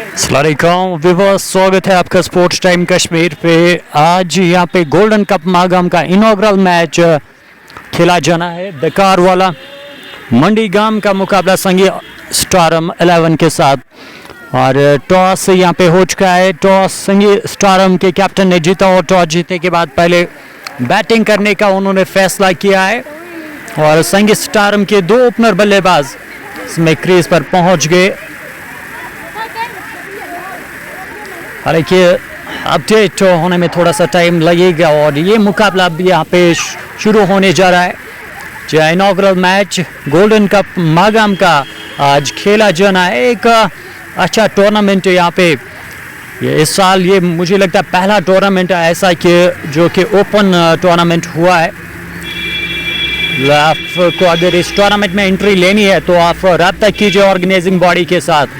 अस्सलामुअलैकुम व्यूअर्स, स्वागत है आपका स्पोर्ट्स टाइम कश्मीर पे। आज यहाँ पे गोल्डन कप मागाम का इनॉग्रल मैच खेला जाना है। दकार वाला मंडी गाम का मुकाबला संगी स्टारम 11 के साथ, और टॉस यहाँ पे हो चुका है। टॉस संगी स्टारम के कैप्टन ने जीता और टॉस जीतने के बाद पहले बैटिंग करने का उन्होंने फैसला किया है, और संगी स्टारम के दो ओपनर बल्लेबाज इसमें क्रीज पर पहुंच गए। हालांकि अपडेट होने में थोड़ा सा टाइम लगेगा, और ये मुकाबला अब यहाँ पे शुरू होने जा रहा है। जो inaugural match golden cup Magam का आज खेला जाना है। एक अच्छा टूर्नामेंट यहाँ पे इस साल, ये मुझे लगता है पहला टूर्नामेंट ऐसा कि जो कि ओपन टूर्नामेंट हुआ है। आपको अगर इस टूर्नामेंट में एंट्री लेनी है तो आप रब्ता कीजिए ऑर्गेनाइजिंग बॉडी के साथ।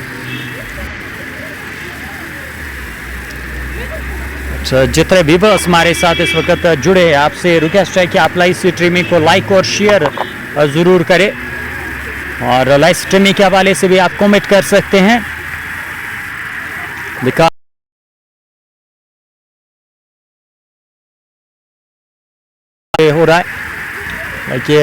जितने व्यूअर्स हमारे साथ इस वक्त जुड़े हैं, आपसे रिक्वेस्ट है कि आप लाइव स्ट्रीमिंग को लाइक और शेयर ज़रूर करें, और लाइव स्ट्रीमिंग के हवाले से भी आप कमेंट कर सकते हैं। हो रहा है कि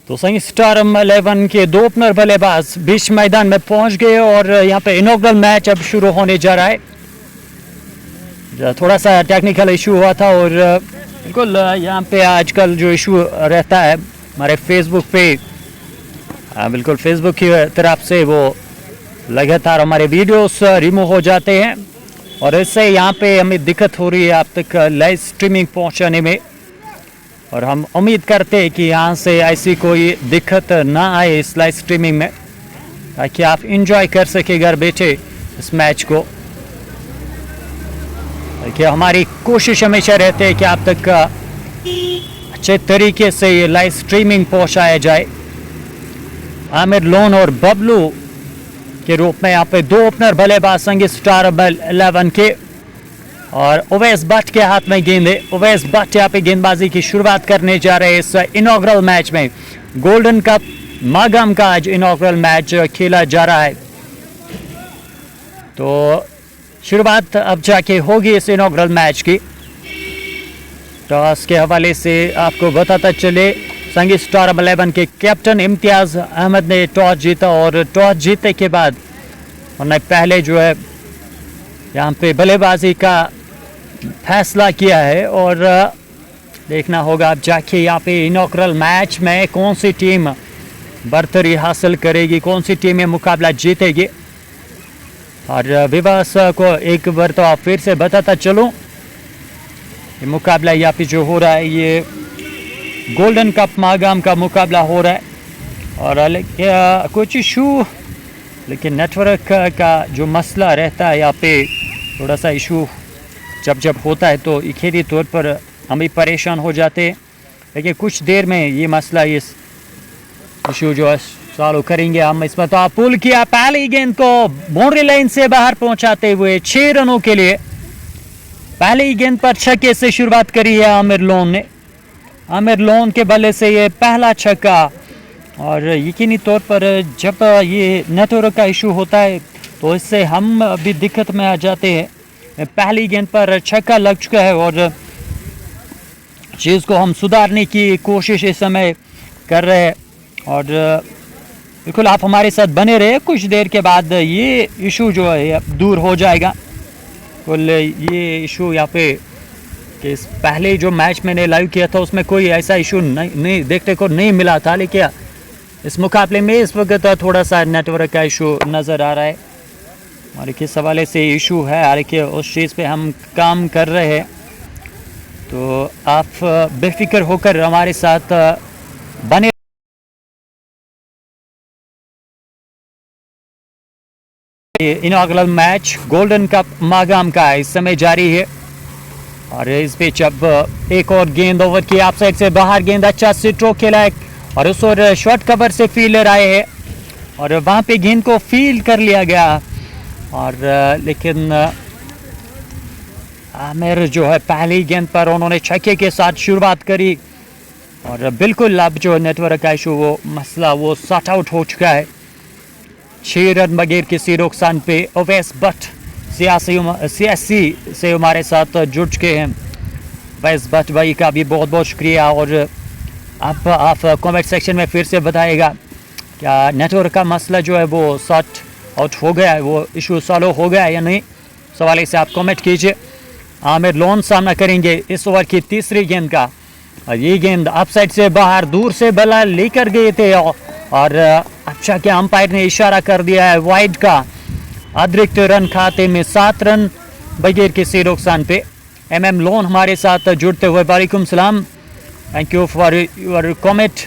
तो संगी स्टारम 11 के दो ओपनर बल्लेबाज बीच मैदान में पहुंच गए, और यहाँ पे इनॉग्रल मैच अब शुरू होने जा रहा है। थोड़ा सा टेक्निकल इशू हुआ था, और बिल्कुल यहाँ पे आजकल जो इशू रहता है हमारे फेसबुक पे, बिल्कुल फेसबुक की तरफ से वो लगातार हमारे वीडियोस रिमूव हो जाते हैं, और इससे यहाँ पे हमें दिक्कत हो रही है आप तक लाइव स्ट्रीमिंग पहुँचाने में। और हम उम्मीद करते हैं कि यहाँ से ऐसी कोई दिक्कत ना आए इस लाइव स्ट्रीमिंग में, ताकि आप इंजॉय कर सके घर बैठे इस मैच को। कि हमारी कोशिश हमेशा रहती है कि आप तक अच्छे तरीके से ये लाइव स्ट्रीमिंग पहुँचाया जाए। आमिर लोन और बबलू के रूप में यहाँ पे दो ओपनर बल्लेबाज संगी स्टारम 11 के, और उवैस भट्ट के हाथ में गेंद है। उवैस भट्ट यहाँ पे गेंदबाजी की शुरुआत करने जा रहे हैं इस इनॉग्रल मैच में। गोल्डन कप मागाम का आज इनॉग्रल मैच खेला जा रहा है, तो शुरुआत अब जाके होगी इस इनॉग्रल मैच की। टॉस के हवाले से आपको बताता चले, संगी स्टारम 11 के कैप्टन इम्तियाज अहमद ने टॉस जीता, और टॉस जीतने के बाद उन्होंने पहले जो है यहाँ पे बल्लेबाजी का फैसला किया है। और देखना होगा अब जाके यहाँ पे इनॉग्रल मैच में कौन सी टीम बर्तरी हासिल करेगी, कौन सी टीम ये मुकाबला जीतेगी। और विवास को एक बार तो आप फिर से बताता चलूँ, ये मुकाबला यहाँ पे जो हो रहा है ये गोल्डन कप मागाम का मुकाबला हो रहा है। और कुछ इशू, लेकिन नेटवर्क का जो मसला रहता है यहाँ पे, थोड़ा सा इशू जब होता है तो इखेरी तौर पर हम भी परेशान हो जाते हैं, लेकिन कुछ देर में ये मसला, ये इशू जो है सॉल्व करेंगे हम इसमें। तो आप पुल किया पहली गेंद को बाउंड्री लाइन से बाहर पहुंचाते हुए 6 रनों के लिए। पहली गेंद पर छक्के से शुरुआत करी है आमिर लोन ने। आमिर लोन के बल्ले से ये पहला छक्का, और यकीनी तौर पर जब ये नेटवर्क का इशू होता है तो इससे हम भी दिक्कत में आ जाते हैं। पहली गेंद पर छक्का लग चुका है, और चीज़ को हम सुधारने की कोशिश इस समय कर रहे हैं, और बिल्कुल आप हमारे साथ बने रहे। कुछ देर के बाद ये इशू जो है दूर हो जाएगा। बिल्कुल ये इशू यहाँ पे कि इस पहले जो मैच मैंने लाइव किया था उसमें कोई ऐसा इशू नहीं देखने को नहीं मिला था, लेकिन इस मुकाबले में इस वक्त थोड़ा सा नेटवर्क का इशू नज़र आ रहा है और किस हवाले से इशू है, हालांकि उस चीज़ पे हम काम कर रहे हैं। तो आप बेफिक्र होकर हमारे साथ बने। Inaugural match golden cup Magam का इस समय जारी है और इस बीच अब एक और गेंद ओवर की आप साइड से बाहर, गेंद अच्छा स्ट्रोक खेला है और उस और शॉर्ट कवर से फील्डर आए हैं और वहां पे गेंद को फील्ड कर लिया गया और लेकिन आमिर जो है पहली गेंद पर उन्होंने छक्के के साथ शुरुआत करी और बिल्कुल अब जो नेटवर्क का इशू वो मसला वो सॉर्ट आउट हो चुका है। 6 रन बगैर किसी नुकसान पे अवैस भट्ट सियासी से हमारे साथ जुड़ चुके हैं। अवैस भट्ट भाई का भी बहुत बहुत शुक्रिया और आप कमेंट सेक्शन में फिर से बताइएगा क्या नेटवर्क का मसला जो है वो सॉर्ट आउट हो गया है, वो इशू सॉल्व हो गया है या नहीं, सवाल से आप कमेंट कीजिए। आमिर लोन सामना करेंगे इस ओवर की तीसरी गेंद का और ये गेंद अप साइड से बाहर दूर से बल्ला लेकर गए थे और अच्छा के अंपायर ने इशारा कर दिया है वाइड का। अतिरिक्त रन खाते में 7 रन बगैर किसी नुकसान पे। एमएम लोन हमारे साथ जुड़ते हुए वालेकुम सलाम, thank you for your comment.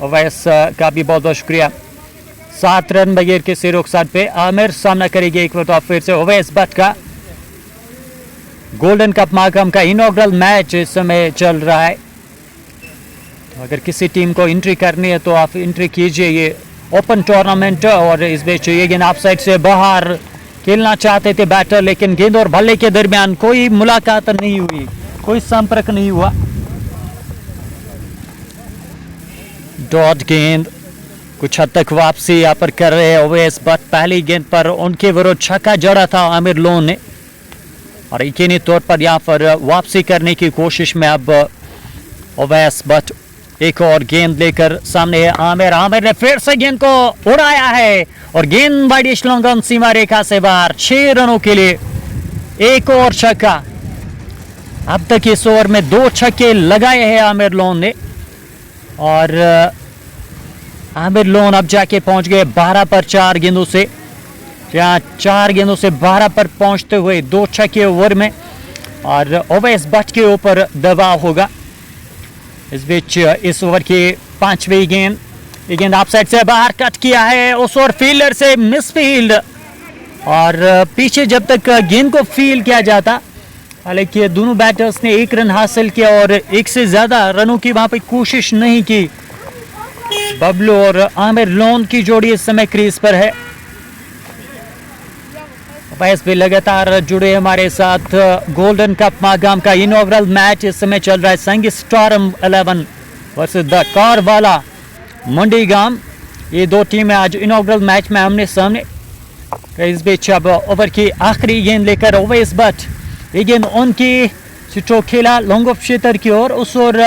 Awais का भी बहुत बहुत शुक्रिया। 7 रन बगैर किसी नुकसान पे आमिर सामना करेगी एक बार फिर से अवैस भट्ट का। गोल्डन कप माकाम का इनॉग्रल मैच इस समय चल रहा है, तो अगर किसी टीम को एंट्री करनी है तो आप एंट्री कीजिए। ये ओपन टूर्नामेंट और इस बीच ये गेंद ऑफ साइड से बाहर खेलना चाहते थे बैटर, लेकिन गेंद और बल्ले के दरमियान कोई मुलाकात नहीं हुई, कोई संपर्क नहीं हुआ। डॉट गेंद कुछ हद तक वापसी यहाँ पर कर रहे हैं अवैस भट्ट। पहली गेंद पर उनके विरुद्ध छक्का जड़ा था आमिर लोन ने और यकीनी तौर पर यहाँ पर वापसी करने की कोशिश में अब अवैस भट्ट एक और गेंद लेकर सामने है। आमिर ने फिर से गेंद को उड़ाया है और गेंद बड़ी श्लोंगन सीमा रेखा से बाहर। 6 रनों के लिए एक और छक्का। अब तक इस ओवर में 2 छक्के लगाए हैं आमिर लोन ने और आमिर लोन अब जाके पहुंच गए 12 पर 4 गेंदों से, जहां 4 गेंदों से 12 पर पहुंचते हुए 2 छक्के ओवर में और अवैस भट्ट के ऊपर दबाव होगा। इस बीच इस ओवर की 5वीं गेंद, ये गेंद ऑफ साइड से बाहर कट किया है उस और फील्डर से मिस फील्ड और पीछे जब तक गेंद को फील्ड किया जाता, हालांकि दोनों बैटर्स ने 1 रन हासिल किया और 1 से ज्यादा रनों की वहां पे कोशिश नहीं की। बबलू और आमिर लोन की जोड़ी इस समय क्रीज पर है। अवैस भी लगातार जुड़े हमारे साथ। गोल्डन कप मागाम का इनॉग्रल मैच इस समय चल रहा है। संगी स्टॉर्म 11 वर्सेस द कारवाला मंडीगाम, ये 2 टीमें आज इनॉग्रल मैच में आमने सामने। इस बीच अब ओवर की आखिरी गेंद लेकर अवैस भट्ट, ये गेंद उनकी स्ट्रोक खेला लॉन्ग ऑफ क्षेत्र की ओर, उस और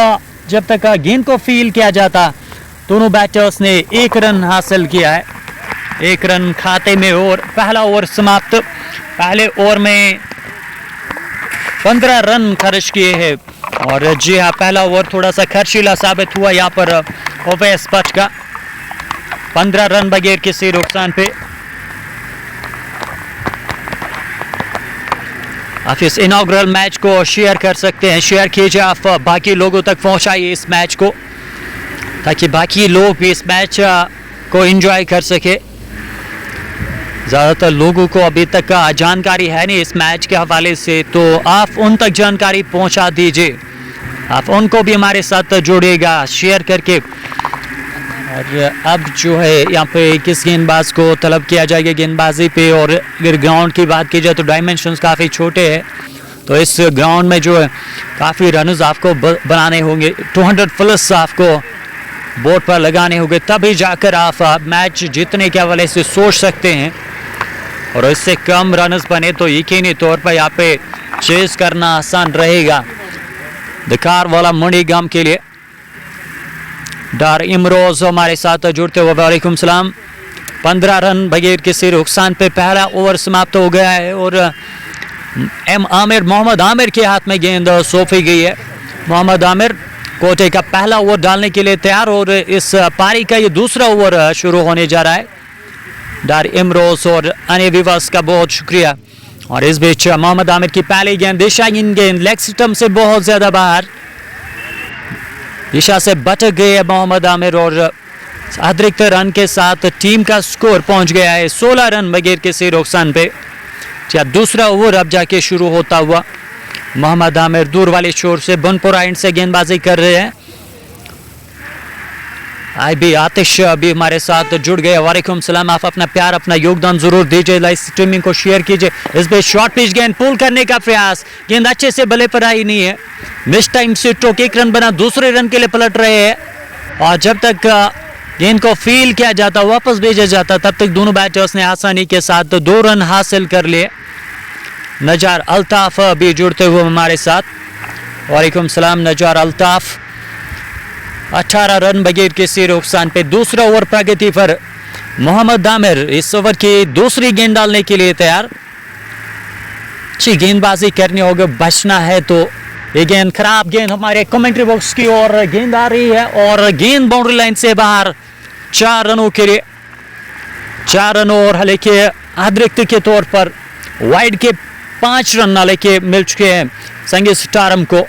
जब तक गेंद को फील किया जाता दोनों बैटर्स ने 1 रन हासिल किया है। 1 रन खाते में और पहला ओवर समाप्त। पहले ओवर में 15 रन खर्च किए हैं और जी हाँ, पहला ओवर थोड़ा सा खर्चीला साबित हुआ यहाँ पर अवैस भट्ट का। 15 रन बगैर किसी नुकसान पे। आप इस इनॉग्रल मैच को शेयर कर सकते हैं, शेयर कीजिए, आप बाकी लोगों तक पहुंचाइए इस मैच को ताकि बाकी लोग भी इस मैच को एंजॉय कर सके। ज़्यादातर लोगों को अभी तक जानकारी है नहीं इस मैच के हवाले से, तो आप उन तक जानकारी पहुंचा दीजिए, आप उनको भी हमारे साथ जोड़िएगा शेयर करके। और अब जो है यहाँ पे किस गेंदबाज को तलब किया जाएगा गेंदबाजी पे, और अगर ग्राउंड की बात की जाए तो डायमेंशंस काफ़ी छोटे हैं, तो इस ग्राउंड में जो है काफ़ी रन्स आपको बनाने होंगे, 200 प्लस आपको बोर्ड पर लगाने होंगे, तभी जाकर आप मैच जीतने के हवाले से सोच सकते हैं। और इससे कम रन्स बने तो यकीनी तौर पर यहाँ पे चेस करना आसान रहेगा द कारवाला मंडीगाम के लिए। डार इमरोज हमारे साथ जुड़ते हुए वालेकुम सलाम। 15 रन बगैर किसी नुकसान पे पहला ओवर समाप्त हो गया है और मोहम्मद आमिर के हाथ में गेंद सौंपी गई है। मोहम्मद आमिर कोटे का पहला ओवर डालने के लिए तैयार और इस पारी का ये दूसरा ओवर शुरू होने जा रहा है। डार इमरोज और अन्य व्यूअर्स का बहुत शुक्रिया। और इस बीच मोहम्मद आमिर की पहली गेंद दिशाहीन गेंद लेग स्टंप से बहुत ज्यादा बाहर, दिशा से भटक गए है मोहम्मद आमिर और अतिरिक्त रन के साथ टीम का स्कोर पहुंच गया है 16 रन बगैर किसी नुकसान पे। दूसरा ओवर अब जाके शुरू होता हुआ। मोहम्मद आमिर दूर वाले छोर से बनपुरा एंड से गेंदबाजी कर रहे हैं। भी आतिश अभी हमारे साथ जुड़ गए। वालेकुम सलाम। आप अपना प्यार अपना योगदान जरूर दीजिए, लाइव स्ट्रीमिंग को शेयर कीजिए। इस पे शॉर्ट पिच गेंद पुल करने का प्रयास, गेंद अच्छे से बल्ले पर आई नहीं है। मिस टाइम से स्ट्रोक, एक रन बना, दूसरे रन के लिए पलट रहे हैं और जब तक गेंद को फील किया जाता वापस भेजा जाता तब तक दोनों बैटर्स ने आसानी के साथ 2 रन हासिल कर लिए। नजार अल्ताफ भी जुड़ते हुए हमारे साथ। वालेकुम सलाम नजार अल्ताफ। 18 रन बगैर किसी नुकसान पे दूसरा ओवर प्रगति पर। मोहम्मद आमिर इस ओवर की दूसरी गेंद डालने के लिए तैयार। अच्छी गेंदबाजी करनी होगी, बचना है तो। ये गेंद खराब गेंद हमारे कमेंट्री बॉक्स की ओर गेंद आ रही है और गेंद बाउंड्री लाइन से बाहर। 4 रनों के लिए 4 रनों और हालांकि अतिरिक्त के तौर पर वाइड के 5 रन हालांकि मिल चुके हैं संगी स्टारम को।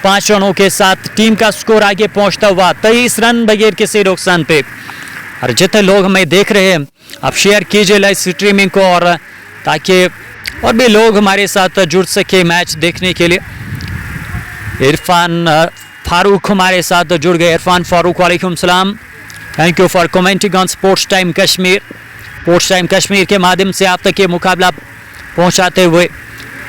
5 रनों के साथ टीम का स्कोर आगे पहुंचता हुआ 23 रन बगैर किसी नुकसान पे। और जितने लोग हमें देख रहे हैं आप शेयर कीजिए लाइव स्ट्रीमिंग को और ताकि और भी लोग हमारे साथ जुड़ सके मैच देखने के लिए। इरफान फारूक हमारे साथ जुड़ गए। इरफान फारूक वालेकुम सलाम। Thank you for commenting on sports time Kashmir. Sports time Kashmir के माध्यम से आप तक ये मुकाबला पहुंचाते हुए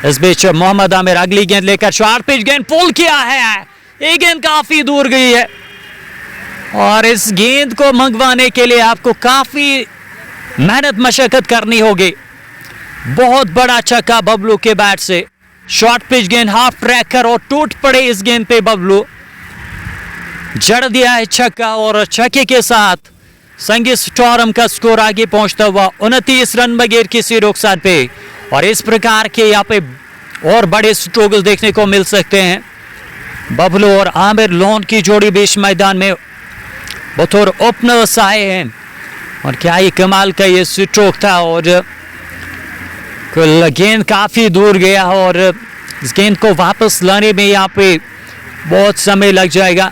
इस बीच मोहम्मद आमिर अगली गेंद लेकर शॉर्ट पिच गेंद पुल किया है। ये गेंद काफी दूर गई है और इस गेंद को मंगवाने के लिए आपको काफी मेहनत मशक्कत करनी होगी। बहुत बड़ा छक्का बबलू के बैट से। शॉर्ट पिच गेंद हाफ ट्रैक कर और टूट पड़े इस गेंद पे बबलू। जड़ दिया है छक्का और छक्के के साथ संगी स्टॉर्म का स्कोर आगे पहुंचता हुआ 29 रन बगैर किसी नुकसान पे। और इस प्रकार के यहाँ पे और बड़े स्ट्रोक्स देखने को मिल सकते हैं। बबलू और आमिर लोन की जोड़ी बीच मैदान में बतौर ओपनर्स आए हैं और क्या ये कमाल का ये स्ट्रोक था और गेंद काफी दूर गया और इस गेंद को वापस लाने में यहाँ पे बहुत समय लग जाएगा।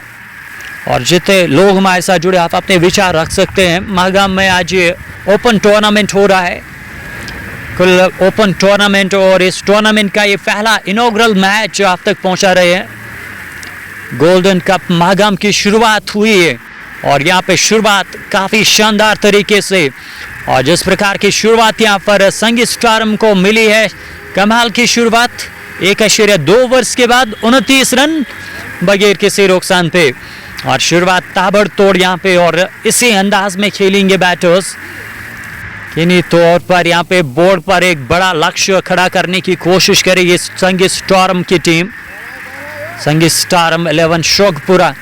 और जितने लोग हमारे साथ जुड़े आप अपने विचार रख सकते हैं। माहगाम में आज ये ओपन टूर्नामेंट हो रहा है, कुल ओपन टूर्नामेंट, और इस टूर्नामेंट का ये पहला इनॉग्रल मैच आप तक पहुंचा रहे हैं। गोल्डन कप माहगाम की शुरुआत हुई है और यहाँ पे शुरुआत काफी शानदार तरीके से, और जिस प्रकार की शुरुआत यहाँ पर संगी स्टारम को मिली है, कमाल की शुरुआत। 1.2 ओवर्स के बाद 29 रन बगैर किसी नुकसान पे और शुरुआत ताबड़तोड़ यहाँ पे, और इसी अंदाज में खेलेंगे बैटर्स। किन्हीं तौर पर यहाँ पे बोर्ड पर एक बड़ा लक्ष्य खड़ा करने की कोशिश करेगी संगी स्टारम की टीम, संगी स्टारम 11 शोकपुरा।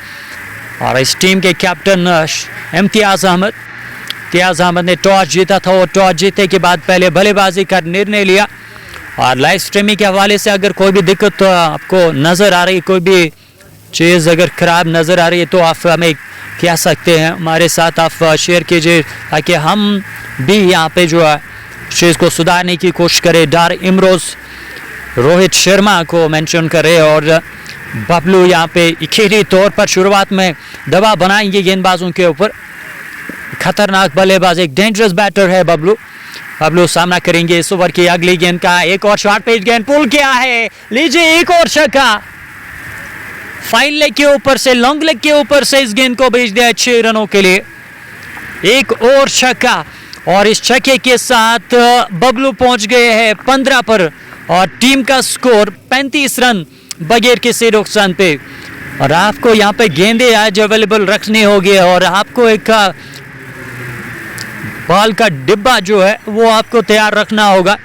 और इस टीम के कैप्टन इम्तियाज अहमद ने टॉस जीता था और टॉस जीतने के बाद पहले बल्लेबाजी का निर्णय लिया। और लाइव स्ट्रीमिंग के हवाले से अगर कोई भी दिक्कत तो आपको नज़र आ रही, कोई भी चीज़ अगर ख़राब नज़र आ रही है तो आप हमें कह सकते हैं, हमारे साथ आप शेयर कीजिए ताकि हम भी यहाँ पे जो है चीज़ को सुधारने की कोशिश करें। डार इमरोज रोहित शर्मा को मेंशन करें और बबलू यहाँ पे अखीरी तौर पर शुरुआत में दबाव बनाएंगे गेंदबाजों के ऊपर। खतरनाक बल्लेबाज, एक डेंजरस बैटर है बबलू सामना करेंगे इस ओवर की अगली गेंद का। एक और शॉर्ट पिच गेंद पुल किया है, लीजिए एक और छक्का। फाइन लेग के ऊपर से, लॉन्ग लेग के ऊपर से इस गेंद को भेज दिया 6 रनों के लिए। एक और छक्का और इस छक्के के साथ बबलू पहुंच गए हैं 15 पर और टीम का स्कोर 35 रन बगैर किसी नुकसान पे। और आपको यहाँ पे गेंदे आज अवेलेबल रखनी होगी और आपको एक बॉल का डिब्बा जो है वो आपको तैयार रखना होगा,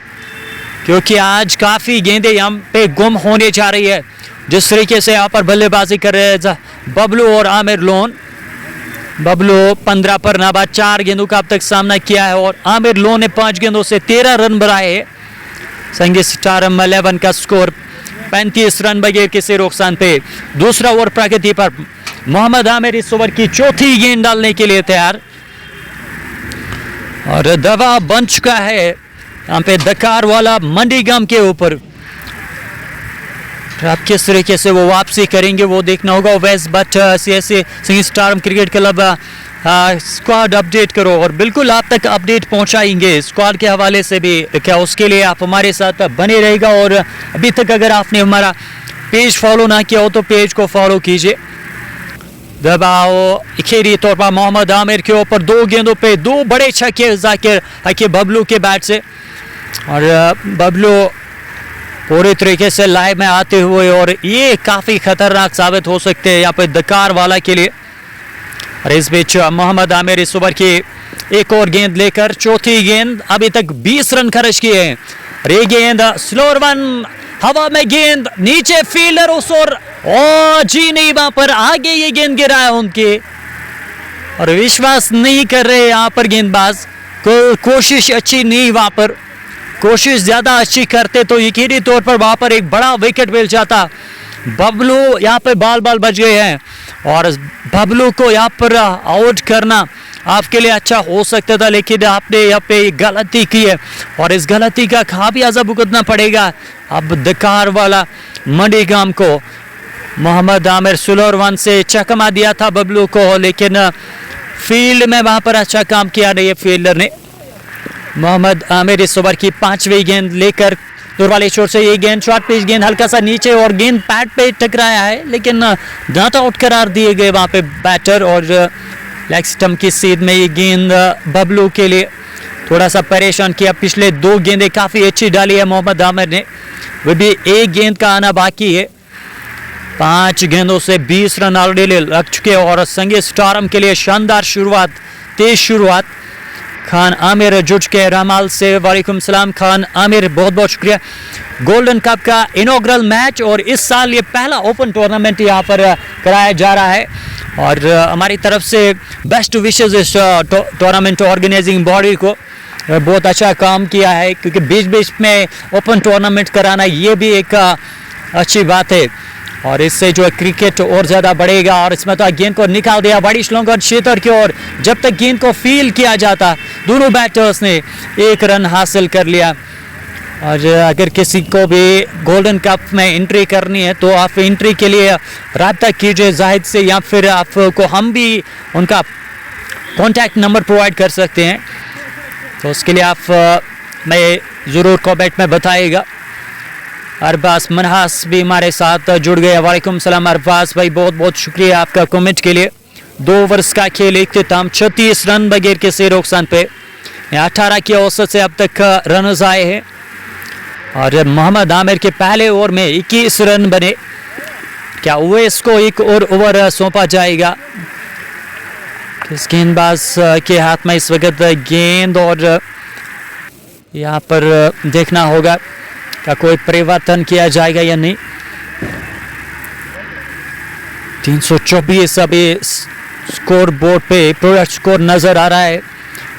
क्योंकि आज काफ़ी गेंदें यहाँ पे गुम होने जा रही है। जिस तरीके से यहाँ पर बल्लेबाजी कर रहे हैं बबलू और आमिर लोन। बबलू 15 पर नाबाद 4 गेंदों का अब तक सामना किया है और आमिर लोन ने 5 गेंदों से 13 रन बनाए। संगी स्टारम 11 का स्कोर 35 रन बगैर किसी नुकसान पे। दूसरा ओवर प्रगति पर, मोहम्मद आमिर इस ओवर की चौथी गेंद डालने के लिए तैयार और दबाव बन चुका है यहाँ पे दकार वाला मंडी गांव के ऊपर। अब किस तरीके से वो वापसी करेंगे वो देखना होगा। वेस्ट बट ऐसे Singh star cricket club squad update करो और बिल्कुल आप तक अपडेट पहुंचाएंगे स्क्वाड के हवाले से भी। क्या उसके लिए आप हमारे साथ बने रहेगा और अभी तक अगर आपने हमारा पेज फॉलो ना किया हो तो पेज को फॉलो कीजिए। दबाव आखिरी तौर पर मोहम्मद आमिर के ऊपर 2 गेंदों पे 2 बड़े छक्के जाकिर हकी बबलू के बैट से और बबलू पूरी तरीके से लाइव में आते हुए और ये काफ़ी खतरनाक साबित हो सकते हैं यहाँ पे दकार वाला के लिए। और इस बीच मोहम्मद आमिर इस ओवर की एक और गेंद लेकर चौथी गेंद, अभी तक 20 रन खर्च किए हैं। और ये गेंद स्लोअर वन, हवा में गेंद, नीचे फील्डर उस और जी नहीं, वहां पर आगे ये गेंद गिरा है उनके और विश्वास नहीं कर रहे यहाँ पर गेंदबाज। कोशिश अच्छी नहीं, वहां पर कोशिश ज्यादा अच्छी करते तो यकीनी तौर पर वहां पर एक बड़ा विकेट मिल जाता। बबलू यहाँ पे बाल बच गए हैं और बबलू को यहाँ पर आउट करना आपके लिए अच्छा हो सकता था, लेकिन आपने यहाँ पे गलती की है और इस गलती का खामियाजा भुगतना पड़ेगा अब दकार वाला मंडी गांव को। मोहम्मद आमिर स्लोअर वन से चकमा दिया था बबलू को, लेकिन फील्ड में वहां पर अच्छा काम किया नहीं है फील्डर ने। मोहम्मद आमिर इस ओवर की 5वीं गेंद लेकर दूर वाले छोर से ये गेंद शॉर्ट पिच गेंद हल्का सा नीचे और गेंद पैड पे टकराया है, लेकिन नॉट आउट करार दिए गए वहां पे बैटर और लेग स्टंप की सीध में ये गेंद बबलू के लिए थोड़ा सा परेशान किया। पिछले 2 गेंदें काफ़ी अच्छी डाली है मोहम्मद आमिर ने, वो भी एक गेंद का आना बाकी है। 5 गेंदों से 20 रन ऑलरेडी लग चुके और संगी स्टारम के लिए शानदार शुरुआत, तेज शुरुआत। खान आमिर जुड़ के रमाल से वालेकुम सलाम खान आमिर, बहुत बहुत शुक्रिया। गोल्डन कप का इनॉग्रल मैच और इस साल ये पहला ओपन टूर्नामेंट यहाँ पर कराया जा रहा है और हमारी तरफ से बेस्ट विशेस इस टूर्नामेंट ऑर्गेनाइजिंग बॉडी को। बहुत अच्छा काम किया है क्योंकि बीच बीच में ओपन टूर्नामेंट कराना ये भी एक अच्छी बात है और इससे जो है क्रिकेट और ज़्यादा बढ़ेगा। और इसमें तो गेंद को निकाल दिया बड़ी श्लोंगर क्षेत्र की ओर, जब तक गेंद को फील किया जाता दोनों बैटर्स ने 1 रन हासिल कर लिया। और अगर किसी को भी गोल्डन कप में एंट्री करनी है तो आप एंट्री के लिए रब्ता कीजिए जाहिद से या फिर आपको हम भी उनका कॉन्टैक्ट नंबर प्रोवाइड कर सकते हैं, तो उसके लिए आप मैं ज़रूर कमेंट में बताइएगा। अरबाज मनहास भी हमारे साथ जुड़ गए। वालेकुम सलाम अरबाज भाई, बहुत बहुत शुक्रिया आपका कमेंट के लिए। 2 ओवर्स का खेल इख्तिताम, 36 रन बगैर किसी नुकसान पे, 18 की औसत से अब तक रन आए हैं और मोहम्मद आमिर के पहले ओवर में 21 रन बने। क्या उवैस को एक और ओवर सौंपा जाएगा? किस गेंदबाज के हाथ में इस वक्त गेंद और यहाँ पर देखना होगा क्या कोई परिवर्तन किया जाएगा या नहीं। 324 अभी स्कोर बोर्ड पे प्रोडक्ट स्कोर नजर आ रहा है।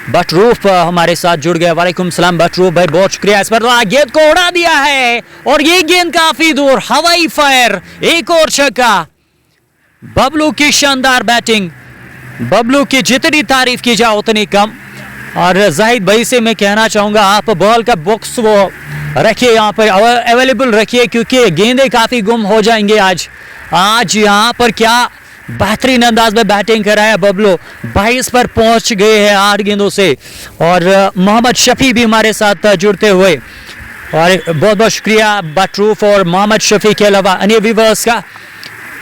बटरूफ हमारे साथ जुड़ गया। वालेकुम सलाम बटरूफ भाई, बहुत शुक्रिया। इस पर तो गेंद को उड़ा दिया है और ये गेंद काफी दूर, हवाई फायर, एक और छक्का। बबलू की शानदार बैटिंग, बबलू की जितनी तारीफ की जाए उतनी कम। और जाहिद भाई से मैं कहना चाहूंगा आप बॉल का बॉक्स वो रखिए यहाँ पर अवेलेबल रखिए क्योंकि गेंदें काफ़ी गुम हो जाएंगे आज यहाँ पर क्या बेहतरीन अंदाज में बैटिंग कराया बबलू, 22 पर पहुंच गए हैं 8 गेंदों से। और मोहम्मद शफी भी हमारे साथ जुड़ते हुए, और बहुत बहुत शुक्रिया बटरूफ और मोहम्मद शफी के अलावा अन्य व्यूअर्स का।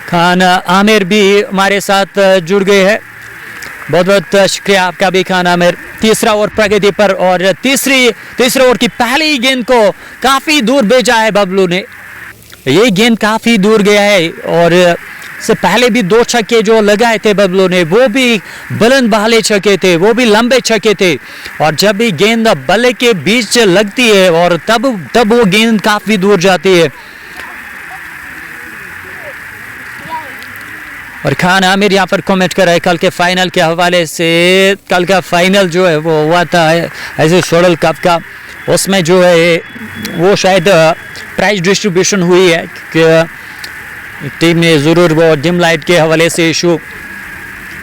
खान आमिर भी हमारे साथ जुड़ गए हैं, बहुत बहुत शुक्रिया आपका भी खान आमिर। तीसरा ओवर प्रगति पर और तीसरे ओवर की पहली गेंद को काफी दूर भेजा है बबलू ने। ये गेंद काफी दूर गया है और से पहले भी 2 छक्के जो लगाए थे बबलू ने वो भी बुलंद भाले छक्के थे, वो भी लंबे छक्के थे। और जब भी गेंद बल्ले के बीच लगती है और तब वो गेंद काफी दूर जाती है। और खान आमिर यहाँ पर कमेंट कर रहे हैं कल के फाइनल के हवाले से। कल का फाइनल जो है वो हुआ था ऐसे शोडल कप का उसमें जो है वो शायद प्राइस डिस्ट्रीब्यूशन हुई है कि टीम ने ज़रूर वो डिम लाइट के हवाले से इशू,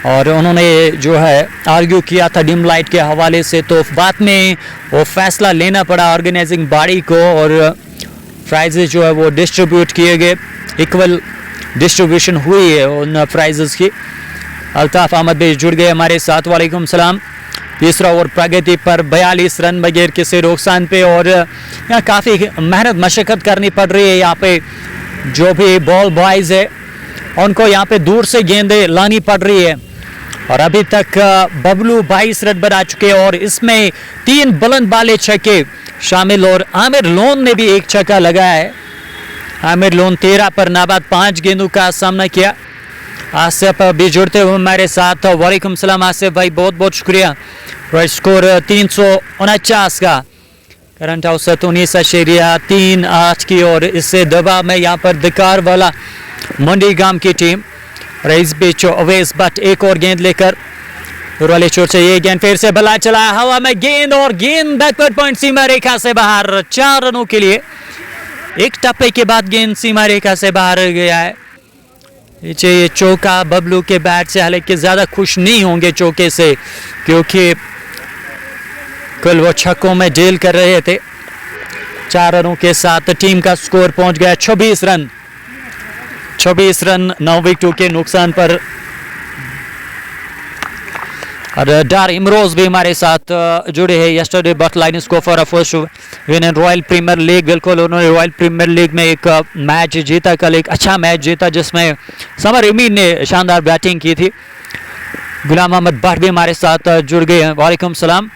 और उन्होंने जो है आर्ग्यू किया था डिम लाइट के हवाले से, तो बाद में वो फैसला लेना पड़ा ऑर्गेनाइजिंग बॉडी को और प्राइजेस जो है वो डिस्ट्रीब्यूट किए गए, इक्वल डिस्ट्रीब्यूशन हुई है उन प्राइजेस की। अल्ताफ़ अहमद भी जुड़ गए हमारे साथ, वालेकुम सलाम। तीसरा ओवर प्रगति पर 42 रन बगैर किसी नुकसान पे, और यहाँ काफ़ी मेहनत मशक्क़त करनी पड़ रही है। यहाँ पे जो भी बॉल बॉयज़ है उनको यहाँ पे दूर से गेंदें लानी पड़ रही है, और अभी तक बबलू 22 रन बना चुके हैं और इसमें 3 बुलंद बाले छक्के शामिल, और आमिर लोन ने भी एक छक्का लगाया है। आमिर लोन 13 पर नाबाद 5 गेंदों का सामना किया। आसिफ भी जुड़ते हुए हमारे साथ, वालेकुम सलाम आसिफ भाई, बहुत बहुत शुक्रिया। स्कोर 349 का, करंट औसत 19.38 की, और इससे दबाव में यहाँ पर दिकार वाला मंडी गांव की टीम। रईस बीच अवेश बट एक और गेंद लेकर वाले चोट से ये गेंद फिर से बला चला हवा में गेंद, और गेंद बैकवर्ड पॉइंट सीमा रेखा से बाहर। 4 रनों के लिए एक टप्पे के बाद गेंद सीमा रेखा से बाहर गया है। ये चौका बबलू के बैट से, हालांकि ज्यादा खुश नहीं होंगे चौके से, क्योंकि कल वो छक्कों में डील कर रहे थे। 4 रनों के साथ टीम का स्कोर पहुंच गया 26 रन। 26 रन 9 विकेटों के नुकसान पर। और डार इमरोज भी हमारे साथ जुड़े हैं। Yesterday but line score for a first win in royal premier league. बिल्कुल, उन्होंने रॉयल प्रीमियर लीग में एक मैच जीता, कल एक अच्छा मैच जीता जिसमें समर इमीन ने शानदार बैटिंग की थी। गुलाम अहमद भट्ट भी हमारे साथ जुड़ गए हैं, वालेकुम सलाम।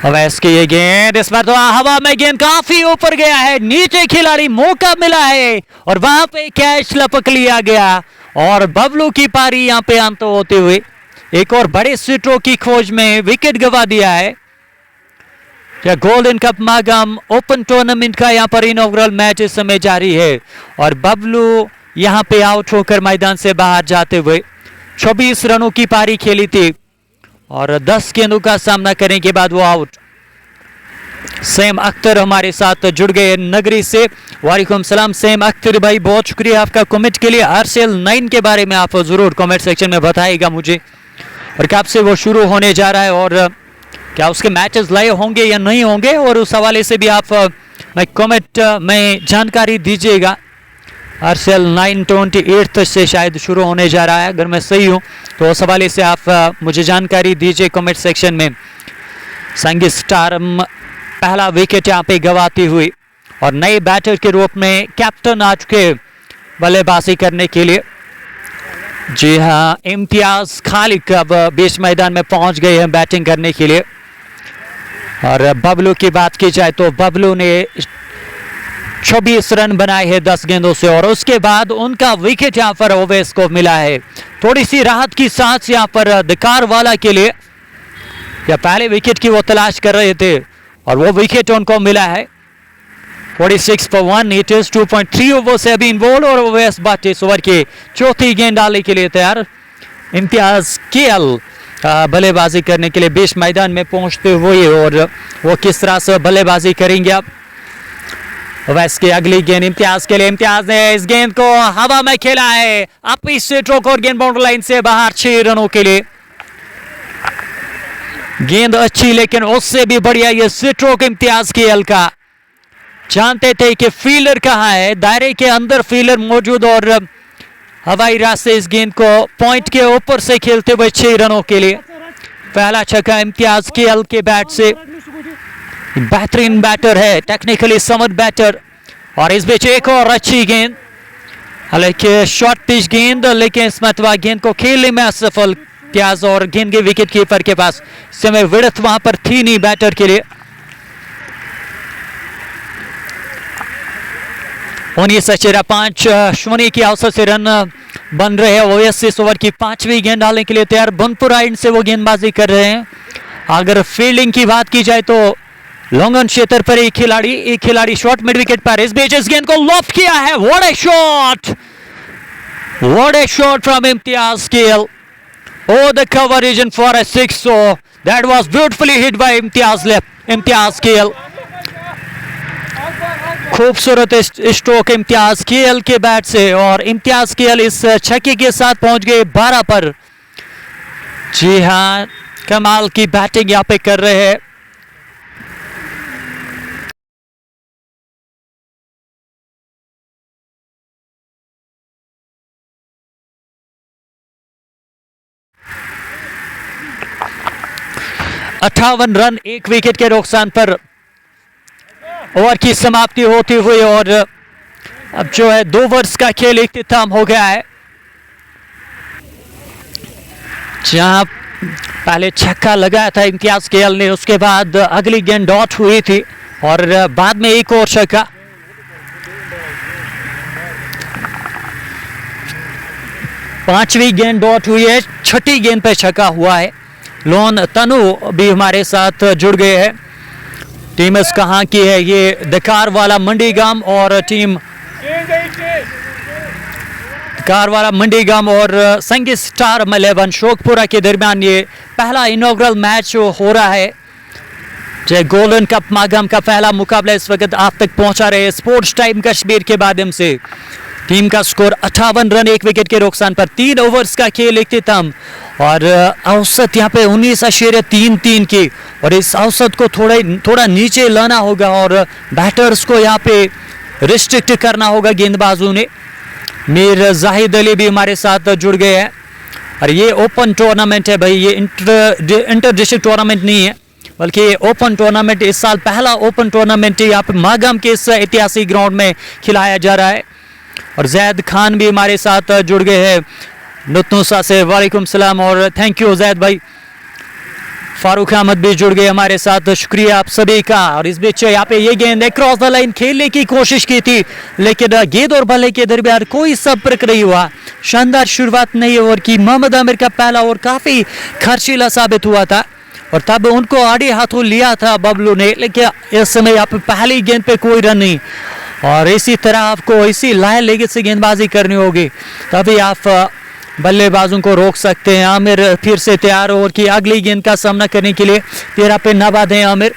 अवैस की ये गेंद, इस बार तो हवा में गेंद काफी ऊपर गया है, नीचे खिलाड़ी मौका मिला है और वहां पे कैच लपक लिया गया, और बबलू की पारी यहाँ पे अंत होते हुए एक और बड़े स्ट्रोक की खोज में विकेट गंवा दिया है। क्या golden cup Magam open tournament का यहाँ पर इनॉग्रल मैच इस समय जारी है, और बबलू यहाँ पे आउट होकर मैदान से बाहर जाते हुए 26 रनों की पारी खेली थी और 10 गेंदों का सामना करने के बाद वो आउट। सैम अख्तर हमारे साथ जुड़ गए नगरी से, वालेकुम सलाम सैम अख्तर भाई, बहुत शुक्रिया आपका कमेंट के लिए। RCL 9 के बारे में आप जरूर कमेंट सेक्शन में बताइएगा मुझे, और कब से वो शुरू होने जा रहा है और क्या उसके मैचेस लाइव होंगे या नहीं होंगे, और उस हवाले से भी आप कमेंट में जानकारी दीजिएगा। RCL 9 28 से शायद शुरू होने जा रहा है, अगर मैं सही हूँ तो उस हवाले से आप मुझे जानकारी दीजिए कमेंट सेक्शन में। संगी स्टार पहला विकेट यहाँ पे गंवाती हुई और नए बैटर के रूप में कैप्टन आ चुके बल्लेबाजी करने के लिए। जी हाँ, इम्तियाज खालिक अब बीच मैदान में पहुंच गए हैं बैटिंग करने के लिए। और बबलू की बात की जाए तो बबलू ने 26 रन बनाए हैं 10 गेंदों से, और उसके बाद उनका विकेट यहाँ पर ओवेस को मिला है। थोड़ी सी राहत की सांस यहाँ पर दिकार वाला के लिए, या पहले विकेट की वो तलाश कर रहे थे और वो विकेट उनको मिला है। 46 पर 1 हिट, 2.3 ओवर से अभी इन्वॉल्व, और ओवेस बट इस ओवर की चौथी गेंद डालने के लिए तैयार। इम्तियाज केएल बल्लेबाजी करने के लिए बीच मैदान में पहुंचते हुए, और वो किस तरह से बल्लेबाजी करेंगे अब। ओवेस की अगली गेंद इम्तियाज के लिए, इम्तियाज ने इस गेंद को हवा में खेला है, अप स्ट्रोक और गेंद बाउंड्री लाइन से बाहर 6 रनों के लिए। गेंद अच्छी, लेकिन उससे भी बढ़िया ये स्ट्रोक इम्तियाज केएल का। जानते थे कि फील्डर कहां है, दायरे के अंदर फील्डर मौजूद, और हवाई रास्ते इस गेंद को पॉइंट के ऊपर से खेलते हुए 6 रनों के लिए। पहला छक्का इम्तियाज केएल के बैट से। बेहतरीन बैटर है, टेक्निकली समर्थ बैटर, और इस बीच एक और अच्छी गेंद, हालांकि शॉर्ट पिच गेंद, लेकिन इस मरतबा गेंद को खेलने में असफल इम्तियाज, और गेंद के विकेट कीपर के पास समय विड्थ वहां पर थी नहीं बैटर के लिए। 19.5 शून्य की औसत से रन बन रहे हैं। ओवेस इस ओवर की 5वीं गेंद डालने के लिए तैयार, बनपुरा एंड से वो गेंदबाजी कर रहे हैं। अगर फील्डिंग की बात की जाए तो लॉन्गन क्षेत्र पर एक खिलाड़ी शॉट मिड विकेट पर, इस बीच इस गेंद को लॉफ्ट किया है। What A shot, what A shot from Imtiaz KL. Oh, the cover is in for a 6, so that was beautifully hit by Imtiaz Keal. खूबसूरत स्ट्रोक इम्तियाज केएल के बैट से, और इम्तियाज केएल इस छक्के के साथ पहुंच गए 12 पर। जी हां, कमाल की बैटिंग यहां पे कर रहे हैं। अट्ठावन रन 1 विकेट के नुकसान पर ओवर की समाप्ति होती हुई, और अब जो है 2 ओवर्स का खेल इख्तिताम हो गया है। जहां पहले छक्का लगाया था इम्तियाज केएल ने, उसके बाद अगली गेंद डॉट हुई थी और बाद में एक और छक्का। पांचवी गेंद डॉट हुई है, छठी गेंद पे छक्का हुआ है। लोन तनु भी हमारे साथ जुड़ गए हैं। टीम इस कहां की है, ये दकारवाला मंडीगाम और टीम कारवाला मंडीगाम और संगीत स्टार 11 शोकपुरा के दरमियान ये पहला इनॉग्रल मैच हो रहा है। जय गोल्डन कप मागाम का पहला मुकाबला इस वक्त आप तक पहुंचा रहे स्पोर्ट्स टाइम कश्मीर के माध्यम से। टीम का स्कोर 58 रन 1 विकेट के नुकसान पर, 3 ओवर्स का खेल इख्तिताम, और औसत यहाँ पे 19.33 की, और इस औसत को थोड़ा नीचे लाना होगा और बैटर्स को यहाँ पे रिस्ट्रिक्ट करना होगा गेंदबाजों ने। मीर जाहिद अली भी हमारे साथ जुड़ गए हैं। और ये ओपन टूर्नामेंट है भाई, ये इंटर डिस्ट्रिक्ट टूर्नामेंट नहीं है, बल्कि ये ओपन टूर्नामेंट इस साल पहला ओपन टूर्नामेंट यहाँ पे मागाम के इस ऐतिहासिक ग्राउंड में खिलाया जा रहा है। और जैद खान भी हमारे साथ जुड़ गए हैं नुतनुसा से। वालेकुम सलाम और थैंक यू जैद भाई। फारूक अहमद भी जुड़ गए हमारे साथ, शुक्रिया आप सभी का। और इस बीच यहाँ पे ये गेंद क्रॉस द लाइन खेलने की कोशिश की थी, लेकिन गेंद और बल्ले के दरमियान कोई संपर्क नहीं हुआ। शानदार शुरुआत नहीं ओवर की मोहम्मद आमिर का पहला ओवर काफी खर्चीला साबित हुआ था, और तब उनको आड़े हाथों लिया था बबलू ने, लेकिन इस समय यहाँ पे पहली गेंद पे कोई रन नहीं। और इसी तरह आपको इसी लाइन लेगे से गेंदबाजी करनी होगी, तभी आप बल्लेबाजों को रोक सकते हैं। आमिर फिर से तैयार ओवर की अगली गेंद का सामना करने के लिए। 13 पे नवाद है आमिर,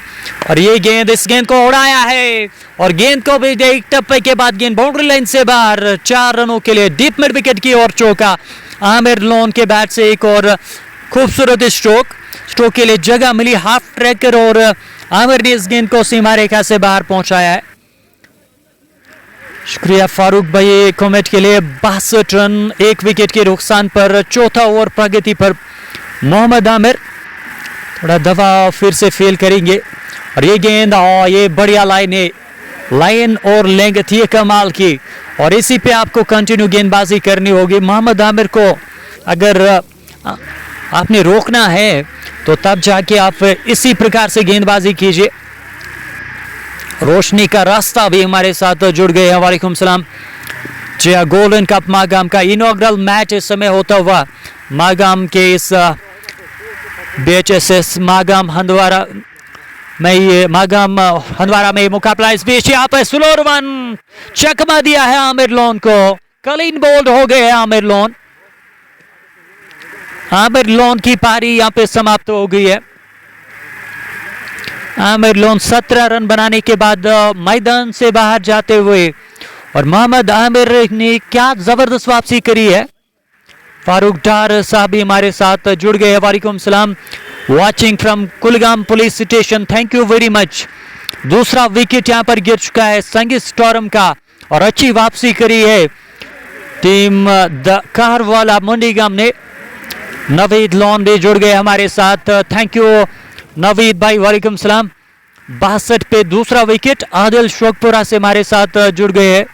और ये गेंद इस गेंद को उड़ाया है, और गेंद को भी एक टप्पे के बाद गेंद बाउंड्री लाइन से बाहर। 4 रनों के लिए डीप मिड विकेट की और चौका। आमिर लोन के बैट से एक और खूबसूरत स्ट्रोक के लिए जगह मिली हाफ ट्रैकर, और आमिर ने इस गेंद को सीमा रेखा से बाहर पहुंचाया है। शुक्रिया फारूक भाई कमेंट के लिए। 62 रन 1 विकेट के नुकसान पर, चौथा ओवर प्रगति पर मोहम्मद आमिर थोड़ा दफा फिर से फेल करेंगे। और ये गेंद ये बढ़िया लाइन और लेंथ थी कमाल की, और इसी पे आपको कंटिन्यू गेंदबाजी करनी होगी। मोहम्मद आमिर को अगर आपने रोकना है तो तब जाके आप इसी प्रकार से गेंदबाजी कीजिए। रोशनी का रास्ता भी हमारे साथ जुड़ गए हैं। वालेकुम सलाम। जी हाँ, गोल्डन कप मागाम का इनॉग्रल मैच इस समय होता हुआ मागाम के इस BHSS मागाम हंदवारा में मुकाबला। इस बीच यहाँ पर स्लोर वन चकमा दिया है आमिर लोन को, क्लीन बोल्ड हो गए आमिर लोन। आमिर लोन की पारी यहाँ पे समाप्त हो गई है। आमिर लोन 17 रन बनाने के बाद मैदान से बाहर जाते हुए, और मोहम्मद आमिर ने क्या जबरदस्त वापसी करी है। फारूक डार साहब भी हमारे साथ जुड़ गए। वालेकुम सलाम, watching from Kulgam police station, thank you very much. दूसरा विकेट यहां पर गिर चुका है संगीत स्टॉर्म का, और अच्छी वापसी करी है टीम द कारवाला मंडीगाम ने। नवीद लोन भी जुड़ गए हमारे साथ, थैंक यू नवीद भाई। वालेकुम सलाम। 62 पे दूसरा विकेट आदिल शोकपुरा से हमारे साथ जुड़ गए हैं।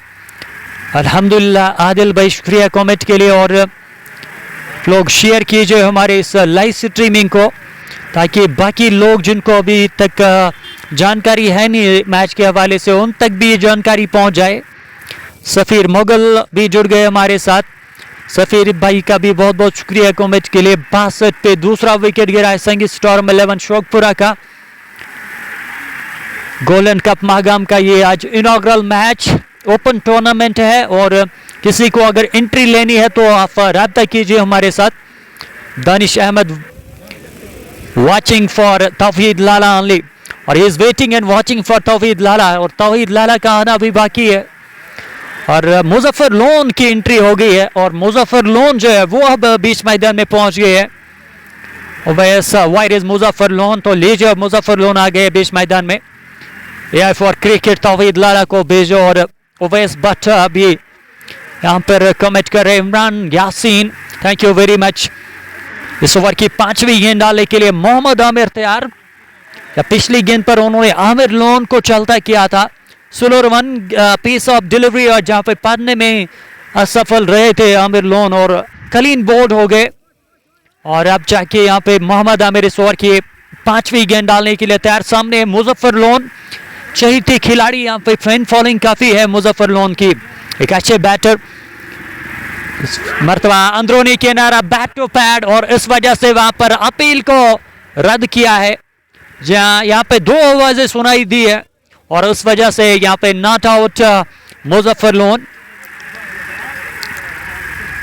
अल्हम्दुलिल्लाह आदिल भाई, शुक्रिया कमेंट के लिए। और लोग शेयर कीजिए हमारे इस लाइव स्ट्रीमिंग को, ताकि बाकी लोग जिनको अभी तक जानकारी है नहीं मैच के हवाले से, उन तक भी ये जानकारी पहुंच जाए। सफ़ीर मुगल भी जुड़ गए हमारे साथ। सफ़ीर भाई का भी बहुत बहुत शुक्रिया कमेंट के लिए। 62 पे दूसरा विकेट गिरा है संगीत स्टॉर्म 11 शोकपुरा का। गोल्डन कप मागाम का ये आज इनॉग्रल मैच ओपन टूर्नामेंट है, और किसी को अगर एंट्री लेनी है तो आप राब्ता कीजिए हमारे साथ। Danish Ahmad watching for Tauheed Lala Ali. और he is waiting and watching for Tauheed Lala, और तौहीद लाला का आना भी बाकी है। और मुजफ्फर लोन की एंट्री हो गई है, और मुजफ्फर लोन जो है वो अब बीच मैदान में पहुंच गए हैं। Owais wide is Muzaffar loan, तो लीजिए मुजफ्फर लोन आ गए बीच मैदान में। एआई फॉर क्रिकेट तौहीद लाला को भेजो, और ओवैस भट्ट अभी यहाँ पर कमेंट कर रहे Imran Yasin, thank you very much. इस ओवर की 5वीं गेंद डालने के लिए मोहम्मद आमिर तैयार। या पिछली गेंद पर उन्होंने आमिर लोन को चलता किया था, slow run piece of delivery, और जहां पे पाने में असफल रहे थे आमिर लोन और क्लीन बोल्ड हो गए। और अब जाके यहाँ पे मोहम्मद आमिर इस ओवर की 5वीं गेंद डालने के लिए तैयार। सामने मुजफ्फर लोन चहीते खिलाड़ी, यहाँ पे फैन फॉलोइंग काफी है मुजफ्फर लोन की, एक अच्छे बैटर। मरतबा अंदरूनी किनारा बैट टू पैड, और इस वजह से वहां पर अपील को रद्द किया है, जहां यहाँ पे 2 आवाजें सुनाई दी है, और उस वजह से यहाँ पे नॉट आउट मुजफ्फर लोन।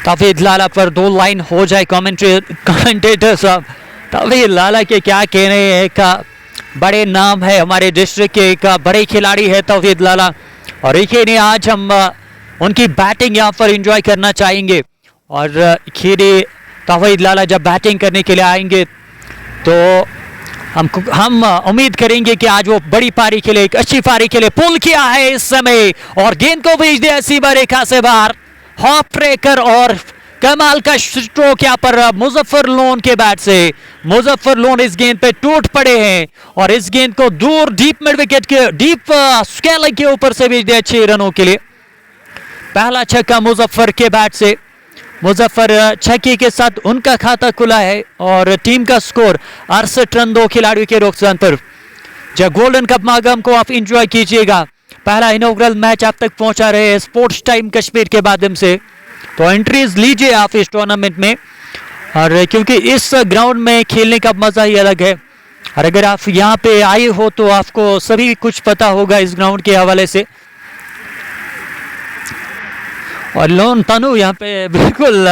तौहीद लाला पर 2 लाइन हो जाए कमेंटेटर साहब। तौहीद लाला के क्या कहने हैं, एक बड़े नाम है हमारे डिस्ट्रिक्ट के, एक बड़े खिलाड़ी है तौहीद लाला, और एक ही नहीं आज हम उनकी बैटिंग यहाँ पर एंजॉय करना चाहेंगे। और खीरी तौहीद लाला जब बैटिंग करने के लिए आएंगे तो हम उम्मीद करेंगे कि आज वो बड़ी पारी के लिए, एक अच्छी पारी के लिए पुल किया है इस समय, और गेंद को भेज दिया सीमा रेखा से बाहर। हॉप ब्रेकर और कमाल का स्ट्रोक यहाँ पर मुजफ्फर लोन के बैट से। मुजफ्फर लोन इस गेंद पे टूट पड़े हैं, और इस गेंद को दूर डीप मिड विकेट के डीप स्केल के ऊपर से भेज दिया 6 रनों के लिए। पहला छक्का मुजफ्फर के बैट से। मुजफ्फर छक्के के साथ उनका खाता खुला है, और टीम का स्कोर 68 रन 2 खिलाड़ियों के नुकसान पर। जब गोल्डन कप मागम को आप एंजॉय कीजिएगा, पहला इनॉग्रल मैच आप तक पहुंचा रहे हैं स्पोर्ट्स टाइम कश्मीर के माध्यम से, तो एंट्रीज लीजिए आप इस टूर्नामेंट में, और क्योंकि इस ग्राउंड में खेलने का मजा ही अलग है। और अगर आप यहाँ पे आए हो तो आपको सभी कुछ पता होगा इस ग्राउंड के हवाले से। और लोन तनु यहाँ पे बिल्कुल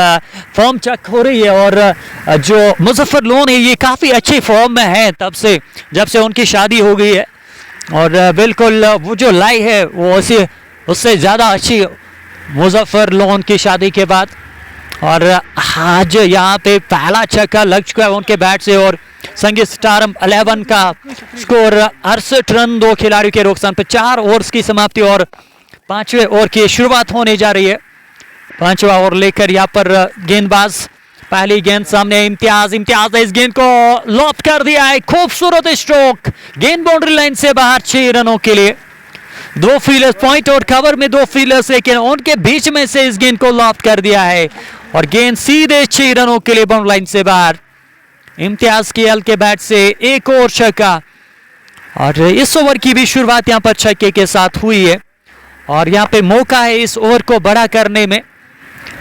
फॉर्म चेक हो रही है, और जो मुजफ्फर लोन है ये काफ़ी अच्छी फॉर्म में है तब से, जब से उनकी शादी हो गई है, और बिल्कुल वो जो लाई है वो उससे ज़्यादा अच्छी मुजफ्फर लोन की शादी के बाद। और आज यहाँ पे पहला छक्का लग चुका है उनके बैट से, और संगीत स्टार 11 का स्कोर 68 रन 2 खिलाड़ियों के नुकसान पर। 4 ओवर्स की समाप्ति और 5वें ओवर की शुरुआत होने जा रही है। 5वां ओवर लेकर यहाँ पर गेंदबाज, पहली गेंद सामने इम्तियाज ने इस गेंद को लॉफ्ट कर दिया है, खूबसूरत स्ट्रोक, गेंद बाउंड्री लाइन से बाहर 6 रनों के लिए। 2 फील्डर्स पॉइंट और कवर में 2 फील्डर्स, लेकिन उनके बीच में से इस गेंद को लॉफ्ट कर दिया है, और गेंद सीधे 6 रनों के लिए बाउंड्री लाइन से बाहर। इम्तियाज के एल के बैट से एक और छक्का, और इस ओवर की भी शुरुआत यहाँ पर छक्के के साथ हुई है, और यहाँ पे मौका है इस ओवर को बड़ा करने में,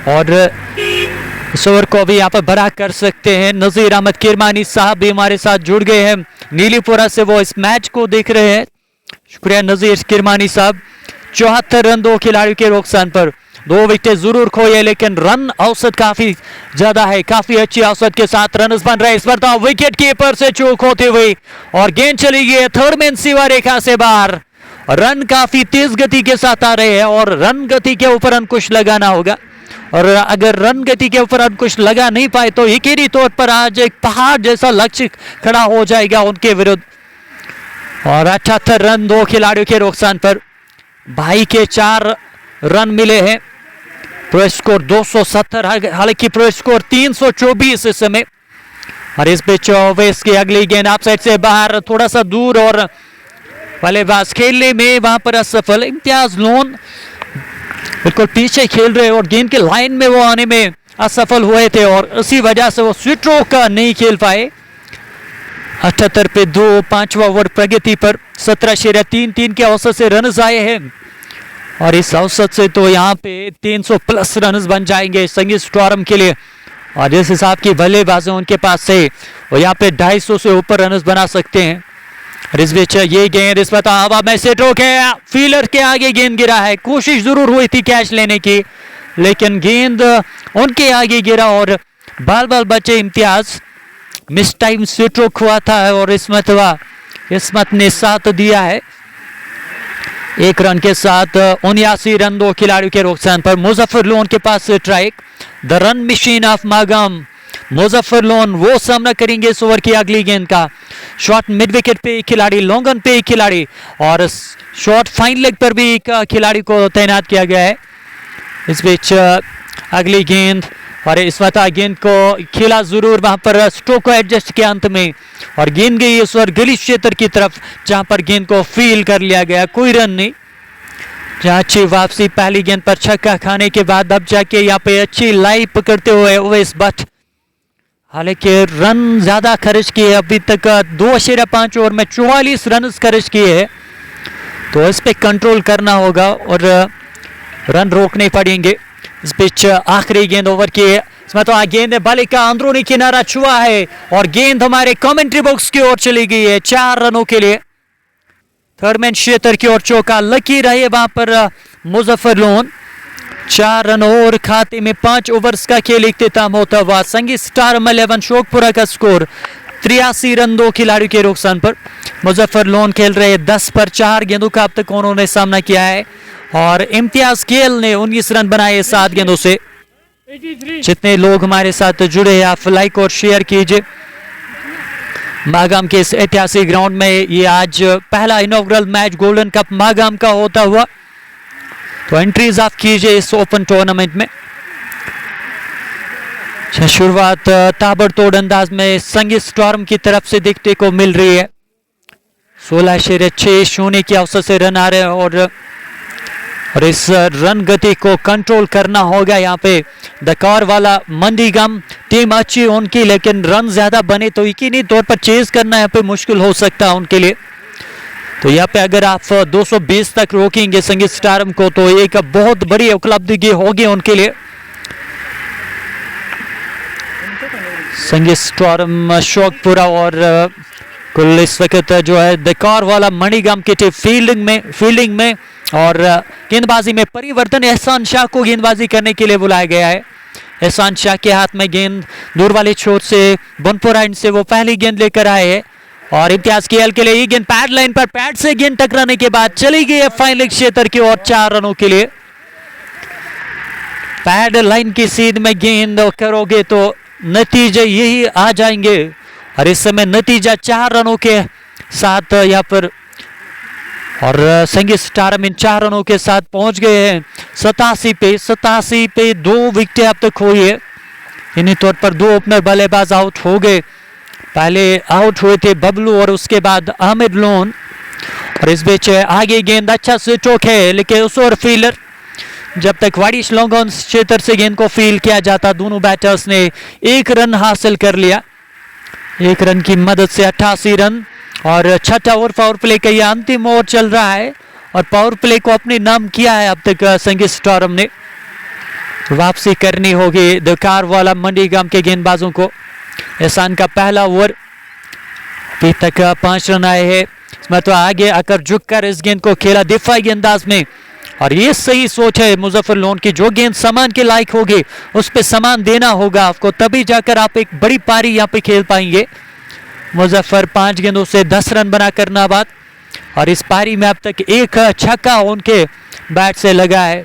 और इस ओवर को भी यहाँ पर बड़ा कर सकते हैं। नजीर अहमद किरमानी साहब भी हमारे साथ जुड़ गए हैं नीलीपुरा से, वो इस मैच को देख रहे हैं। शुक्रिया नजीर किरमानी साहब। 74 रन 2 खिलाड़ियों के नुकसान पर, 2 विकेट जरूर खोए, लेकिन रन औसत काफी ज्यादा है, काफी अच्छी औसत के साथ रन बन रहे। इस बार तो विकेट कीपर से चूक होते हुए, और गेंद चली गई थर्ड मैन सीमा रेखा से बाहर। रन काफी तेज गति के साथ आ रहे हैं, और रन गति के ऊपर अंकुश लगाना होगा, और अगर रन गति के ऊपर अंकुश लगा नहीं पाए तो यकीनी तौर पर आज एक पहाड़ जैसा लक्ष्य खड़ा हो जाएगा उनके विरुद्ध। और 78 रन 2 खिलाड़ियों के नुकसान पर, भाई के 4 रन मिले हैं। प्रो स्कोर 270, हालांकि प्रो स्कोर 324 इस समय। और इस बीच ओवैस की अगली गेंद आप साइड से बाहर, थोड़ा सा दूर, और बल्लेबाज खेलने में वहां पर असफल। इम्तियाज लोन बिल्कुल पीछे खेल रहे, और गेंद के लाइन में वो आने में असफल हुए थे, और इसी वजह से वो स्ट्रोक नहीं खेल पाए। 78 पे 2, 5वां ओवर प्रगति पर 17.3 के औसत से रन आए हैं, और इस औसत से तो यहाँ पे 300 प्लस रन बन जाएंगे संगीत स्टॉर्म के लिए। और जिस हिसाब की बल्लेबाज उनके पास से, वो यहाँ पे 250 से ऊपर रन बना सकते हैं। इस बीच ये गेंद इस पर हवा में से टोके, फील्डर के आगे गेंद गिरा है, कोशिश जरूर हुई थी कैच लेने की, लेकिन गेंद उनके आगे गिरा, और बाल बाल बचे इम्तियाज। मिस टाइम स्ट्रोक हुआ था, और इस मरतबा किस्मत ने साथ दिया है। 1 रन के साथ 79 रन 2 खिलाड़ियों के नुकसान पर। मुजफ्फर लोन के पास strike. The run machine of Magam Muzaffar Lone वो सामना करेंगे इस ओवर की अगली गेंद का। शॉट मिड विकेट पे एक खिलाड़ी, लॉन्ग ऑन पे एक खिलाड़ी और शॉट फाइन लेग पर भी एक खिलाड़ी को तैनात किया गया है। इस बीच अगली गेंद और इस वक्त गेंद को खेला जरूर वहां पर स्ट्रोक को एडजस्ट किया अंत में और गेंद गई इस ओवर गली क्षेत्र की तरफ जहां पर गेंद को फील कर लिया गया। कोई रन नहीं। जहां अच्छी वापसी पहली गेंद पर छक्का खाने के बाद अब जाके यहाँ पे अच्छी लाइव पकड़ते हुए उवैस भट्ट, हालांकि रन ज्यादा खर्च किए, अभी तक 2.5 ओवर में 44 रन खर्च किए, तो इस पे कंट्रोल करना होगा और रन रोकने पड़ेंगे। इस बीच आखिरी गेंद ओवर की, इसमें तो गेंद बाली का अंदरूनी किनारा छुआ है और गेंद हमारे कमेंट्री बॉक्स की ओर चली गई है 4 रनों के लिए। थर्ड मैन क्षेत्र की ओर चौका लकी रहे वहां पर मुजफ्फर लोन। 4 रन और खाते में 5 ओवर्स का खेल इख्तिताम होता हुआ। संगीत स्टार 11 शोकपुरा का स्कोर 83 रन 2 खिलाड़ियों के नुकसान पर। मुजफ्फर लोन खेल रहे 10 पर 4 गेंदों का अब तक उन्होंने सामना किया है और इम्तियाज केएल ने 19 रन बनाए 7 गेंदों से। जितने लोग हमारे साथ जुड़े हैं आप लाइक और शेयर कीजिए। मागाम के इस ऐतिहासिक ग्राउंड में ये आज पहला inaugural match golden cup Magam का होता हुआ, तो एंट्रीज आप कीजिए इस ओपन टूर्नामेंट में। शुरुआत ताबड़तोड़ अंदाज में संगीत स्टॉर्म की तरफ से देखने को मिल रही है। 16/6 के अवसर से रन आ रहे हैं और इस रन गति को कंट्रोल करना होगा यहाँ पे। दकार वाला मंडीगम टीम अच्छी उनकी, लेकिन रन ज्यादा बने तो यकीनी तौर पर चेज करना यहाँ पे मुश्किल हो सकता है उनके लिए। तो यहाँ पे अगर आप 220 तक रोकेंगे संगीत स्टारम को तो एक बहुत बड़ी उपलब्धि होगी उनके लिए। संगीत स्टारम शौकपुरा और कुल इस वक्त जो है दकार वाला मणिगम की टीम फील्डिंग में और गेंदबाजी में परिवर्तन। एहसान शाह को गेंदबाजी करने के लिए बुलाया गया है। एहसान शाह के हाथ में गेंद दूर वाले छोर से बनपुरा एंड से वो पहली गेंद लेकर आए हैं और इम्तियाज केएल के लिए ये गेंद पैड लाइन पर पैड से गेंद टकराने के बाद चली गई है फाइनल क्षेत्र की ओर 4 रनों के लिए। पैड लाइन की सीध में गेंद करोगे तो नतीजे यही आ जाएंगे और इस समय नतीजा 4 रनों के साथ यहाँ पर और संगीत स्टारम इन 4 रनों के साथ पहुंच गए हैं 87 पे 2 विकेटें अब तक हुई है। इन्हीं तौर पर 2 ओपनर बल्लेबाज आउट हो गए। पहले आउट हुए थे बबलू और उसके बाद आमिर लोन और इस बीच आगे गेंद अच्छा स्ट्रोक है, लेकिन उस और फील्डर जब तक वाइडिश लॉन्ग ऑन क्षेत्र से गेंद को फील किया जाता, दोनों बैटर्स ने 1 रन हासिल कर लिया। 1 रन की मदद से 88 रन और 6ठा ओवर पावर प्ले का यह अंतिम ओवर चल रहा है और पावर प्ले को अपने नाम किया है अब तक संगीत स्टॉर्म ने। वापसी करनी होगी दकार वाला मंडीगम के गेंदबाजों को। एहसान का पहला ओवर, अभी तक 5 रन आए हैं। इसमें तो आगे आकर झुककर इस गेंद को खेला दिफाई अंदाज में और ये सही सोच है मुजफ्फर लोन की। जो गेंद सामान के लायक होगी उस पे सामान देना होगा आपको, तभी जाकर आप एक बड़ी पारी यहाँ पे खेल पाएंगे। मुजफ्फर 5 गेंदों से 10 रन बनाकर नाबाद और इस पारी में अब तक 1 छक्का उनके बैट से लगा है।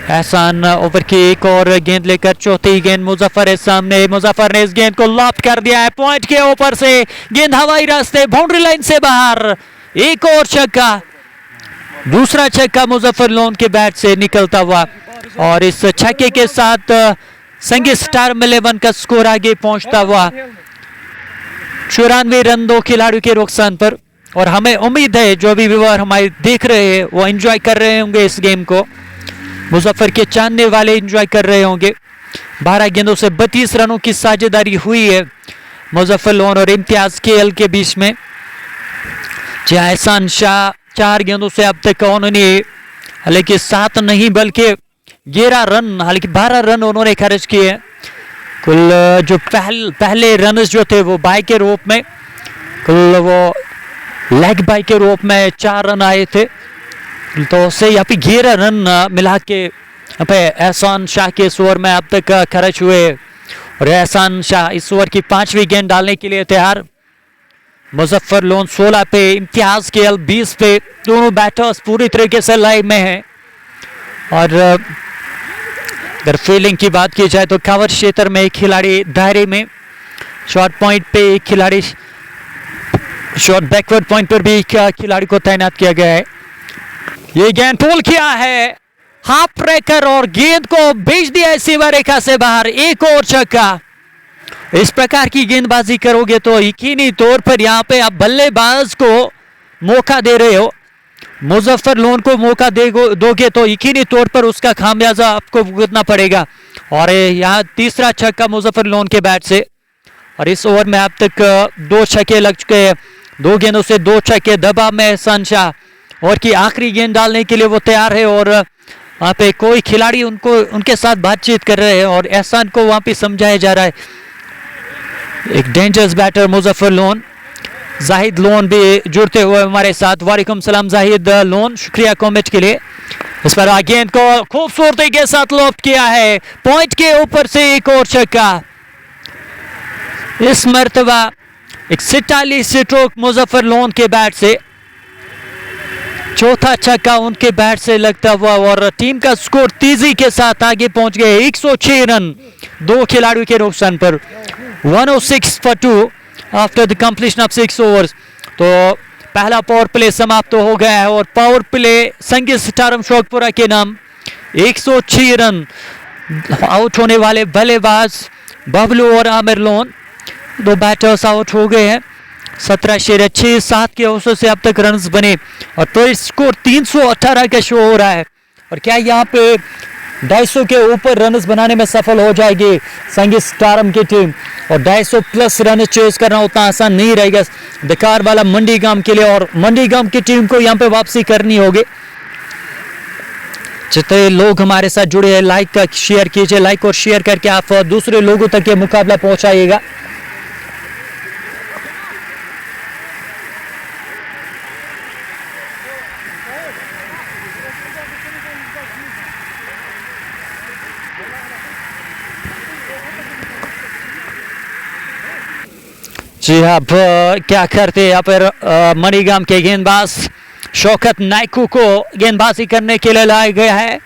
एहसान ओवर की एक और गेंद लेकर चौथी गेंद मुजफ्फर है सामने। मुजफ्फर ने इस गेंद को लॉफ्ट कर दिया है पॉइंट के ऊपर से, गेंद हवाई रास्ते बाउंड्री लाइन से बाहर। एक और छक्का, दूसरा छक्का मुजफ्फर लोन के बैट से निकलता हुआ और इस छक्के के साथ संगीत स्टार 11 का स्कोर आगे पहुंचता हुआ 94 रन 2 खिलाड़ियों के नुकसान पर। और हमें उम्मीद है जो भी व्यूअर हमारे देख रहे हैं वो एंजॉय कर रहे होंगे इस गेम को। मुजफ्फर के चाहने वाले एंजॉय कर रहे होंगे। 12 गेंदों से 32 रनों की साझेदारी हुई है मुजफ्फर लोन और इम्तियाज केएल के बीच में। जहां एहसान शाह 4 गेंदों से अब तक उन्होंने हालांकि 7 नहीं बल्कि 11 रन, हालांकि 12 रन उन्होंने खर्च किए। कुल जो पहले रन जो थे वो बाई के रूप में, कुल वो लेग बाई के रूप में 4 रन आए थे, तो उससे यहाँ पे 11 रन मिला के यहाँ पे एहसान शाह के इस ओवर में अब तक खर्च हुए और एहसान शाह इस ओवर की 5वीं गेंद डालने के लिए तैयार। मुजफ्फर लोन 16 पे, इम्तियाज केएल 20 पे। दोनों बैटर्स पूरी तरीके से लाइव में हैं। और अगर फील्डिंग की बात की जाए तो कवर क्षेत्र में एक खिलाड़ी दायरे में, शॉर्ट पॉइंट पे एक खिलाड़ी, शॉर्ट बैकवर्ड पॉइंट पर भी एक खिलाड़ी को तैनात किया गया है। ये गेंद पुल किया है हाफ ब्रेकर और गेंद को भेज दिया है सीमा रेखा से बाहर। एक और छक्का। इस प्रकार की गेंदबाजी करोगे तो यकीनी तौर पर यहाँ पे आप बल्लेबाज को मौका दे रहे हो। मुजफ्फर लोन को मौका दोगे तो यकीनी तौर पर उसका खामियाजा आपको भुगतना पड़ेगा। और यहाँ तीसरा छक्का मुजफ्फर लोन के बैट से। और इस ओवर में अब तक 2 छक्के लग चुके हैं, 2 गेंदों से 2 छक्के। दबाव में एहसान शाह और की आखिरी गेंद डालने के लिए वो तैयार है। और वहाँ पे कोई खिलाड़ी उनके साथ बातचीत कर रहे हैं और एहसान को वहाँ पे समझाया जा रहा है। एक डेंजरस बैटर मुजफ्फर लोन। जाहिद लोन भी जुड़ते हुए हमारे साथ। वालेकुम सलाम जाहिद लोन, शुक्रिया कमेंट के लिए। इस पर गेंद को खूबसूरती के साथ लॉफ्ट किया है, पॉइंट के ऊपर से एक और छक्का। इस मर्तबा एक 47 स्ट्रोक मुजफ्फर लोन के बैट से, चौथा छक्का उनके बैट से लगता हुआ। और टीम का स्कोर तेजी के साथ आगे पहुंच गए। 106 रन 2 खिलाड़ियों के नुकसान पर। 106 for 2 after the completion of 6 overs. तो पहला पावर प्ले समाप्त हो गया है और पावर प्ले संगीत स्टारम शौकपुरा के नाम। 106 रन आउट होने वाले बल्लेबाज बबलू और आमिर लोन, 2 बैटर्स आउट हो गए हैं। 17 शेर 6-7 के औसत से अब तक रन्स बने और तो स्कोर 318 का शो हो रहा है। और क्या यहाँ पे 250 के ऊपर रन्स बनाने में सफल हो जाएगी संगीत स्टारम की टीम? और 250 प्लस रन चेज करना उतना आसान नहीं रहेगा दकार वाला मंडी गांव के लिए। और मंडी गांव की टीम को यहाँ पे वापसी करनी होगी। जितने लोग हमारे साथ जुड़े हैं लाइक का शेयर कीजिए, लाइक और शेयर करके आप दूसरे लोगों तक ये मुकाबला पहुंचाइएगा। जी हाँ, क्या करते हैं यहाँ पर मणिगाम के गेंदबाज शौकत नायकू को गेंदबाजी करने के लिए लाया गया है।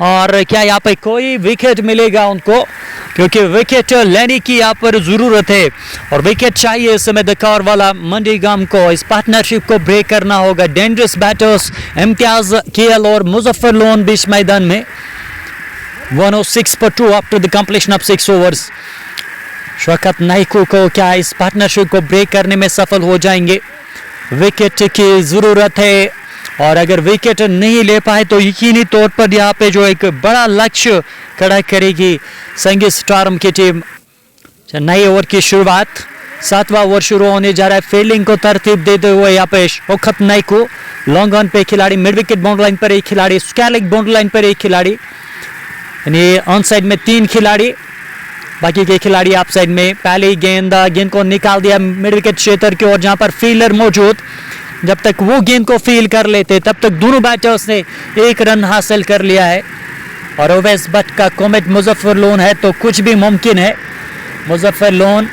और क्या यहाँ पे कोई विकेट मिलेगा उनको, क्योंकि विकेट लेने की यहाँ पर ज़रूरत है और विकेट चाहिए इस समय दकार वाला मणिगाम को। इस पार्टनरशिप को ब्रेक करना होगा। डेंजरस बैटर्स इम्तियाज केएल और मुजफ्फर लोन बीच मैदान में। 106 for 2 after the completion of 6 overs. Shaukat Naiku को क्या इस पार्टनरशिप को ब्रेक करने में सफल हो जाएंगे? विकेट की ज़रूरत है और अगर विकेट नहीं ले पाए तो यकीनी तौर पर यहाँ पे जो एक बड़ा लक्ष्य खड़ा करेगी संगीत स्टारम की टीम। नए ओवर की शुरुआत, 7वां ओवर शुरू होने जा रहा है। फील्डिंग को तरतीब देते हुए यहाँ पे शौकत नायकू, लॉन्ग ऑन पे खिलाड़ी, मिड विकेट बाउंड्री लाइन पर एक खिलाड़ी, स्कैलिंग बाउंड्री लाइन पर एक खिलाड़ी, यानी ऑन साइड में 3 खिलाड़ी, बाकी के खिलाड़ी आप साइड में। पहले ही गेंद को निकाल दिया मिड विकेट क्षेत्र की ओर, जहां पर फील्डर मौजूद। जब तक वो गेंद को फील कर लेते तब तक दोनों बैटर्स ने 1 रन हासिल कर लिया है। और ओवैस भट्ट का कमेंट मुजफ्फर लोन है तो कुछ भी मुमकिन है। मुजफ्फर लोन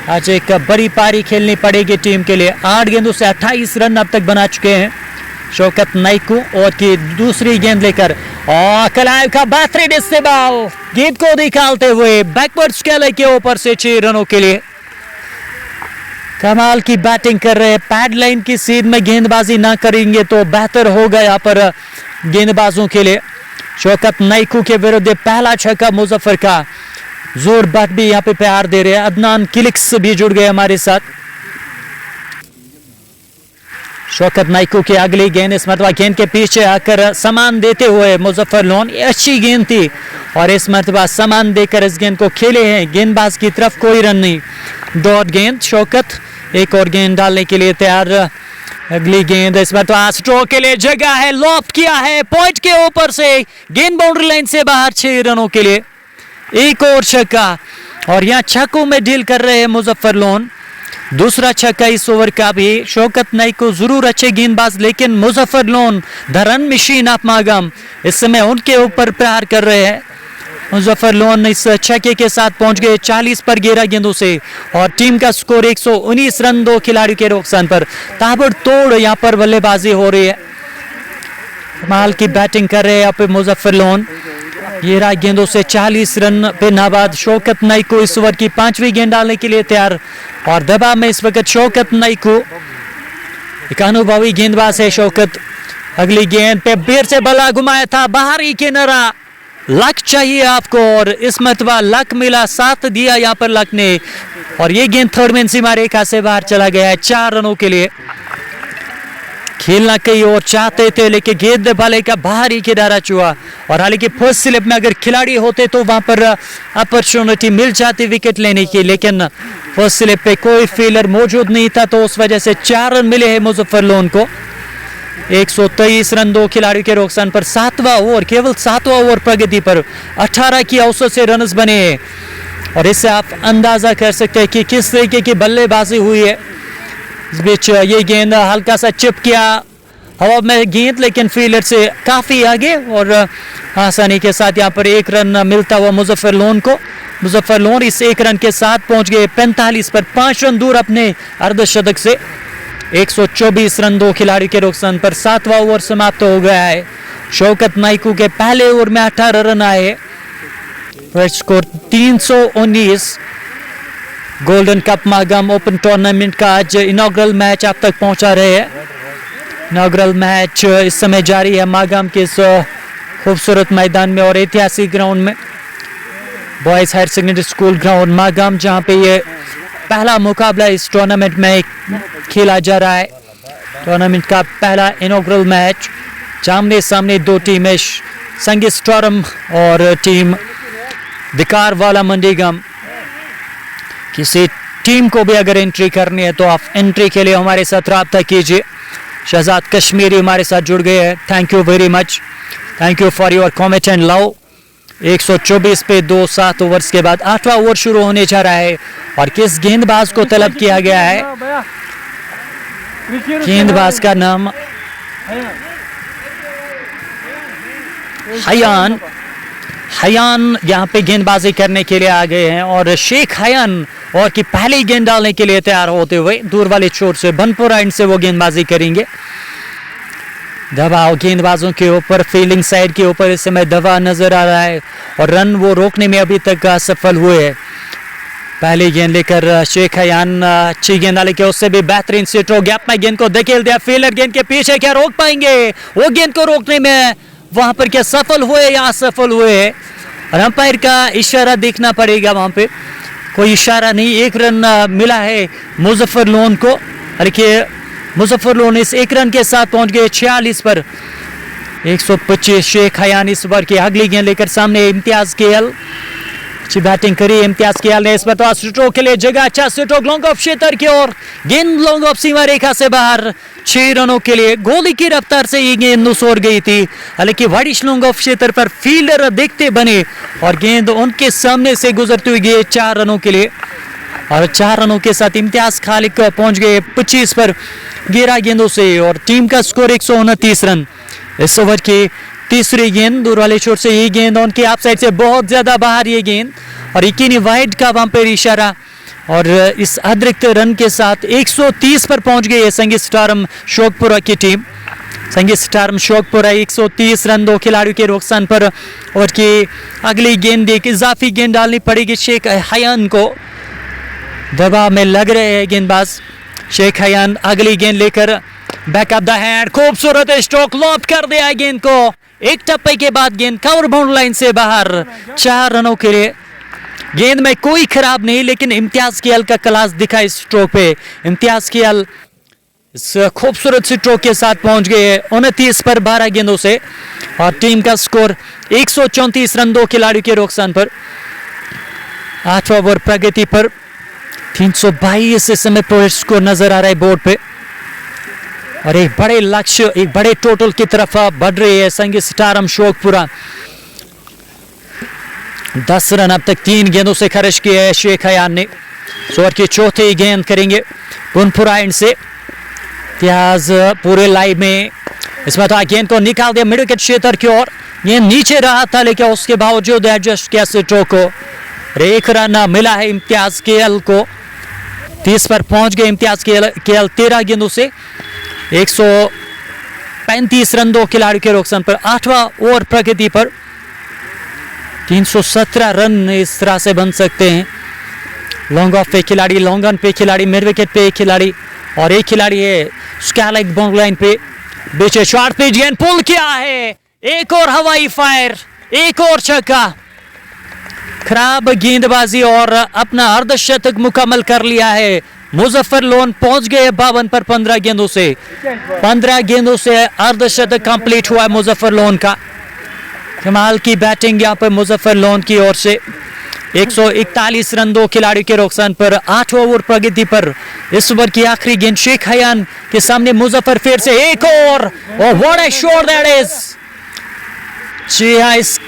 आज एक बड़ी पारी खेलनी पड़ेगी टीम के लिए। 8 गेंदों से 28 रन अब तक बना चुके हैं शौकत नायकू। और की दूसरी गेंद लेकर और कलाइव का बेहतरीन इस्तेमाल, गेंद को निकालते हुए बैकवर्ड स्केल के ऊपर से 6 रनों के लिए। कमाल की बैटिंग कर रहे हैं। पैड लाइन की सीध में गेंदबाजी ना करेंगे तो बेहतर होगा यहाँ पर गेंदबाजों के लिए। शौकत नायकू के विरुद्ध पहला छक्का मुजफ्फर का। जोर भट्ट भी यहाँ पे प्यार दे रहे हैं। अदनान किलिक्स भी जुड़ गए हमारे साथ। शौकत नायकू की अगली गेंद, इस मरतबा गेंद के पीछे आकर सामान देते हुए मुजफ्फर लोन। अच्छी गेंद थी और इस मरतबा सामान देकर इस गेंद को खेले हैं। गेंदबाज की तरफ कोई रन नहीं। डॉट गेंद। शौकत एक और गेंद डालने के लिए तैयार। अगली गेंद, इस मरतबा स्ट्रोक के लिए जगह है, लॉफ्ट किया है पॉइंट के ऊपर से, गेंद बाउंड्री लाइन से बाहर। 6 रनों के लिए एक और छक्का। और यहाँ छक्कों में डील कर रहे हैं मुजफ्फर लोन। दूसरा छक्का इस ओवर का भी। शौकत नायकू जरूर अच्छे गेंदबाज, लेकिन Muzaffar loan the run machine of Magam इस समय उनके ऊपर प्रहार कर रहे हैं। मुजफ्फर लोन इस छक्के के साथ पहुंच गए 40 पर 11 गेंदों से और टीम का स्कोर 119 रन 2 खिलाड़ियों के नुकसान पर। ताबड़तोड़ यहाँ पर बल्लेबाजी हो रही है, कमाल की बैटिंग कर रहे हैं यहाँ पे मुजफ्फर लोन। 11 गेंदों से 40 रन पे नाबाद। शौकत नाइको इस ओवर की 5वीं गेंद डालने के लिए तैयार और दबाव में इस वक्त शौकत नाइको, एक अनुभवी गेंदबाज है शौकत। अगली गेंद पे बेर से बल्ला घुमाया था, बाहरी किनारा। लक चाहिए आपको और इस मरतबा लक मिला, साथ दिया यहाँ पर लक ने और ये गेंद थर्ड मैन सीमा रेखा से बाहर चला गया है 4 रनों के लिए। खेलना कहीं और चाहते थे लेकिन गेंद भाले का बाहरी किनारा छुआ और हालांकि फर्स्ट स्लिप में अगर खिलाड़ी होते तो वहां पर अपॉर्चुनिटी मिल जाती विकेट लेने की, लेकिन फर्स्ट स्लिप पे कोई फील्डर मौजूद नहीं था तो उस वजह से 4 रन मिले हैं मुजफ्फर लोन को। 123 रन 2 खिलाड़ियों के नुकसान पर। 7वां ओवर, केवल 7वां ओवर प्रगति पर 18 की औसत से रन बने हैं और इससे आप अंदाजा कर सकते हैं कि किस तरीके की बल्लेबाजी हुई है। इस बीच ये गेंद हल्का सा चिप किया हवा में गेंद, लेकिन फील्डर से काफी आगे और आसानी के साथ यहाँ पर 1 रन मिलता हुआ मुजफ्फर लोन को। मुजफ्फर लोन इस 1 रन के साथ पहुंच गए 45 पर, 5 रन दूर अपने अर्धशतक से। 124 रन 2 खिलाड़ी के नुकसान पर। 7वां ओवर समाप्त हो गया है। शौकत नाइकू के पहले ओवर में 18 रन आए, score 319। Golden cup Magam open tournament का आज इनॉग्रल मैच आप तक पहुंचा रहे हैं। इनॉग्रल मैच इस समय जारी है मागाम के इस खूबसूरत मैदान में और ऐतिहासिक ग्राउंड में, boys higher secondary school ground Magam, जहां पे ये पहला मुकाबला इस टूर्नामेंट में खेला जा रहा है। टूर्नामेंट का पहला इनॉग्रल मैच, सामने सामने 2 टीमें, संगी स्टॉर्म और टीम दिकार वाला मंडीगम। किसी टीम को भी अगर एंट्री करनी है तो आप एंट्री के लिए हमारे साथ रब्ता कीजिए। शहजाद कश्मीरी हमारे साथ जुड़ गए हैं, thank you very much, thank you for your comment and love. 124 पे 2 7 ओवर्स के बाद 8वां ओवर शुरू होने जा रहा है और किस गेंदबाज को तलब किया गया है? गेंदबाज का नाम हयान। हयान यहाँ पे गेंदबाजी करने के लिए आ गए हैं और शेख हयान और की पहली गेंद डालने के लिए तैयार होते हुए दूर वाले छोर से बनपुरा एंड से वो गेंदबाजी करेंगे। दबाव गेंदबाजों के ऊपर, फील्डिंग साइड के ऊपर इस समय दबाव नजर आ रहा है और रन वो रोकने में अभी तक असफल हुए हैं। पहली गेंद लेकर शेख हयान अच्छी गेंद डाले के उससे भी बेहतरीन सिट्रो गैप में गेंद को धकेल दिया। फील्डर गेंद के पीछे, क्या रोक पाएंगे? वो गेंद को रोकने में वहां पर क्या सफल हुए या असफल हुए? और अंपायर का इशारा देखना पड़ेगा, वहां पे कोई इशारा नहीं। 1 रन मिला है मुजफ्फर लोन को। देखिए मुजफ्फर लोन इस 1 रन के साथ पहुंच गए 46 पर। 125 शेख हयान इस ओवर की अगली गेंद लेकर सामने इम्तियाज केएल, अच्छी बैटिंग करी इम्तियाज केएल ने। इस पर तो स्ट्रोक के लिए जगह, अच्छा स्ट्रोक लॉन्ग ऑफ क्षेत्र की ओर, गेंद लॉन्ग ऑफ सीमा रेखा से बाहर। 6 रनों के लिए गोली की रफ्तार से ये गेंद नुसोर गई थी, हालांकि वाइडिश लॉन्ग ऑफ क्षेत्र पर फील्डर देखते बने और गेंद उनके सामने से गुजरती हुई गई 4 रनों के लिए। और 4 रनों के साथ इम्तियाज खालिक पहुंच गए 25 पर 11 गेंदों से और टीम का स्कोर 129 रन। इस ओवर की तीसरी गेंद दूर वाले छोर से ये गेंद उनके आप साइड से बहुत ज्यादा बाहर, ये गेंद और यकीनी वाइड का वहां पर इशारा और इस अतिरिक्त रन के साथ 130 पर पहुंच गई है संगीत स्टारम शोकपुरा की टीम। संगीत स्टारम शोकपुरा 130 रन 2 खिलाड़ियों के नुकसान पर और की अगली गेंद एक इजाफी गेंद डालनी पड़ेगी शेख हयान को। दबाव में लग रहे हैं गेंदबाज। शेख हयान अगली गेंद लेकर बैकअप द हैंड, खूबसूरत स्ट्रोक, लॉप कर दिया गेंद को। एक टप्पे के बाद गेंद कवर बाउंड लाइन से बाहर। 4 रनों के लिए। गेंद में कोई खराब नहीं, लेकिन इम्तियाज केएल का क्लास दिखा इस स्ट्रोक पे। इम्तियाज केएल इस खूबसूरत स्ट्रोक के साथ पहुंच गए 29 पर 12 गेंदों से और टीम का स्कोर 134 रन 2 खिलाड़ियों के नुकसान पर। 8वां ओवर प्रगति पर 322 इस समय पर स्कोर नजर आ रहा है बोर्ड पे और एक बड़े लक्ष्य, एक बड़े टोटल की तरफ बढ़ रही है संगीत स्टारम शोकपुरा। 10 रन अब तक 3 गेंदों से खर्च किए है शेख हयान ने। ओवर की चौथी गेंद करेंगे बुनपुरा एंड से। प्याज पूरे लाइव में इसमें तो गेंद को निकाल दिया मिड विकेट क्षेत्र की ओर। ये नीचे रहा था लेकिन उसके बावजूद एडजस्ट किया स्ट्रोक को। एक रन मिला है इम्तियाज केएल को। 30 पर पहुंच गए इम्तियाज केएल 13 गेंदों से 135 रन 2 खिलाड़ियों के रोकसान पर। 8वां ओवर प्रगति पर 317 रन इस तरह से बन सकते हैं। लॉन्ग ऑफ पे खिलाड़ी, लॉन्ग ऑन पे खिलाड़ी, मिड विकेट पे खिलाड़ी और एक खिलाड़ी है स्कैलेक बॉन्ग लाइन पे। बीच शॉर्ट पिच गेंद पुल किया है, एक और हवाई फायर, एक और छक्का। खराब गेंदबाजी और अपना अर्धशतक मुकम्मल कर लिया है मुजफ्फर लोन। पहुंच गए 52 पर 15 गेंदों से। 15 गेंदों से अर्धशतक कंप्लीट हुआ है मुजफ्फर लोन का। कमाल की बैटिंग यहां पर मुजफ्फर लोन की ओर से। 141 रन 2 खिलाड़ियों के रोकसान पर। 8वां ओवर प्रगति पर इस ओवर की आखिरी गेंद शेख हयान के सामने मुजफ्फर फिर से एक और what a shot that is. जी हाँ, इस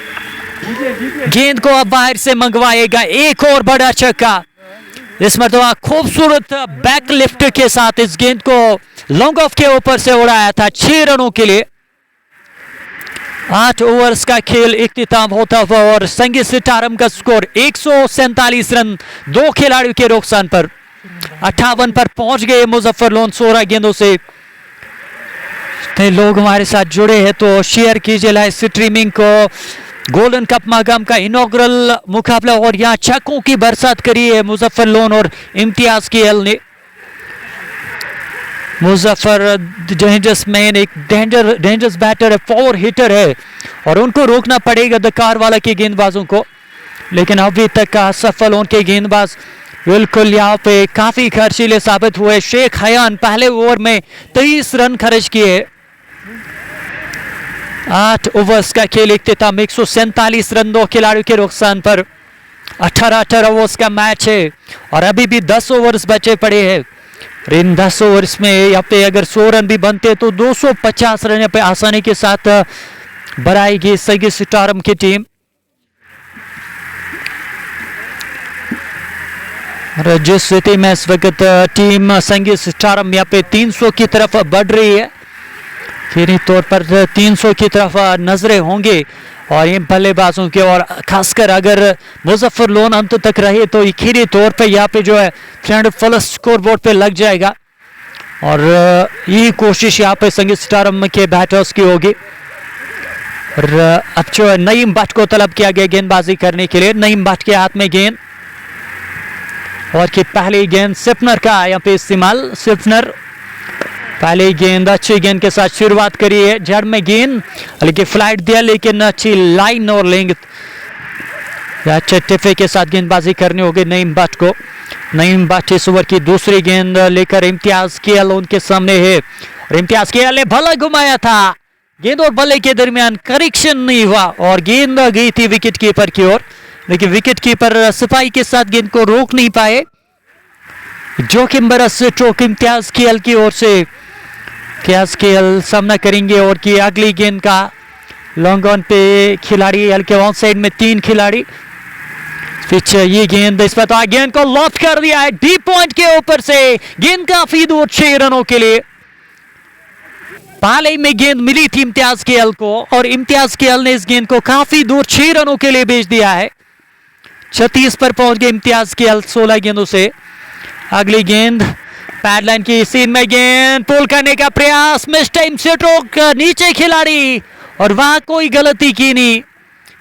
गेंद को अब बाहर से मंगवाएगा एक और बड़ा छक्का। इस मरतबा खूबसूरत बैक लिफ्ट के साथ इस गेंद को लॉन्ग ऑफ के ऊपर से उड़ाया था 6 रनों के लिए। 8 ओवर्स का खेल इख्तिताम होता हुआ और संगीत सितारम का स्कोर 147 रन 2 खिलाड़ियों के रोकसान पर। 58 पर पहुंच गए मुजफ्फर लोन 16 गेंदों से। लोग हमारे साथ जुड़े हैं तो शेयर कीजिए लाइव स्ट्रीमिंग को। गोल्डन कप मागाम का इनॉग्रल मुकाबला और यहाँ छक्कों की बरसात करी है मुजफ्फर लोन और इम्तियाज केएल ने। मुजफ्फर डेंजरस मैन, एक डेंजरस बैटर है, पावर हिटर है और उनको रोकना पड़ेगा दकारवाला के गेंदबाजों को। लेकिन अभी तक का सफल उनके गेंदबाज बिल्कुल यहाँ पे काफी खर्चीले साबित हुए। शेख हयान पहले ओवर में 23 रन खर्च किए। 8 ओवर्स का खेल इख्तिताम 147 रन 2 खिलाड़ियों के नुकसान पर। 18 ओवर्स का मैच है और अभी भी 10 ओवर्स बचे पड़े हैं। इन 10 ओवर्स में यहाँ पे अगर 100 रन भी बनते तो 250 रन यहाँ पे आसानी के साथ बनाएगी संगीत सितारम की टीम। और जिस स्थिति में इस वक्त टीम संगीत सितारम यहाँ पे 300 की तरफ बढ़ रही है, यकीनी तौर पर 300 की तरफ नजरें होंगे और इन बल्लेबाजों के। और खासकर अगर मुजफ्फर लोन अंत तक रहे तो यकीनी तौर पे यहाँ पे जो है 300 प्लस स्कोर बोर्ड पे लग जाएगा और ये कोशिश यहाँ पे संगीत सितारम के बैटर्स की होगी। और अब जो है नईम भट्ट को तलब किया गया गेंदबाजी करने के लिए। नईम भट्ट के हाथ में गेंद और की पहली गेंद सिपनर का यहाँ पे इस्तेमाल। सिपनर पहली गेंद अच्छी गेंद के साथ शुरुआत करी है। जड़ में गेंद लेकिन फ्लाइट दिया लेकिन अच्छी लाइन और लेंथ अच्छे टिफे के साथ गेंदबाजी करनी होगी नईम भट्ट को। नईम भट्ट इस ओवर की दूसरी गेंद लेकर इम्तियाज केएल उनके सामने है और इम्तियाज केएल ने भला घुमाया था। गेंद और बल्ले के दरमियान करेक्शन नहीं हुआ और गेंद गई थी विकेट कीपर की ओर, लेकिन विकेट कीपर सफाई के साथ गेंद को रोक नहीं पाए। जोखिम भरा स्ट्रोक इम्तियाज केएल की ओर से। इम्तियाज केएल सामना करेंगे और की अगली गेंद का लॉन्ग ऑन पे खिलाड़ी हल्के ऑन साइड में 3 खिलाड़ी। पीछे ये गेंद इस पर गेंद को लॉफ्ट कर दिया है डीप पॉइंट के ऊपर से। गेंद काफी दूर 6 रनों के लिए। पहले में गेंद मिली थी इम्तियाज केएल को और इम्तियाज केएल ने इस गेंद को काफी दूर 6 रनों के लिए भेज दिया है। 36 पर पहुंच गए इम्तियाज केएल 16 गेंदों से। अगली गेंद पैडलाइन की सीन में गेंद पुल करने का प्रयास, मिस टाइम स्ट्रोक नीचे खिलाड़ी और वहां कोई गलती की नहीं।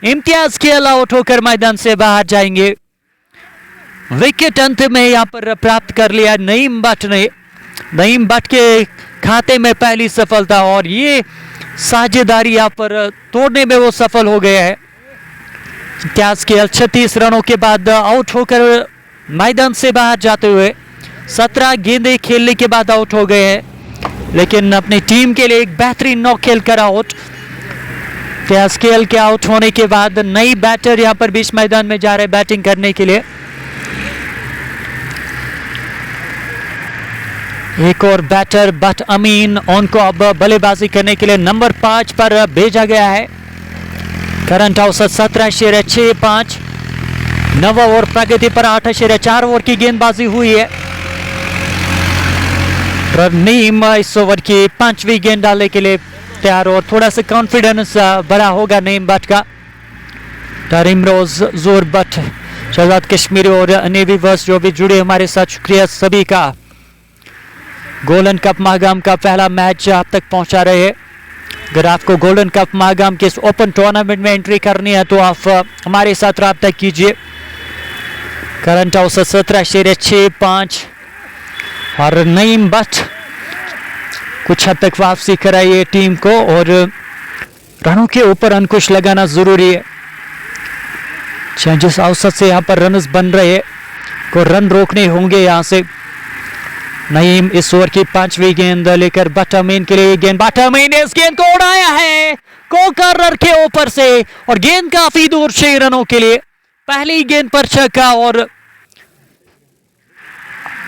इम्तियाज केएल आउट होकर मैदान से बाहर जाएंगे। विकेट अंत में यहां पर प्राप्त कर लिया नईम भट्ट ने। नईम भट्ट के खाते में पहली सफलता और ये साझेदारी यहां पर तोड़ने में वो सफल हो गए हैं। इम्तियाज केएल 36 रनों के बाद आउट होकर मैदान से बाहर जाते हुए 17 गेंदें खेलने के बाद आउट हो गए हैं, लेकिन अपनी टीम के लिए एक बेहतरीन नॉक खेलकर आउट। इम्तियाज केएल के आउट होने के बाद नई बैटर यहां पर बीच मैदान में जा रहे बैटिंग करने के लिए। एक और बैटर बट अमीन, उनको अब बल्लेबाजी करने के लिए नंबर 5 पर भेजा गया है। करंट औसत 17.65। 9 ओवर प्रगति पर 8.4 ओवर की गेंदबाजी हुई है। नईम इस ओवर की 5वीं गेंद डालने के लिए तैयार और थोड़ा सा कॉन्फिडेंस बड़ा होगा नईम भट्ट का। तारिम रोज, जोर भट्ट, शहजाद कश्मीरी और अन्य व्यूअर्स जो भी जुड़े हमारे साथ, शुक्रिया सभी का। गोल्डन कप माहगाम का पहला मैच आप तक पहुंचा रहे हैं। अगर आपको गोल्डन कप माहगाम के इस ओपन टूर्नामेंट में एंट्री करनी है तो आप हमारे साथ रब्ता कीजिए। करंट हाउस 17.65 और नईम भट्ट कुछ हद तक वापसी कराइए टीम को और रनों के ऊपर अंकुश लगाना जरूरी है। जिस औसत से यहाँ पर रन्स बन रहे हैं को रन रोकने होंगे यहाँ से। नईम इस ओवर की 5वीं गेंद लेकर बटामीन के लिए गेंद, बटामीन ने इस गेंद को उड़ाया है कॉर्नर के ऊपर से और गेंद काफी दूर 6 रनों के लिए। पहली गेंद पर छक्का और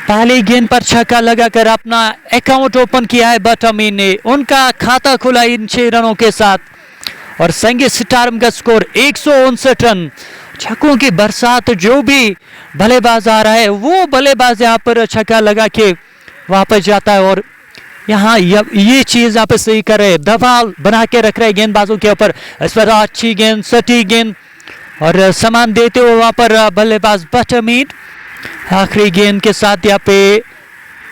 पहली गेंद पर छक्का लगाकर अपना अकाउंट ओपन किया है बटामीन ने। उनका खाता खुला इन 6 रनों के साथ और संगी स्टार्म का स्कोर 159 रन। छक्कों की बरसात, जो भी बल्लेबाज आ रहा है वो बल्लेबाज यहाँ पर छक्का लगा के वापस जाता है और यहाँ ये चीज आप सही कर रहे, दबाव बना के रख रहे गेंदबाजों के ऊपर। इस पर अच्छी गेंद, सटी गेंद और सामान देते हुए वहां पर बल्लेबाज बटामीन। आखिरी गेंद के साथ यहाँ पे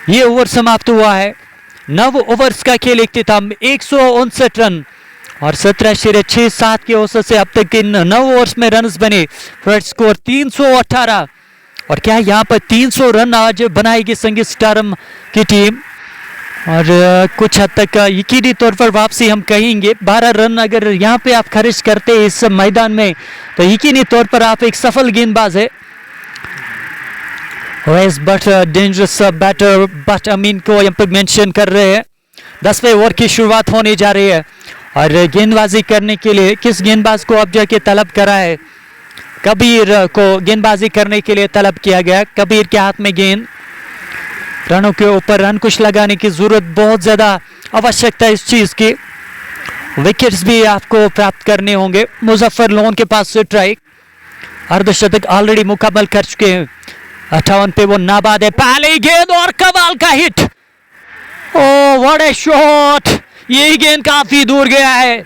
ये ओवर समाप्त हुआ है। 9 ओवर्स का खेल इख्तिताम, 159 रन और 17.67 के औसत से अब तक इन 9 ओवर्स में रन्स बने। फ्रंट स्कोर 318 और क्या यहाँ पर 300 रन आज बनाएगी संगी स्टारम की टीम और कुछ हद तक यकीनी तौर पर वापसी हम कहेंगे। 12 रन अगर यहाँ पे आप खर्च करते हैं इस मैदान में तो यकीनी तौर पर आप एक सफल गेंदबाज है। वेस बट डेंजरस बैटर बटामीन को यहाँ पर मेंशन कर रहे हैं। 10वें ओवर की शुरुआत होने जा रही है और गेंदबाजी करने के लिए किस गेंदबाज को अब जाके तलब करा है? कबीर को गेंदबाजी करने के लिए तलब किया गया। कबीर के हाथ में गेंद, रनों के ऊपर अंकुश लगाने की जरूरत बहुत ज्यादा आवश्यकता है इस चीज की। विकेट्स भी आपको प्राप्त करने होंगे। मुजफ्फर लोन के पास से स्ट्राइक, अर्धशतक ऑलरेडी मुकम्मल कर चुके हैं। 58 पे वो नाबाद है। पहली गेंद और कमाल का hit, oh what A shot. ये गेंद काफी दूर गया है।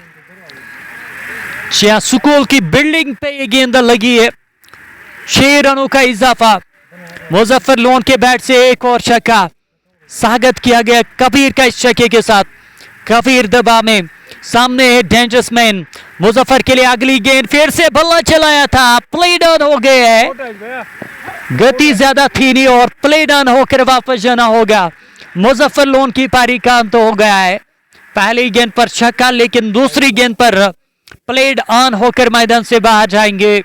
स्कूल की बिल्डिंग पे ये गेंद लगी है। 6 रनों का इजाफा। मुजफ्फर लोन के बैट से एक और छक्का स्वागत किया गया कबीर का इस छक्के के साथ। कबीर दबा में, सामने है डेंजरस मैन। मुजफ्फर के लिए अगली गेंद, फिर से बल्ला चलाया था, प्ले डाउन हो गया है। गति ज्यादा थी नहीं और प्ले डाउन होकर वापस जाना होगा। मुजफ्फर लोन की पारी का अंत हो गया है। पहली गेंद पर छक्का, लेकिन दूसरी गेंद पर प्लेड ऑन होकर मैदान से बाहर जाएंगे।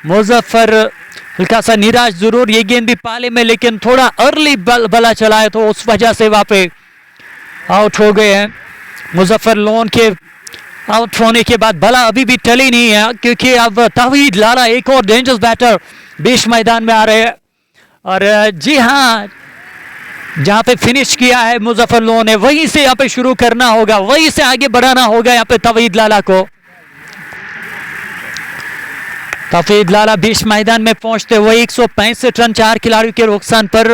मुजफ्फर हल्का सा निराश जरूर, ये गेंद भी पाले में लेकिन थोड़ा अर्ली बल्ला चलाया तो उस वजह से वहां पे आउट हो गए हैं। मुजफ्फर लोन के आउट होने के बाद भला अभी भी टली नहीं है क्योंकि अब तौहीद लाला एक और डेंजरस बैटर बीच मैदान में आ रहे हैं। और जी हाँ, जहां पे फिनिश किया है मुजफ्फर लोन ने वहीं से यहाँ पे शुरू करना होगा, वहीं से आगे बढ़ाना होगा यहाँ पे तौहीद लाला को। तौहीद लाला बीच मैदान में पहुंचते हुए 165 रन 4 खिलाड़ियों के नुकसान पर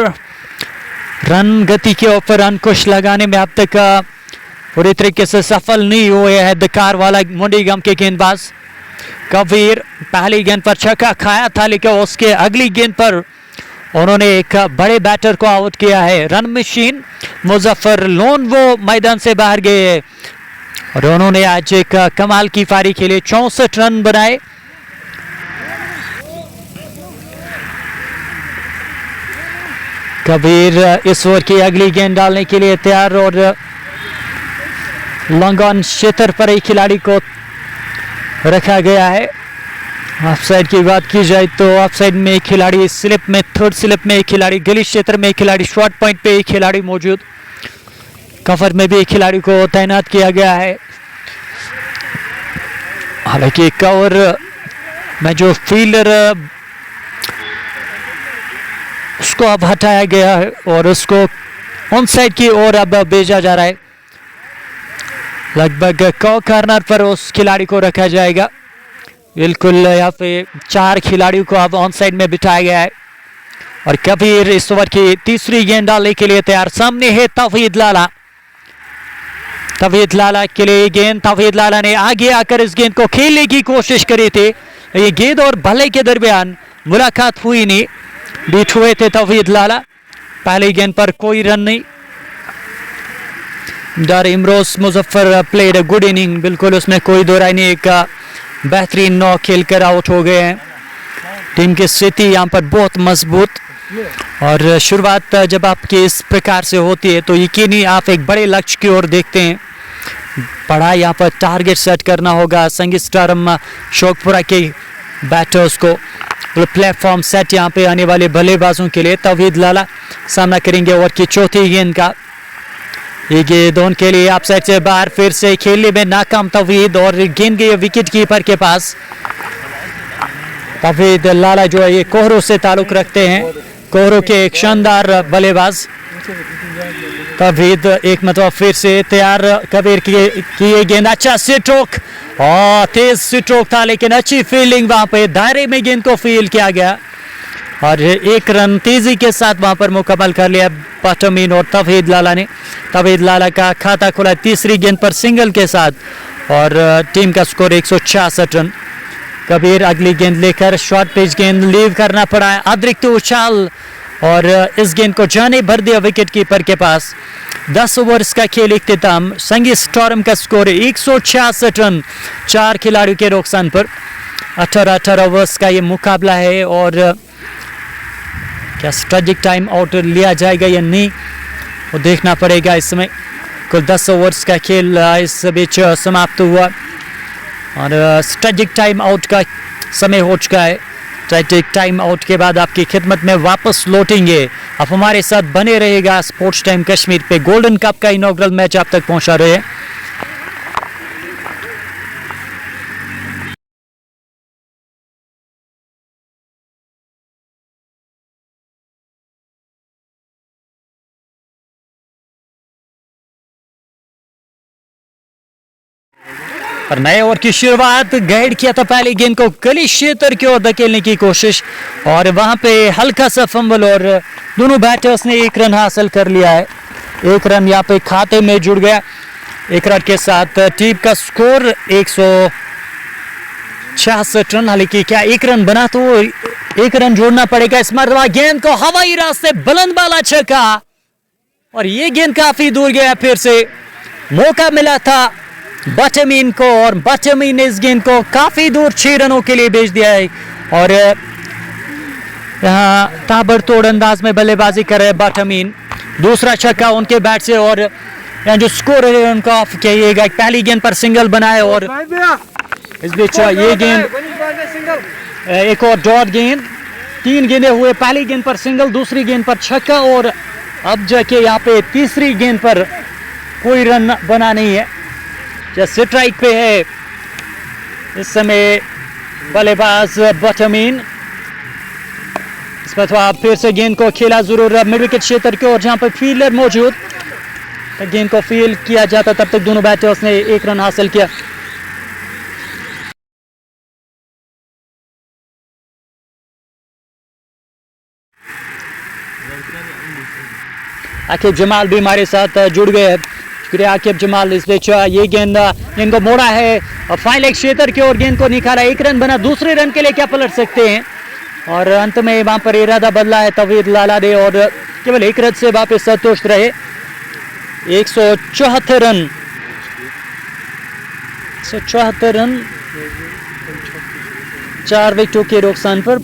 रन गति के ऊपर अंकुश लगाने में अब तक पूरी तरीके से सफल नहीं हुए हैं दकार वाला मुंडीगम के गेंदबाज। कबीर पहली गेंद पर छक्का खाया था लेकिन उसके अगली गेंद पर उन्होंने एक बड़े बैटर को आउट किया है। रन मशीन मुजफ्फर लोन वो मैदान से बाहर गए और उन्होंने आज एक कमाल की पारी के लिए 64 रन बनाए। कबीर इस ओवर की अगली गेंद डालने के लिए तैयार और लॉन्ग ऑन क्षेत्र पर एक खिलाड़ी को रखा गया है। ऑफसाइड की बात की जाए तो ऑफसाइड में एक खिलाड़ी, स्लिप में, थर्ड स्लिप में एक खिलाड़ी, गली क्षेत्र में एक खिलाड़ी, शॉर्ट पॉइंट पे एक खिलाड़ी मौजूद, कवर में भी एक खिलाड़ी को तैनात किया गया है। हालांकि कवर में जो फील्डर उसको अब हटाया गया है और उसको ऑन साइड की ओर अब भेजा जा रहा है। लगभग कॉर्नर पर उस खिलाड़ी को रखा जाएगा। बिल्कुल यहाँ पे 4 खिलाड़ियों को अब ऑन साइड में बिठाया गया है और कबीर इस ओवर की तीसरी गेंद डालने के लिए तैयार। सामने है तौहीद लाला। तवीद लाला के लिए गेंद, तवीद लाला ने आगे आकर इस गेंद को खेलने की कोशिश करी थी। ये गेंद और भले के दरमियान मुलाकात हुई नहीं, बीट हुए थे तवीद लाला। पहली गेंद पर कोई रन नहीं। डर Imroz Muzaffar played a good inning, बिल्कुल उसमें कोई दो राय नहीं। एक बेहतरीन 9 खेलकर आउट हो गए हैं। टीम की स्थिति यहाँ पर बहुत मजबूत, और शुरुआत जब आपकी इस प्रकार से होती है तो यकीनी आप एक बड़े लक्ष्य की ओर देखते हैं। बड़ा यहाँ पर टारगेट सेट करना होगा संगीत स्टारम शोकपुरा के बैटर्स को। प्लेटफॉर्म सेट यहाँ पे आने वाले बल्लेबाजों के लिए। तवीद लाला सामना करेंगे ओवर की चौथी गेंद का। ये गेंद के लिए आप साइड से बाहर, फिर से खेलने में नाकाम तवीद, और गेंद गई विकेट कीपर के पास। तवीद लाला जो है ये कोहरों से ताल्लुक रखते हैं, कोहरों के एक शानदार बल्लेबाज। तवीद एक मतलब फिर से तैयार, कबीर की ये गेंद, अच्छा स्ट्रोक, और तेज स्ट्रोक था लेकिन अच्छी फील्डिंग, वहां पे दायरे में गेंद को फील्ड किया गया और एक रन तेजी के साथ वहां पर मुकम्मल कर लिया बटमीन और तवीद लाला ने। तवीद लाला का खाता खुला तीसरी गेंद पर सिंगल के साथ, और टीम का स्कोर 166 रन। कबीर अगली गेंद लेकर शॉर्ट पिच गेंद लीव करना पड़ा है, अतिरिक्त उछाल, और इस गेंद को जाने भर दिया विकेट कीपर के पास। 10 ओवर्स का खेल इख्तिताम। संगीत स्टॉर्म का स्कोर 166 रन 4 खिलाड़ियों के नुकसान पर। 18 ओवर्स का ये मुकाबला है, और क्या स्ट्रेटेजिक टाइम आउट लिया जाएगा या नहीं वो देखना पड़ेगा। इस समय कुल 10 ओवर्स का खेल इस बीच समाप्त हुआ, और स्ट्रेटेजिक टाइम आउट का समय हो चुका है। स्ट्रेटेजिक टाइम आउट के बाद आपकी खिदमत में वापस लौटेंगे। आप हमारे साथ बने रहेगा स्पोर्ट्स टाइम कश्मीर पे। गोल्डन कप का इनॉग्रल मैच आप तक पहुंचा रहे हैं। और नए ओवर की शुरुआत गाइड किया था, पहली गेंद को गली क्षेत्र की ओर धकेलने की कोशिश, और वहां पे हल्का सा फंबल, और दोनों बैटर्स ने 1 रन हासिल कर लिया है। 1 रन यहाँ पे खाते में जुड़ गया। 1 रन के साथ टीम का स्कोर 166 रन। हालांकि क्या 1 रन बना तो 1 रन जोड़ना पड़ेगा। इस मरतबा गेंद को हवाई रास्ते बुलंद बाला छक्का, और ये गेंद काफी दूर गया। फिर से मौका मिला था बटमीन को, और बटमीन ने इस गेंद को काफी दूर 6 रनों के लिए भेज दिया है, और यहाँ ताबड़तोड़ अंदाज में बल्लेबाजी कर रहे हैं बटमीन। दूसरा छक्का उनके बैट से, और यहाँ जो स्कोर है उनका ऑफ किया। पहली गेंद पर सिंगल बनाए, और इस बीच ये गेंद एक और डॉट गेंद। 3 गेंदें हुए, पहली गेंद पर सिंगल, दूसरी गेंद पर छक्का, और अब जाके यहाँ पे तीसरी गेंद पर कोई रन बना नहीं है। स्ट्राइक पे है इस समय बल्लेबाज बटमीन। इस पर फिर से गेंद को खेला जरूर मिड विकेट क्षेत्र की ओर, जहां पर फील्डर मौजूद, गेंद को फील्ड किया जाता तब तक दोनों बैटर्स ने 1 रन हासिल किया। आकिब जमाल भी हमारे साथ जुड़ गए हैं। आकिब जमाल, इस बीच ये गेंद इनको मोड़ा है और फाइनल क्षेत्र की ओर गेंद को निकाला। 1 रन बना, दूसरे रन के लिए क्या पलट सकते हैं, और अंत में वहां पर इरादा बदला है तवीद लाला ने, और केवल 1 रन से वापस संतुष्ट रहे। 174 रन 174 रन 4 विकेटों के नुकसान पर,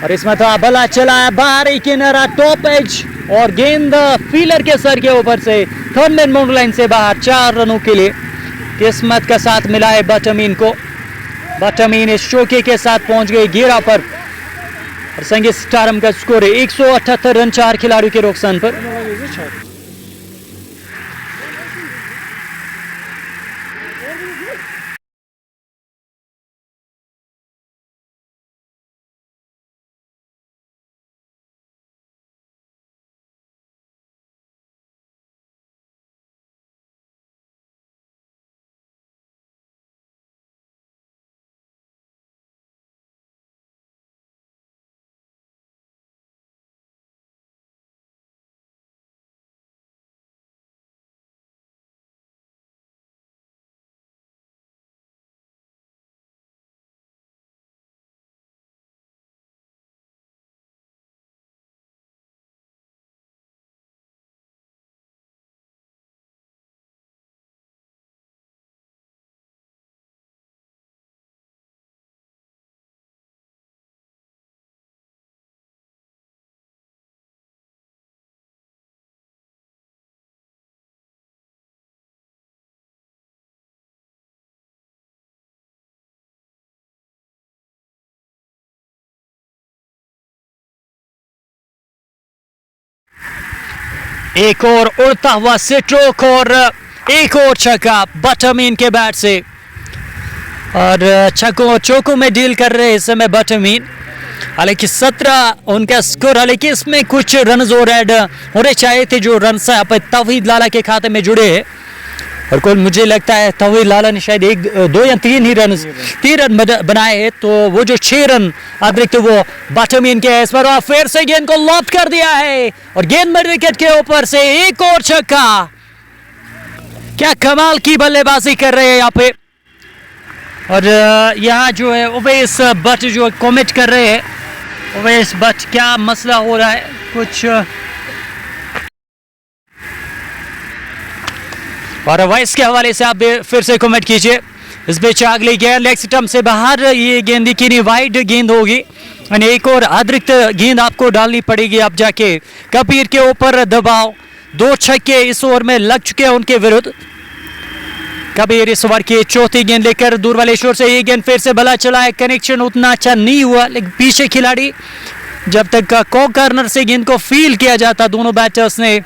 और इसमें था बला चला बाहरी किनारा, टॉप एज, और गेंद फील्डर के सर के ऊपर से थर्ड मैन बाउंड्री लाइन से बाहर। 4 रनों के लिए किस्मत का साथ मिला है बटमीन को। बटमीन इस चौके के साथ पहुंच गए घेरा पर, और संगीत स्टारम का स्कोर है 178 रन 4 खिलाड़ियों के नुकसान पर। एक और उड़ता हुआ स्ट्रोक और एक और छक्का बट अमीन के बैट से। और छक्कों चौकों में डील कर रहे इस समय बट अमीन। हालांकि 17 उनका स्कोर, हालांकि इसमें कुछ रन और ऐड होने चाहिए थे जो रन यहाँ पर तौहीद लाला के खाते में जुड़े हैं। और कुल मुझे लगता है तौहीद लाला ने शायद 1, 2 या 3 ही रन, 3 रन बनाए हैं। तो वो जो 6 रन अतिरिक्त वो बट अमीन के इस पर फिर से गेंद को लॉक कर दिया है और गेंद मिड विकेट के ऊपर से एक और छक्का। क्या कमाल की बल्लेबाजी कर रहे हैं यहाँ पे। और यहाँ जो है उवैस बट जो कमेंट कर रहे हैं, उवैस बट क्या मसला हो रहा है कुछ। और उवैस के हवाले से आप फिर से कमेंट कीजिए। इस बीच अगली गेंद लेग स्टंप से बाहर, ये गेंद की वाइड गेंद होगी और एक और अतिरिक्त गेंद आपको डालनी पड़ेगी। अब जाके कबीर के ऊपर दबाव, 2 छक्के इस ओवर में लग चुके हैं उनके विरुद्ध। कबीर इस ओवर की चौथी गेंद लेकर दूर वाले शोर से ये गेंद फिर से भला चला है, कनेक्शन उतना अच्छा नहीं हुआ, लेकिन पीछे खिलाड़ी जब तक कॉर्नर से गेंद को फील किया जाता, दोनों बैटर्स ने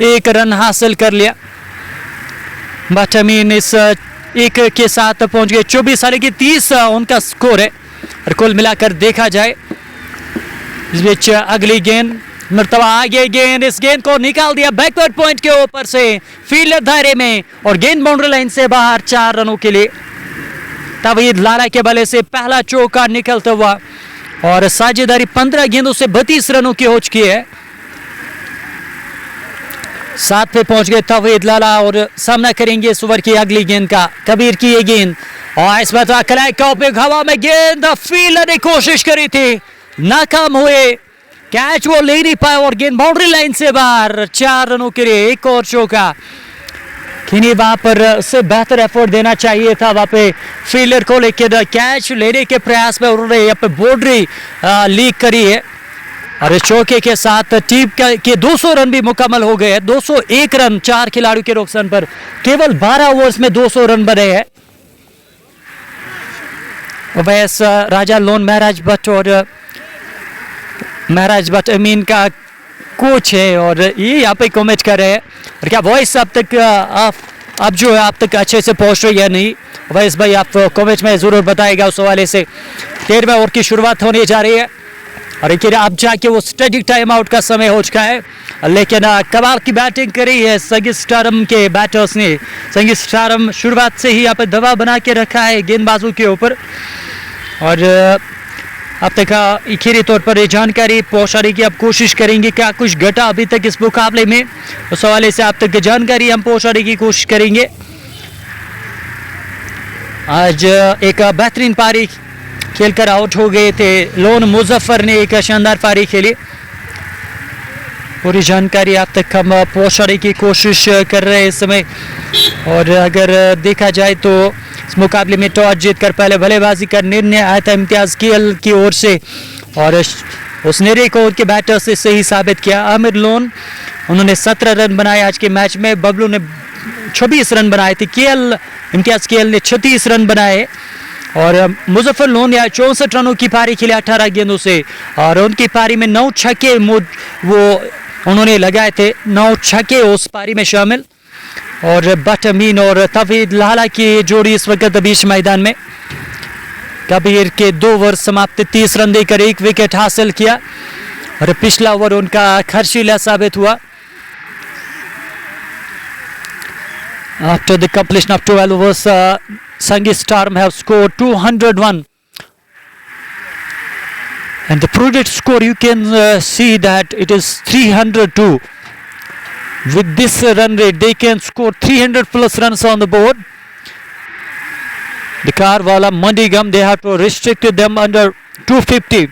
1 रन हासिल कर लिया। बट अमीन इस एक के साथ पहुंच गए 24, हालांकि 30 उनका स्कोर है। और कुल मिलाकर देखा जाए इस बीच अगली गेंद मरतबा आगे गेंद, इस गेंद को निकाल दिया बैकवर्ड पॉइंट के ऊपर से फील्डर दायरे में और गेंद बाउंड्री लाइन से बाहर 4 रनों के लिए। तौहीद लाला के बल्ले से पहला चौका निकलता हुआ और साझेदारी 15 गेंदों से 32 रनों की हो चुकी है। 7 पे पहुंच गए तौहीद लाला और सामना करेंगे इस ओवर की अगली गेंद का। कबीर की ये गेंद और इस बार हवा में गेंद, फील्डर ने कोशिश करी थी, नाकाम हुए, कैच वो ले नहीं पाए और गेंद बाउंड्री लाइन से बाहर। 4 रनों के लिए एक और चौका। किन्हीं वहां पर उससे बेहतर एफर्ट देना चाहिए था वहां पे फील्डर को, लेकिन कैच लेने के प्रयास में उन्होंने यहाँ पे बाउंड्री लीक करी है। और इस चौके के साथ टीम के 200 रन भी मुकम्मल हो गए हैं। 201 रन 4 खिलाड़ियों के नुकसान पर केवल 12 ओवर्स में 200 रन बने हैं। वैस राजा लोन महराज भट्ट और महराज भट्ट अमीन का कोच है और ये यहाँ पे कमेंट कर रहे हैं। और क्या वॉइस अब तक अब जो है आप तक अच्छे से पहुंच रही है नहीं? वैस भाई आप कमेंट में ज़रूर बताएगा उस हवाले से। 13वें ओवर की शुरुआत होने जा रही है और एक अब जाके वो स्टैटिक टाइम आउट का समय हो चुका है, लेकिन कमाल की बैटिंग करी है संगीत स्टारम के बैटर्स ने। संगीत स्टारम शुरुआत से ही यहाँ पे दबाव बना के रखा है गेंदबाजों के ऊपर और अब तक आखिरी तौर पर ये जानकारी पहुंचाने की अब कोशिश करेंगे क्या कुछ घटा अभी तक इस मुकाबले में, उस हवाले से आप तक जानकारी हम पहुंचाने की कोशिश करेंगे। आज एक बेहतरीन पारी खेलकर आउट हो गए थे लोन मुजफ्फर ने, एक शानदार पारी खेली। पूरी जानकारी आप तक हम पहुंचाने की कोशिश कर रहे हैं इस समय। और अगर देखा जाए तो इस मुकाबले में टॉस जीतकर पहले बल्लेबाजी का निर्णय आया था इम्तियाज केएल की ओर से और उस निर्णय को उनके बैटर से सही साबित किया। आमिर लोन उन्होंने 17 रन बनाए आज के मैच में, बबलू ने 26 रन बनाए थे, इम्तियाज केएल ने 36 रन बनाए और मुजफ्फर लोन ने 64 रनों की पारी खेली 18 गेंदों से और उनकी पारी में 9 छक्के वो उन्होंने लगाए थे, 9 छक्के उस पारी में शामिल। और बट अमीन और तौहीद लाला की जोड़ी इस वक्त बीच मैदान में। कबीर के 2 ओवर समाप्त 30 रन देकर 1 विकेट हासिल किया और पिछला ओवर उनका खर्चीला साबित हुआ। After the completion of 12 overs, Sangeet Starm have scored 201 and the project score you can see that it is 302. With this run rate they can score 300 plus runs on the board. The Carwala Mandigam, they have to restrict them under 250.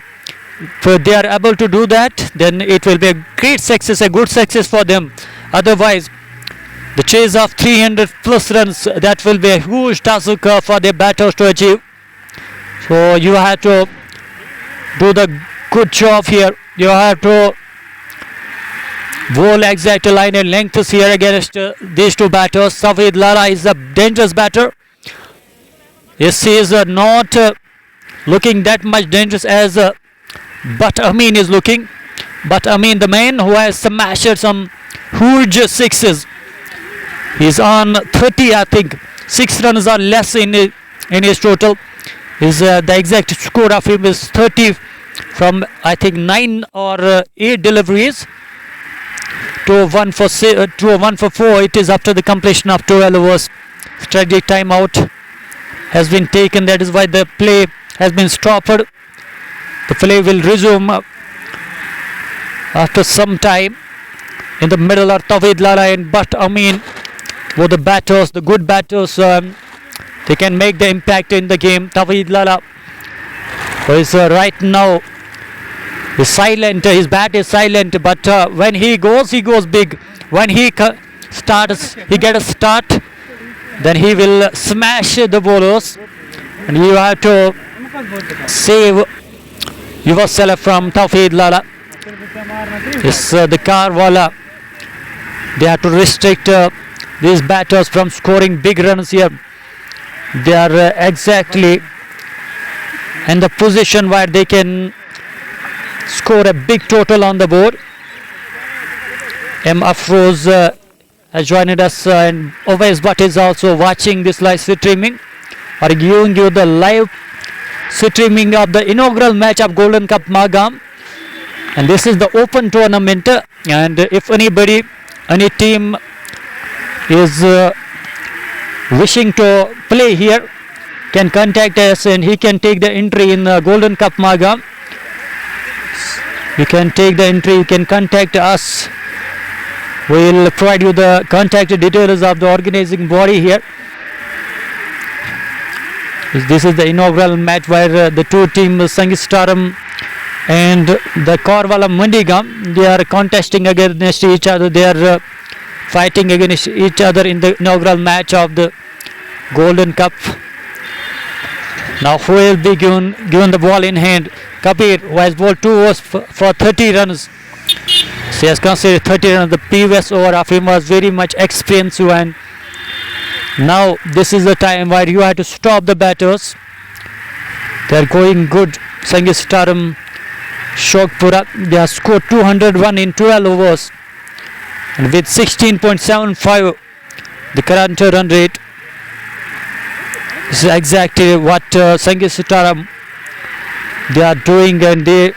If they are able to do that, then it will be a great success, a good success for them. Otherwise the chase of 300 plus runs, that will be a huge task for the batters to achieve. So you have to do the good job here. You have to bowl exact line and lengths here against these two batters. Tauheed Lala is a dangerous batter. Yes, he is not looking that much dangerous as But Amin is looking. But Amin, the man who has smashed some huge sixes. He's on 30, I think. 6 runs or less in his total. The exact score of him is 30 from, I think, 9 or 8 deliveries to a 1 for 4. It is after the completion of 12 overs. Strategic timeout has been taken. That is why the play has been stopped. The play will resume after some time. In the middle are Tawheed Lala and Butt Amin. Both the batters, the good batters, they can make the impact in the game. Tawheed Lala is right now is silent. His bat is silent, but when he goes big. When he gets a start, then he will smash the bowlers, and you have to save yourself from Tawheed Lala. It's the Karwala. They have to restrict these batters from scoring big runs here. They are exactly in the position where they can score a big total on the board. M. Afroz has joined us, and Owais Butt is also watching this live streaming, or giving you the live streaming of the inaugural match of Golden Cup Magam. And this is the open tournament, and if any team is wishing to play here, can contact us and he can take the entry in Golden Cup Magam. You can take the entry, you can contact us. We will provide you the contact details of the organizing body here. This is the inaugural match where the two teams, Sangistaram and the Karwala Mandigam, they are contesting against each other. They are fighting against each other in the inaugural match of the Golden Cup. Now who will be given the ball in hand? Kabir, who has bowled 2 overs for 30 runs. He has considered 30 runs. The previous over of him was very much expensive, and now this is the time where you have to stop the batters. They are going good. Sangistaram, Shokpura, they have scored 201 in 12 overs, and with 16.75 the current run rate. This is exactly what Sangistaram they are doing, and they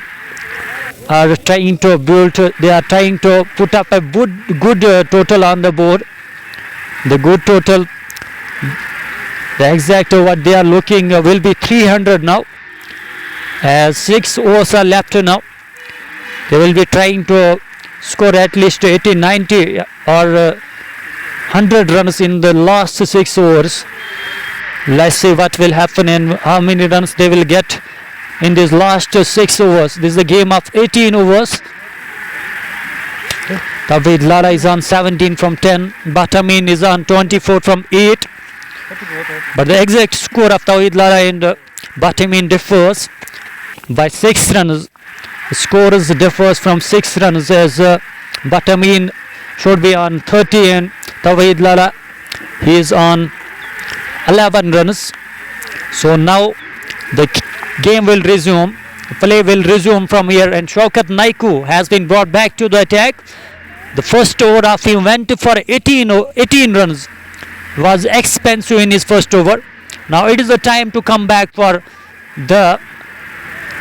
are trying to build. They are trying to put up a good total on the board. The good total, the exact what they are looking will be 300 now. As 6 overs are left now, they will be trying to score at least 80, 90 or 100 runs in the last 6 overs. Let's see what will happen and how many runs they will get in these last 6 overs. This is a game of 18 overs. Tawheed Lala is on 17 from 10. Butt Amin is on 24 from 8. But the exact score of Tawheed Lala and Butt Amin differs by 6 runs. The score differs from 6 runs, as Butt Amin should be on 30 and Tawheed Lala, he is on 11 runs. So now the game will resume. Play will resume from here, and Shaukat Naiku has been brought back to the attack. The first over of him went for 18 runs. Was expensive in his first over. Now it is the time to come back for the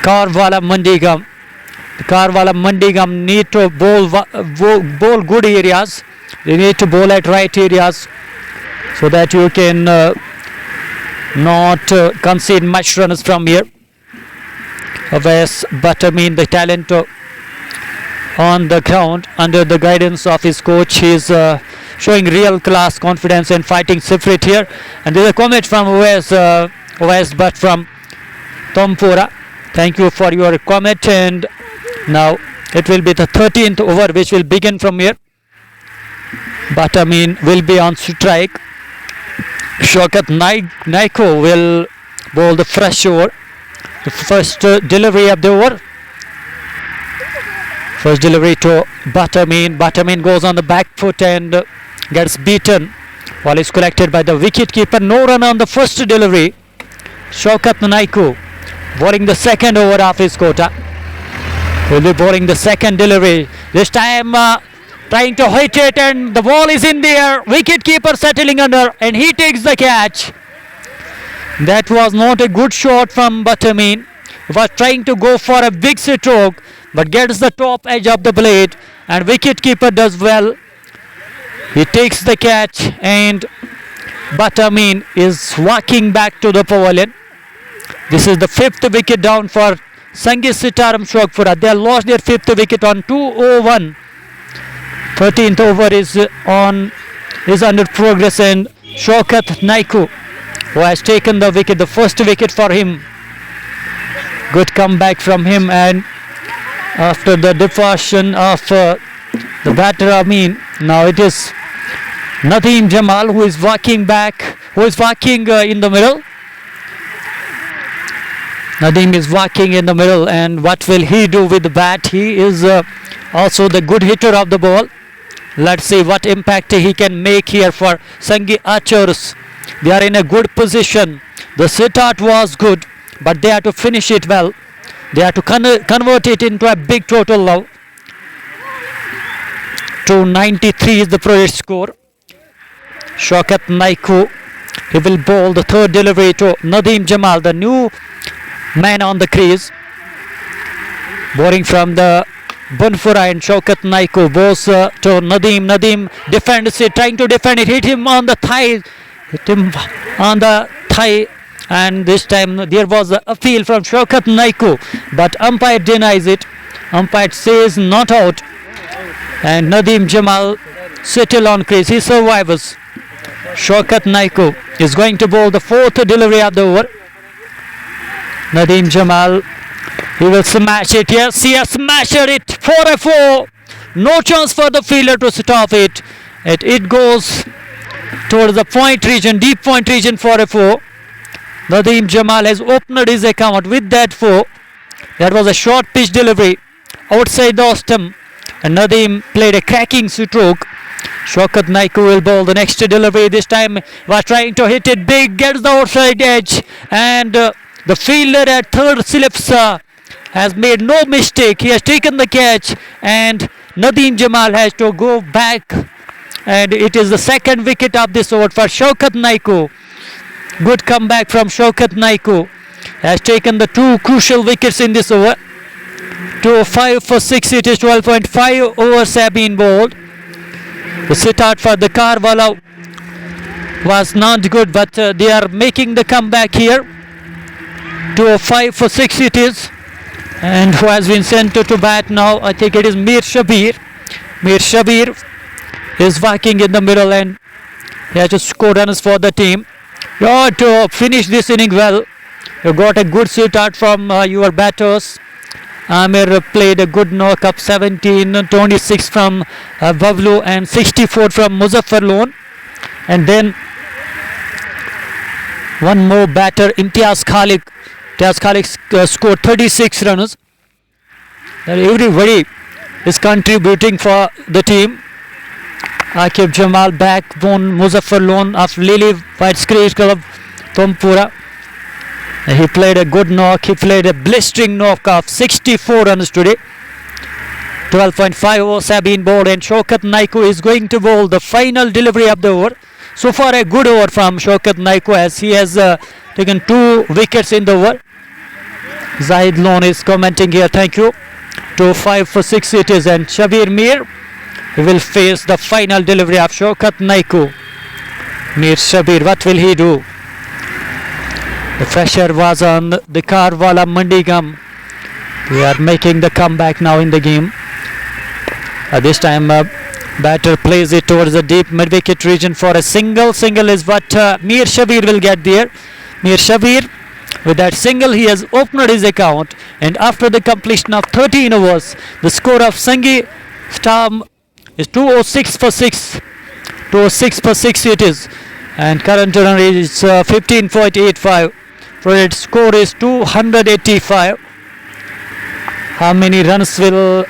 Karwala Mandigam. The Karwala Mandigam need to bowl good areas. They need to bowl at right areas so that you can not concede much runs from here. But I mean the talent on the ground under the guidance of his coach, he is showing real class, confidence and fighting spirit here. And there is a comment from Owais Butt from Tompura. Thank you for your comment, and now it will be the 13th over which will begin from here. But I mean will be on strike. Shaukat Naiku will bowl the fresh over. The first delivery of the over. First delivery to Butt Amin. Butt Amin goes on the back foot and gets beaten. Ball is collected by the wicket keeper. No run on the first delivery. Shaukat Naiku bowling the second over of his quota. Will be bowling the second delivery. This time trying to hit it, and the ball is in the air. Wicket keeper settling under, and he takes the catch. That was not a good shot from Buttermean. He was trying to go for a big stroke, but gets the top edge of the blade, and wicket keeper does well. He takes the catch, and Buttermean is walking back to the pavilion. This is the 5th wicket down for Sangeet Sitaram Shokpura. They lost their 5th wicket on 2:01. 13th over is under progress, and Shaukat Naiku, who has taken the wicket, the first wicket for him. Good comeback from him, and after the departure of the batter Amin, now it is Nadeem Jamal who is walking back, who is walking in the middle. Nadeem is walking in the middle, and what will he do with the bat? He is also the good hitter of the ball. Let's see what impact he can make here for Sanghi Archers. They are in a good position. The start was good, but they have to finish it well. They have to convert it into a big total now. 293 is the project score. Shaukat Naiku, he will bowl the third delivery to Nadeem Jamal, the new man on the crease. Bowling from the Bunfura, and Shaukat Naiku bowls to Nadeem. Nadeem defends it, trying to defend it, hit him on the thigh, and this time there was an appeal from Shaukat Naiku, but umpire denies it. Umpire says not out, and Nadeem Jamal settle on crease. He survives. Shaukat Naiku is going to bowl the 4th delivery of the over. Nadeem Jamal, he will smash it. Yes, he has smashed it for a 4. No chance for the fielder to stop it. It goes towards the point region, deep point region for a 4. Nadeem Jamal has opened his account with that 4. That was a short pitch delivery outside the stump, and Nadeem played a cracking stroke. Shaukat Naiku will bowl the next delivery. This time was trying to hit it big, gets the outside edge, and the fielder at third slips has made no mistake. He has taken the catch, and Nadeem Jamal has to go back, and it is the 2nd wicket of this over for Shaukat Naiku. Good comeback from Shaukat Naiku. Has taken the 2 crucial wickets in this over. 205 for 6. It is 12.5 overs have been bowled. The start for the Karwala was not good, but they are making the comeback here. 205 for 6 it is. And who has been sent to bat now? I think it is Mir Shabir. Mir Shabir is working in the middle, and he has to score runs for the team. You have to finish this inning well. You got a good start from your batters. Amir played a good knock up, 17, 26 from Bavlu and 64 from Muzaffar Lone. And then one more batter, Imtiaz Khalik. Imtiaz Khalik scored 36 runs. Everybody is contributing for the team. Akib Jamal, backbone Muzaffar Lone of Lily White Cricket Club, Tompura. He played a good knock. He played a blistering knock of 64 runs today. 12.5 overs have been bowled, and Shaukat Naiku is going to bowl the final delivery of the over. So far a good over from Shaukat Naiku, as he has taken 2 wickets in the over. Zahid Lone is commenting here. Thank you. 2-5 for 6 it is, and Shabir Mir will face the final delivery of Shaukat Naiku. Mir Shabir, what will he do? The pressure was on the Karwala Mandigam. We are making the comeback now in the game. This time batter plays it towards the deep mid-wicket region for a single. Single is what Mir Shabir will get there. Mir Shabir, with that single, he has opened his account, and after the completion of 13 overs, the score of Sangeet Sitaram is 206 for 6. 206 for 6 it is, and current run is 15.85. Project score is 285. How many runs will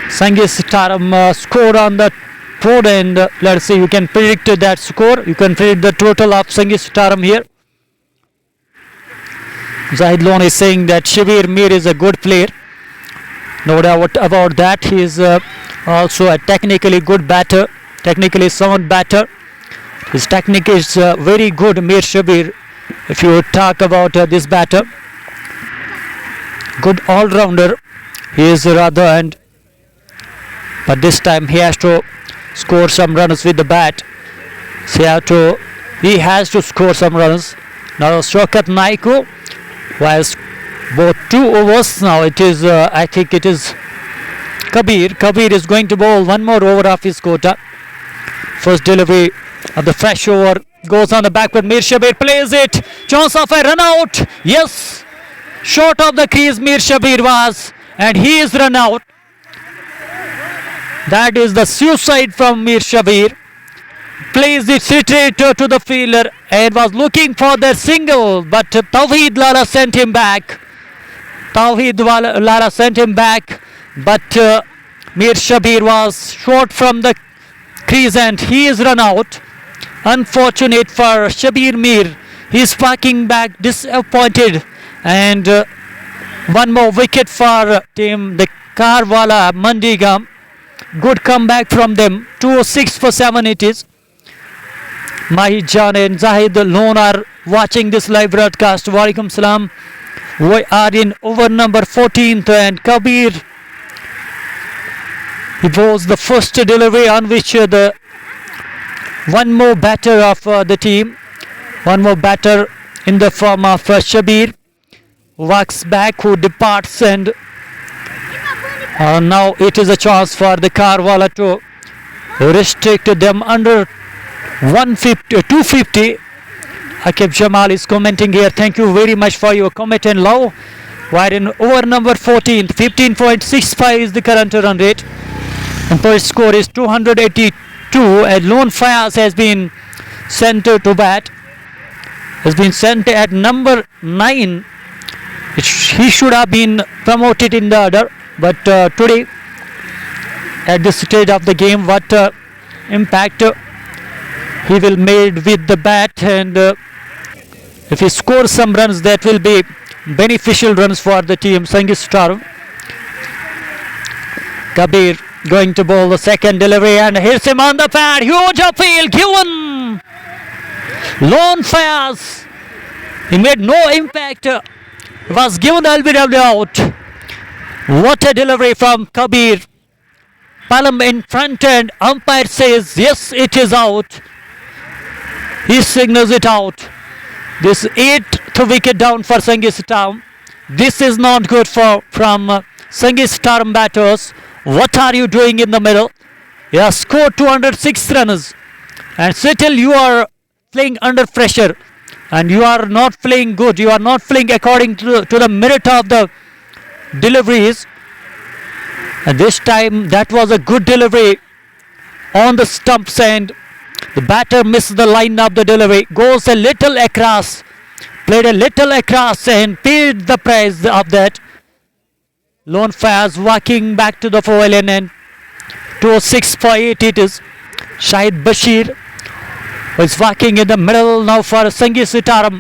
Sangeet Sitaram score on the board? And let's see, you can predict that score. You can predict the total of Sangeet Sitaram here. Zahid Lone is saying that Shabir Mir is a good player. No doubt about that. He is Also a technically good batter, technically sound batter. His technique is very good, Mir Shabir. If you talk about this batter, good all-rounder. He is rather, and but this time he has to score some runs with the bat. So he has to score some runs. Now Shaukat Naiko, whilst both 2 overs now, it is I think it is Kabir. Kabir is going to bowl one more over of his quota. First delivery of the fresh over goes on the back, but Mir Shabir plays it. Chance of a run out. Yes, short of the crease Mir Shabir was, and he is run out. That is the suicide from Mir Shabir. Plays it straight to the fielder and was looking for the single, but Tawheed Lala sent him back. Tawheed Lala sent him back, but Mir Shabir was short from the crease and he is run out. Unfortunate for Shabir Mir. He is parking back disappointed, and one more wicket for team the Karwala Mandigam. Good comeback from them. 206 for 7 it is. Mahid Jan and Zahid alone are watching this live broadcast. Walaikum salam. We are in over number 14th, and Kabir, he was the first delivery on which the one more batter of the team, one more batter in the form of Shabir, walks back, who departs, and now it is a chance for the Karwala to restrict them under 250. Akib Jamal is commenting here. Thank you very much for your comment and love. We're in over number 14th. 15.65 is the current run rate. And first score is 282. And Lone Fayaz has been sent to bat. Has been sent at number 9. He should have been promoted in the order. But today, at this stage of the game, what impact he will made with the bat, and if he scores some runs, that will be beneficial runs for the team. Sangeet Star. Kabir going to bowl the second delivery, and here's him on the pad. Huge appeal given. Lone Fayaz. He made no impact. Was given LBW out. What a delivery from Kabir. Palm in front, and umpire says yes, it is out. He signals it out. This 8th wicket down for Sangeet Star. This is not good from Sangeet Star batters. What are you doing in the middle? You have scored 206 runs, and still you are playing under pressure, and you are not playing good. You are not playing according to the merit of the deliveries. And this time that was a good delivery on the stumps, and the batter missed the line of the delivery. Goes a little across, played a little across, and paid the price of that. Lone Fayaz walking back to the pavilion, and 206 for 8 it is. Shahid Bashir is walking in the middle now for Sangeet Star.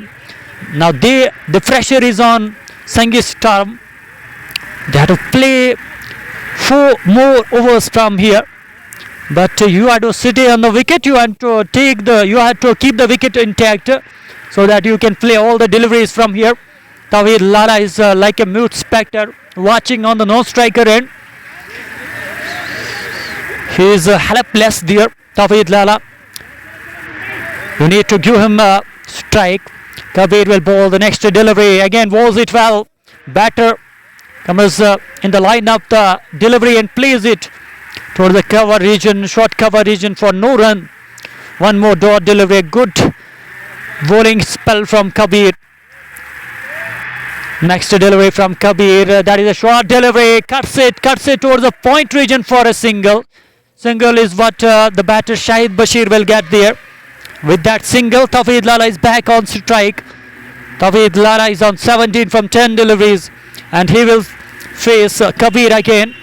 Now the pressure is on Sangeet Star. They have to play 4 more overs from here, but you have to sit on the wicket. You have to keep the wicket intact, so that you can play all the deliveries from here. Tawheed Lala is like a mute spectre watching on the non-striker end. He is helpless there, Tawheed Lala. You need to give him a strike. Kabir will bowl the next delivery. Again, bowls it well. Batter comes in the line of the delivery and plays it toward the cover region, short cover region for no run. One more dot delivery. Good bowling spell from Kabir. Next delivery from Kabir. That is a short delivery. Cuts it towards the point region for a single. Single is what the batter Shahid Bashir will get there. With that single, Tawheed Lala is back on strike. Tawheed Lala is on 17 from 10 deliveries, and he will face Kabir again.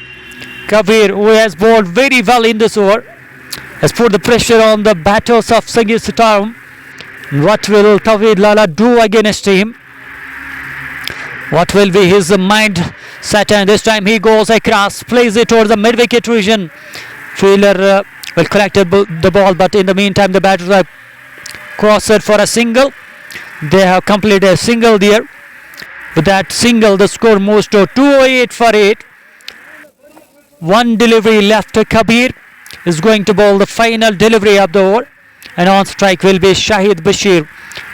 Kabir, who has bowled very well in this over, has put the pressure on the batters of Sangeet Star. What will Tawheed Lala do against him? What will be his mind Saturn, this time he goes across, plays it towards the mid-wicket region. Fielder will collect the ball, but in the meantime the batters have crossed it for a single. They have completed a single there. With that single, the score moves to 208 for 8. One delivery left. Kabir is going to bowl the final delivery of the over, and on strike will be Shahid Bashir.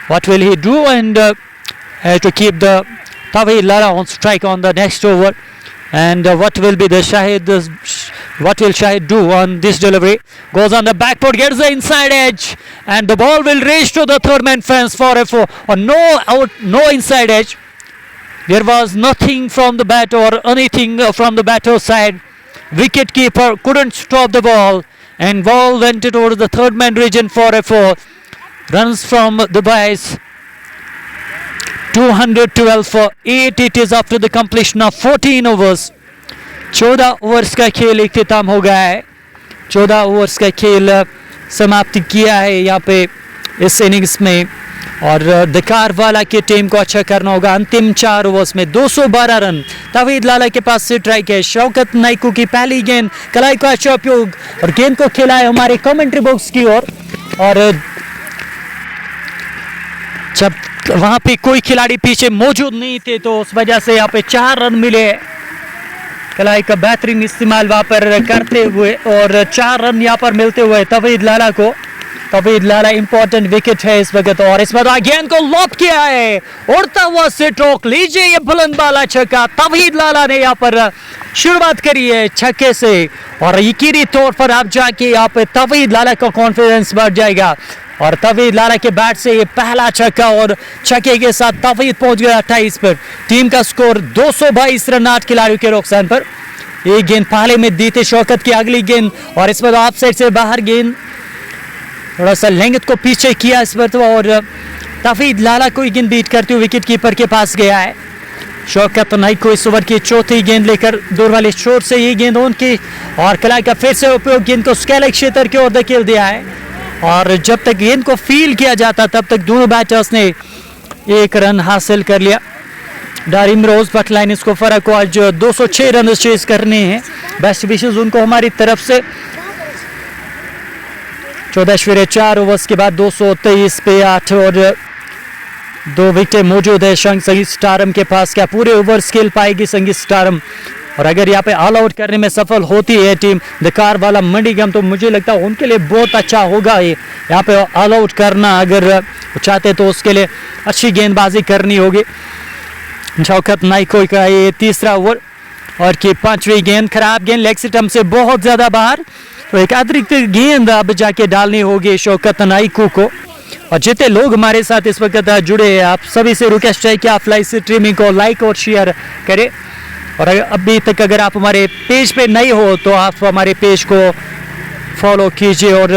What will he do? And to keep the Tawheed Lala on strike on the next over. And what will be the what will Shahid do on this delivery? Goes on the back foot, gets the inside edge, and the ball will reach to the third man fence for a 4. No out, no inside edge. There was nothing from the bat or anything from the batter's side. Wicket keeper couldn't stop the ball, and ball went towards the third man region for a 4. Runs from the boys. 212 for 8 it is after the completion of 14 overs. 14 overs का खेल इख्तिताम हो गया है. 14 overs का खेल समाप्ति किया है यहाँ पे इस इनिंग्स में, और डकार वाला की टीम को अच्छा करना होगा. अंतिम 4 ओवर्स में 212 रन. तवीद लाला के पास से स्ट्राइक है. शौकत नाइकू की पहली गेंद, कलाई का अच्छा उपयोग, और गेंद को खेला है हमारे कमेंट्री बॉक्स की ओर. और जब वहां पे कोई खिलाड़ी पीछे मौजूद नहीं थे तो उस वजह से यहाँ पे 4 रन मिले. कलाई का बेहतरीन इस्तेमाल वहां पर करते हुए और 4 रन यहाँ पर मिलते हुए तवीद लाला को. तवीद लाला इंपॉर्टेंट विकेट है इस वक्त, और इस बार गेंद को लॉक किया है. उड़ता हुआ स्ट्रोक, लीजिए ये बुलंद बाला छक्का. तवीद लाला ने यहाँ पर शुरुआत करी है छक्के से, और यकीनी तौर पर आप जाके यहाँ पे तवीद लाला का कॉन्फिडेंस बढ़ जाएगा. और तवीद लाला के बैट से ये पहला छक्का, और छक्के के साथ तवीद पहुंच गया 28 पर. टीम का स्कोर 222 रन 8 खिलाड़ियों के नुकसान पर. एक गेंद पहले में दी थी शौकत की, अगली गेंद, और इस पर ऑफ साइड से बाहर गेंद, थोड़ा सा लेंथ को पीछे किया इस पर तो, और तवीद लाला को गेंद बीट करते हुए विकेट कीपर के पास गया है. शौकत नाइक को इस ओवर की चौथी गेंद लेकर दूर वाले शोर से ये गेंद उनकी, और कलाई का फिर से उपयोग, गेंद को स्केल क्षेत्र की ओर धकेल दिया है. और जब तक गेंद को फील किया जाता तब तक दोनों बैटर्स ने 1 रन हासिल कर लिया. डारिम रोज बट लाइन इसको फर्क को आज 206 रन चेज करने हैं. बेस्ट विशेष उनको हमारी तरफ से. 14.4 ओवर्स के बाद 223 पे 8 और 2 विकेट मौजूद है संगीत स्टारम के पास. क्या पूरे ओवर्स खेल पाएगी संगीत स्टारम? और अगर यहाँ पे ऑल आउट करने में सफल होती है टीम डकार वाला मंडीगम, तो मुझे लगता है उनके लिए बहुत अच्छा होगा ये यहाँ पे ऑल आउट करना. अगर चाहते तो उसके लिए अच्छी गेंदबाजी करनी होगी. शौकत नाइको का ये तीसरा ओवर, और की 5वीं गेंद, खराब गेंद, लेग स्टंप से बहुत ज्यादा बाहर. तो एक अतिरिक्त गेंद अब जाके डालनी होगी शौकत नाइको को. और जितने लोग हमारे साथ इस वक्त जुड़े हैं, आप सभी से रिक्वेस्ट है कि आप लाइव स्ट्रीमिंग को लाइक और शेयर करें. और अभी तक अगर आप हमारे पेज पे नहीं हो तो आप हमारे पेज को फॉलो कीजिए, और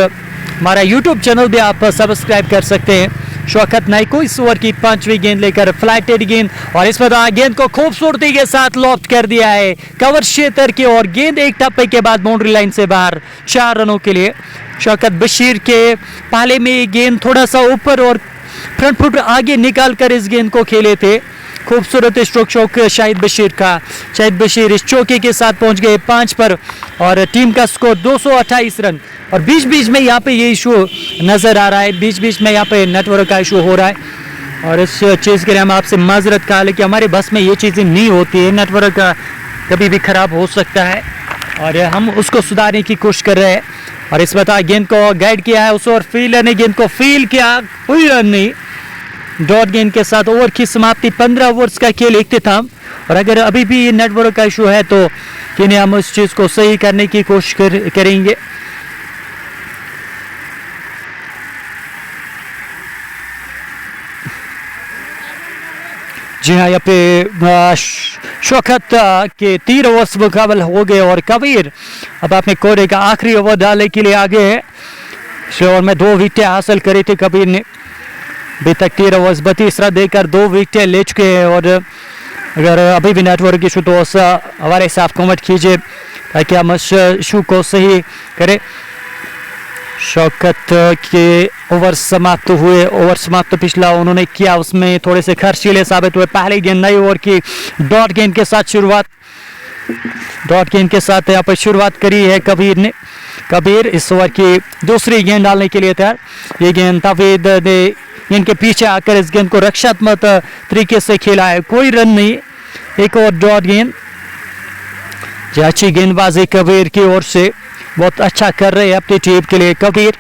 हमारा यूट्यूब चैनल भी आप सब्सक्राइब कर सकते हैं. शौकत नाइको इस ओवर की 5वीं गेंद लेकर फ्लैटेड गेंद, और इस पर गेंद को खूबसूरती के साथ लॉफ्ट कर दिया है कवर क्षेत्र की, और गेंद एक टप्पे के बाद बाउंड्री लाइन से बाहर 4 रनों के लिए. शौकत बशीर के पहले में गेंद थोड़ा सा ऊपर और फ्रंट फुट आगे निकाल कर इस गेंद को खेले थे. खूबसूरत स्ट्रोक शौक शाहिद बशीर का. शाहिद बशीर इस चौके के साथ पहुंच गए 5 पर, और टीम का स्कोर 228 रन. और बीच बीच में यहाँ पे ये इशू नजर आ रहा है, बीच बीच में यहाँ पे नेटवर्क का इशू हो रहा है, और इस चीज़ के लिए हम आपसे माजरत कहा, लेकिन हमारे बस में ये चीज़ें नहीं होती है. नेटवर्क कभी भी खराब हो सकता है, और हम उसको सुधारने की कोशिश कर रहे हैं. और इस बता गेंद को गाइड किया है उस, और फील्डर ने गेंद को फील किया, कोई रन नहीं. डॉट गेंद के साथ ओवर की समाप्ति. 15 ओवर्स का खेल इख्तिताम. और अगर अभी भी नेटवर्क का इशू है तो किन्हें हम उस चीज़ को सही करने की कोशिश करेंगे. जी हाँ, यहाँ पे शौकत के 3 ओवर्स मुकाबल हो गए, और कबीर अब अपने कोरे का आखिरी ओवर डालने के लिए आगे है. इस ओवर में 2 विकेटें हासिल करी थी कबीर ने. अभी तक 13 ओवर्स 32 रन देकर 2 विकेटें ले चुके हैं. और अगर अभी भी नेटवर्क इशू तो हमारे साथ कमेंट कीजिए ताकि हम इस इशू को सही करें. शौकत के ओवर समाप्त हुए. ओवर समाप्त पिछला उन्होंने किया, उसमें थोड़े से खर्चीले साबित हुए. पहले गेंद नई ओवर की डॉट गेंद के साथ शुरुआत, डॉट गेंद के साथ यहाँ पर शुरुआत करी है कबीर ने। कबीर इस ओवर की दूसरी गेंद डालने के लिए तैयार। ये गेंद तावेद ने इनके पीछे आकर इस गेंद को रक्षात्मक तरीके से खेला है, कोई रन नहीं। एक और डॉट गेंद। अच्छी गेंदबाजी कबीर की ओर से, बहुत अच्छा कर रहे हैं अपनी टीम के लिए कबीर।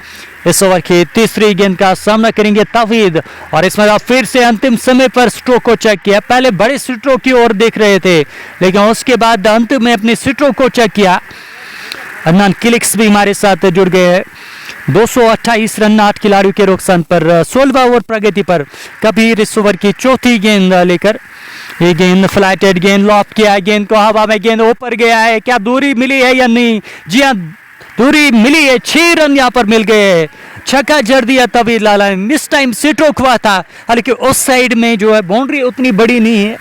इस ओवर की तीसरी गेंद का सामना करेंगे तावीद और इसमें आप फिर से अंतिम समय पर स्ट्रोक को चेक किया। पहले बड़े स्ट्रोक की ओर देख रहे थे लेकिन उसके बाद अंतिम में अपने स्ट्रोक को चेक किया। अदनान किलिक्स भी हमारे साथ जुड़ गए हैं। 228 रन 8 खिलाड़ियों के नुकसान पर 16वां ओवर प्रगति पर कबीर इस ओवर की चौथी गेंद लेकर। ये गेंद फ्लैटेड गेंद, लॉफ्ट किया गेंद को हवा में, गेंद ऊपर गया है, क्या दूरी मिली है या नहीं? जी हाँ, दूरी मिली है। 6 रन यहाँ पर मिल गए। छक्का जड़ दिया तबीर लाला ने। इस टाइम स्ट्रोक हुआ था, हालांकि उस साइड में जो है बाउंड्री उतनी बड़ी नहीं है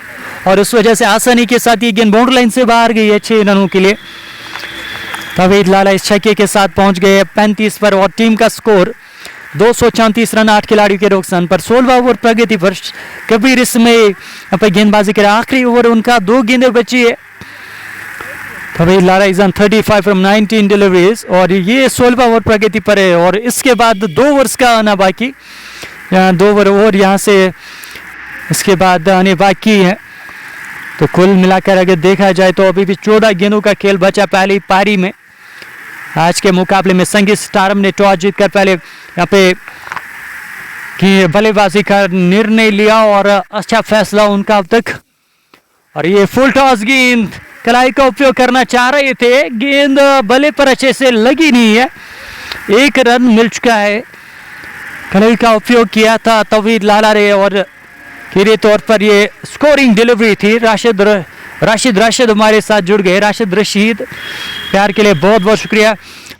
और उस वजह से आसानी के साथ ये गेंद बाउंड्री लाइन से बाहर गई है 6 रनों के लिए। तबीर लाला इस छक्के के साथ पहुंच गए 35 पर और टीम का स्कोर 234 रन 8 खिलाड़ियों के नुकसान पर। 16वां ओवर प्रगति पर कबीर इसमें गेंदबाजी करे। आखिरी ओवर उनका 2 गेंदें बची है। कबीर लाला इज ऑन 35 फ्रॉम 19 डिलीवरीज और ये 16वां ओवर प्रगति पर है और इसके बाद 2 ओवर्स का आना बाकी। 2 ओवर यहाँ से इसके बाद आने बाकी है। तो कुल मिलाकर अगर देखा जाए तो अभी भी 14 गेंदों का खेल बचा पहली पारी में। आज के मुकाबले में संगीत स्टारम ने टॉस जीतकर पहले यहाँ पे कि बल्लेबाजी का निर्णय लिया और अच्छा फैसला उनका अब तक। और ये फुल टॉस गेंद कलाई का उपयोग करना चाह रहे थे, गेंद बल्ले पर अच्छे से लगी नहीं है। 1 रन मिल चुका है। कलाई का उपयोग किया था तवीद लाला रे और खीरे तौर पर ये स्कोरिंग डिलीवरी थी। राशिद हमारे साथ जुड़ गए। राशिद रशीद, प्यार के लिए बहुत बहुत शुक्रिया।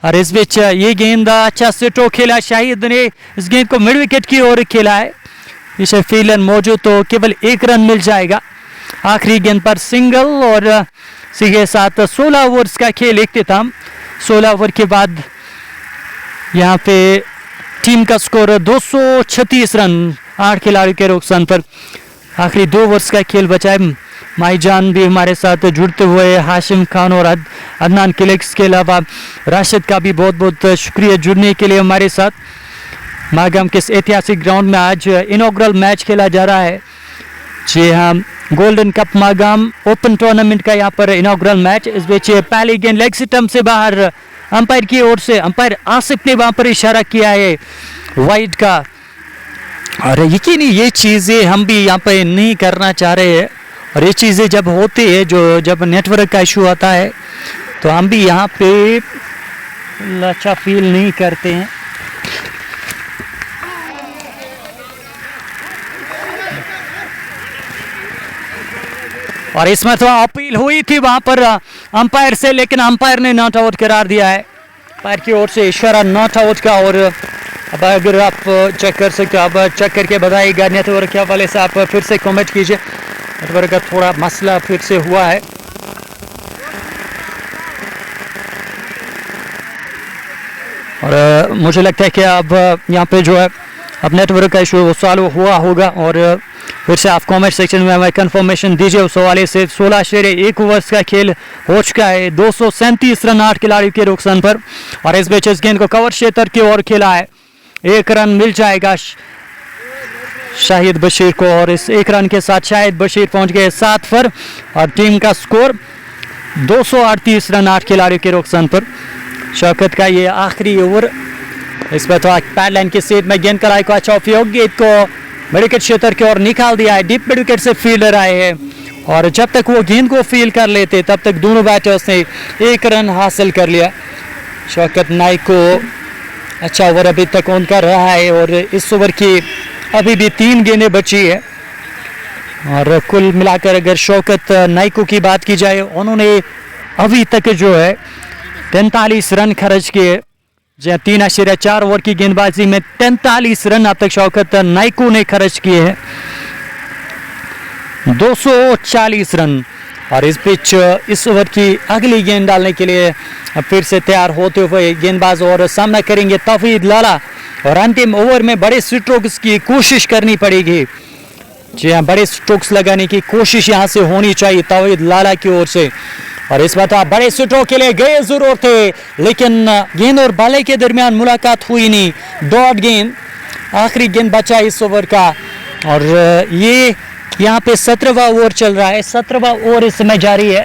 और इस बीच ये गेंद अच्छा स्ट्रोक खेला शाहिद ने। इस गेंद को मिड विकेट की ओर खेला है। इसे फील्डर मौजूद तो केवल 1 रन मिल जाएगा। आखिरी गेंद पर सिंगल और इसी के साथ 16 ओवर्स का खेल इख्तिताम। 16 ओवर के बाद यहाँ पे टीम का स्कोर 236 रन 8 खिलाड़ियों के नुकसान पर। आखिरी 2 ओवर्स का खेल बचा है। माईजान भी हमारे साथ जुड़ते हुए, हाशिम खान और अदनान किलिक्स के अलावा राशिद का भी बहुत बहुत शुक्रिया जुड़ने के लिए हमारे साथ। मागाम के ऐतिहासिक ग्राउंड में आज इनॉग्रल मैच खेला जा रहा है। जी हाँ, golden cup Magam open tournament का यहाँ पर इनॉग्रल मैच। इस बीच पहली गेंद लेग स्टंप से बाहर अंपायर की ओर से, अंपायर आसिफ ने वहां पर इशारा किया है वाइड का। और यकीनी ये चीज़ें हम भी यहाँ पे नहीं करना चाह रहे हैं और ये चीज़ें जब होती है, जो जब नेटवर्क का इशू आता है तो हम भी यहाँ पे अच्छा फील नहीं करते हैं। और इसमें तो अपील हुई थी वहां पर अंपायर से, लेकिन अंपायर ने नॉट आउट करार दिया है। अंपायर की ओर से इशारा नॉट आउट का। और अब अगर आप चेक कर सकते हो, अब चेक करके बताइएगा नेटवर्क के हवाले से। आप फिर से कमेंट कीजिए, नेटवर्क का थोड़ा मसला फिर से हुआ है। और मुझे लगता है कि अब यहाँ पे जो है अब नेटवर्क का इशू सॉल्व हुआ होगा। और फिर से आप कमेंट सेक्शन में हमें कंफर्मेशन दीजिए उस हवाले से। 16 ओवर्स का खेल हो चुका है। 237 रन 8 खिलाड़ियों के नुकसान पर। और इस बीच इस गेंद को कवर क्षेत्र की ओर खेला है। 1 रन मिल जाएगा शाहिद बशीर को और इस 1 रन के साथ शाहिद बशीर पहुंच गए 7 पर। और टीम का स्कोर 238 रन 8 खिलाड़ियों के नुकसान पर। शौकत का ये आखिरी ओवर। इस पर तो पैड लाइन की सीट में गेंद कलाई को अच्छा उपयोग, गेंद को मिड विकेट क्षेत्र की ओर निकाल दिया है। डीप मिड विकेट से फील्डर आए हैं और जब तक वो गेंद को फील कर लेते तब तक दोनों बैटर्स ने 1 रन हासिल कर लिया। शौकत नाइक को अच्छा ओवर अभी तक उनका रहा है और इस ओवर की अभी भी 3 गेंदें बची है। और कुल मिलाकर अगर शौकत नाइको की बात की जाए, उन्होंने अभी तक जो है 43 रन खर्च किए। 3.4 ओवर की गेंदबाजी में 43 रन अब तक शौकत नाइको ने खर्च किए हैं। 240 रन। और इस बीच इस ओवर की अगली गेंद डालने के लिए फिर से तैयार होते हुए गेंदबाज और सामना करेंगे तफीद लाला। और अंतिम ओवर में बड़े स्ट्रोक्स की कोशिश करनी पड़ेगी। जी हाँ, बड़े स्ट्रोक्स लगाने की कोशिश यहाँ से होनी चाहिए तफीद लाला की ओर से। और इस बार बड़े सुटों के लिए गए जरूर थे, लेकिन गेंद और बल्ले के दरमियान मुलाकात हुई नहीं। डॉट गेंद, आखिरी गेंद बचा इस ओवर का। और ये यहाँ पे 17वां ओवर चल रहा है, 17वां ओवर इस समय जारी है।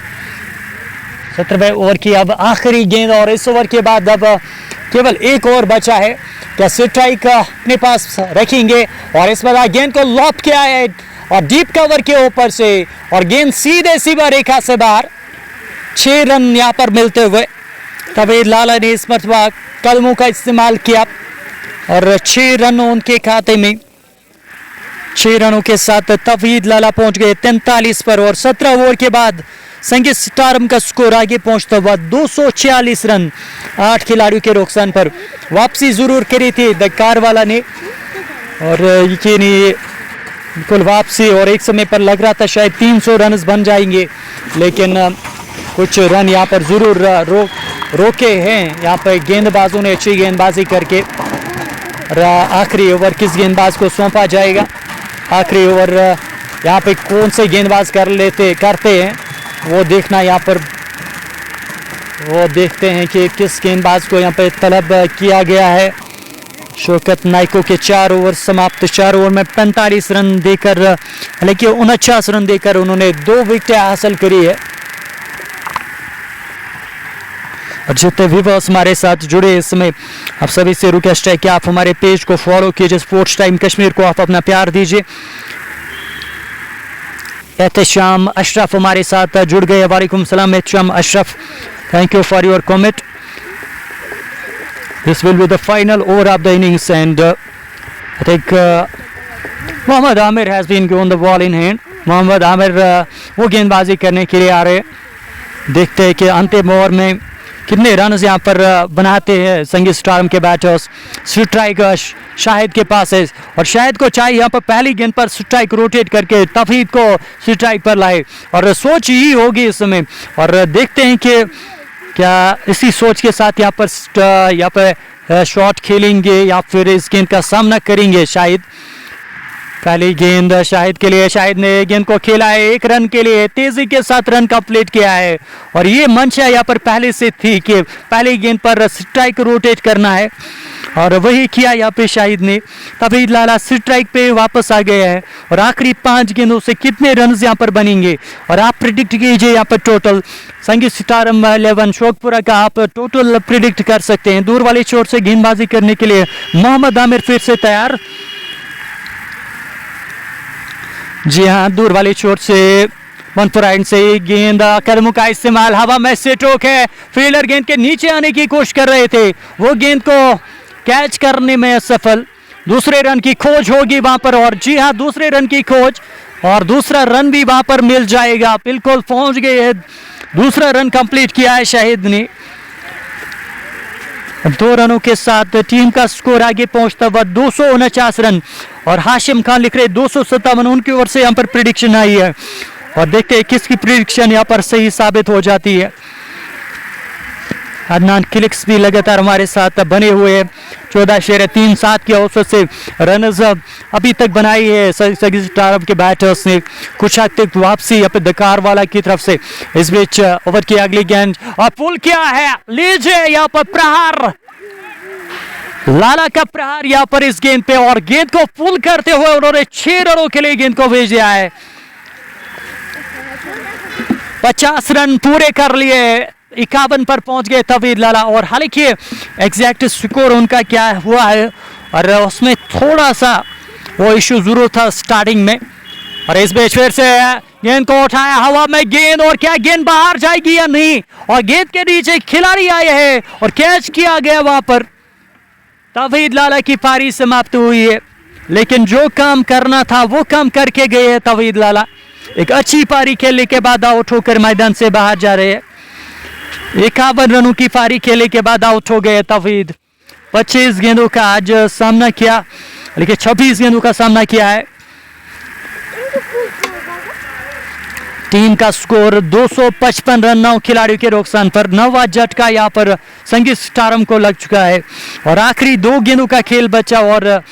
17वें ओवर की अब आखिरी गेंद और इस ओवर के बाद अब केवल एक ओवर बचा है। क्या स्ट्राइक अपने पास रखेंगे? और इस बार गेंद को लॉप किया है और डीप कवर के ऊपर से, और गेंद सीधे सीधा रेखा से बाहर। 6 रन यहाँ पर मिलते हुए तबीर लाला ने इस मरतबा कदमों का इस्तेमाल किया और 6 रन उनके खाते में। 6 रनों के साथ तबीर लाला पहुंच गए 43 पर। और 17 ओवर के बाद संगीत स्टारम का स्कोर आगे पहुंचता हुआ 246 रन 8 खिलाड़ियों के नुकसान पर। वापसी जरूर करी थी दकार वाला ने, और यकीनी बिल्कुल वापसी, और एक समय पर लग रहा था शायद 300 रन बन जाएंगे, लेकिन कुछ रन यहाँ पर जरूर रोके हैं। यहाँ पर गेंदबाजों ने अच्छी गेंदबाजी करके। आखिरी ओवर किस गेंदबाज को सौंपा जाएगा? आखिरी ओवर यहाँ पे कौन से गेंदबाज करते हैं वो देखना, यहाँ पर वो देखते हैं कि किस गेंदबाज को यहाँ पे तलब किया गया है। शौकत नाइको के 4 ओवर समाप्त। 4 ओवर में 45 रन देकर, हालांकि 49 रन देकर उन्होंने 2 विकेटें हासिल करी है। और जितने व्यूअर्स हमारे साथ जुड़े इस समय, आप सभी से रिक्वेस्ट है कि आप हमारे पेज को फॉलो कीजिए, स्पोर्ट्स टाइम कश्मीर को आप अपना प्यार दीजिए। एहतशाम अशरफ हमारे साथ जुड़ गए। वालेकुम सलाम Ehtesham Ashraf, thank you for your comment. This will be the final over of the innings and I think Mohammad Aamir has been given the ball in hand. Mohammad Aamir वो गेंदबाजी करने के लिए आ रहे हैं। देखते हैं कि अंतिम ओवर में कितने रन यहाँ पर बनाते हैं संगीत स्टारम के बैटर्स। स्ट्राइक शाहिद के पास है, और शाहिद को चाहिए यहाँ पर पहली गेंद पर स्ट्राइक रोटेट करके तफहीद को स्ट्राइक पर लाए, और सोच ही होगी इस समय। और देखते हैं कि क्या इसी सोच के साथ यहाँ पर शॉट खेलेंगे या फिर इस गेंद का सामना करेंगे शाहिद। पहली गेंद शाहिद के लिए, शाहिद ने गेंद को खेला है 1 रन के लिए, तेजी के साथ रन कंप्लीट किया है। और ये मंशा यहाँ पर पहले से थी कि पहली गेंद पर स्ट्राइक रोटेट करना है, और वही किया यहाँ पे शाहिद ने। तभी लाला स्ट्राइक पे वापस आ गया है, और आखिरी 5 गेंदों से कितने रन यहाँ पर बनेंगे, और आप प्रिडिक्ट कीजिए यहाँ पर टोटल। संगीत स्टारम 11 शोकपुरा का आप टोटल प्रिडिक्ट कर सकते हैं। दूर वाली चोट से गेंदबाजी करने के लिए मोहम्मद आमिर फिर से तैयार। जी हाँ, दूर वाली चोट से मनपुरा एंड से गेंद, कदमों का इस्तेमाल, हवा में से टोक है। फील्डर गेंद के नीचे आने की कोशिश कर रहे थे, वो गेंद को कैच करने में असफल। दूसरे रन की खोज होगी वहां पर, और जी हाँ दूसरे रन की खोज, और दूसरा रन भी वहां पर मिल जाएगा। बिल्कुल पहुंच गए है, दूसरा रन कंप्लीट किया है शाहिद ने। 2 रनों के साथ टीम का स्कोर आगे पहुंचता हुआ 249 रन। और हाशिम खान लिख रहे 257, उनकी ओर से यहाँ पर प्रिडिक्शन आई है, और देखते हैं किसकी प्रिडिक्शन यहाँ पर सही साबित हो जाती है। अदनान क्लिक्स भी लगातार हमारे साथ बने हुए हैं। 14.37 की औसत से रनर्स अभी तक बनाई है संगीत स्टारम के बैटर्स ने। कुछ हद तक वापसी यहाँ पे दकार वाला की तरफ से। इस बीच ओवर की अगली गेंद और पुल किया है, लीजिए यहाँ पर प्रहार, लाला का प्रहार यहाँ पर इस गेंद पे, और गेंद को पुल करते हुए उन्होंने 6 रनों के लिए गेंद को भेज दिया है। 50 रन पूरे कर लिए, 51 पर पहुंच गए तबीर लाला। और हालांकि एग्जैक्ट स्कोर उनका क्या हुआ है, और उसमें थोड़ा सा वो इश्यू जरूर था स्टार्टिंग में। और इस बीच फिर से गेंद को उठाया हवा में गेंद, और क्या गेंद बाहर जाएगी या नहीं, और गेंद के नीचे खिलाड़ी आए हैं और कैच किया गया वहां पर। तबीर लाला की पारी समाप्त हुई है, लेकिन जो काम करना था वो काम करके गए हैं तबीर लाला। एक अच्छी पारी खेलने के बाद आउट होकर मैदान से बाहर जा रहे हैं। 51 रनों की पारी खेलने के बाद आउट हो गए तफीद। 25 गेंदों का आज सामना किया, लेकिन 26 गेंदों का सामना किया है। टीम का स्कोर 255 रन 9 खिलाड़ियों के नुकसान पर। 9वां झटका यहाँ पर संगीत स्टारम को लग चुका है, और आखिरी 2 गेंदों का खेल बचा, और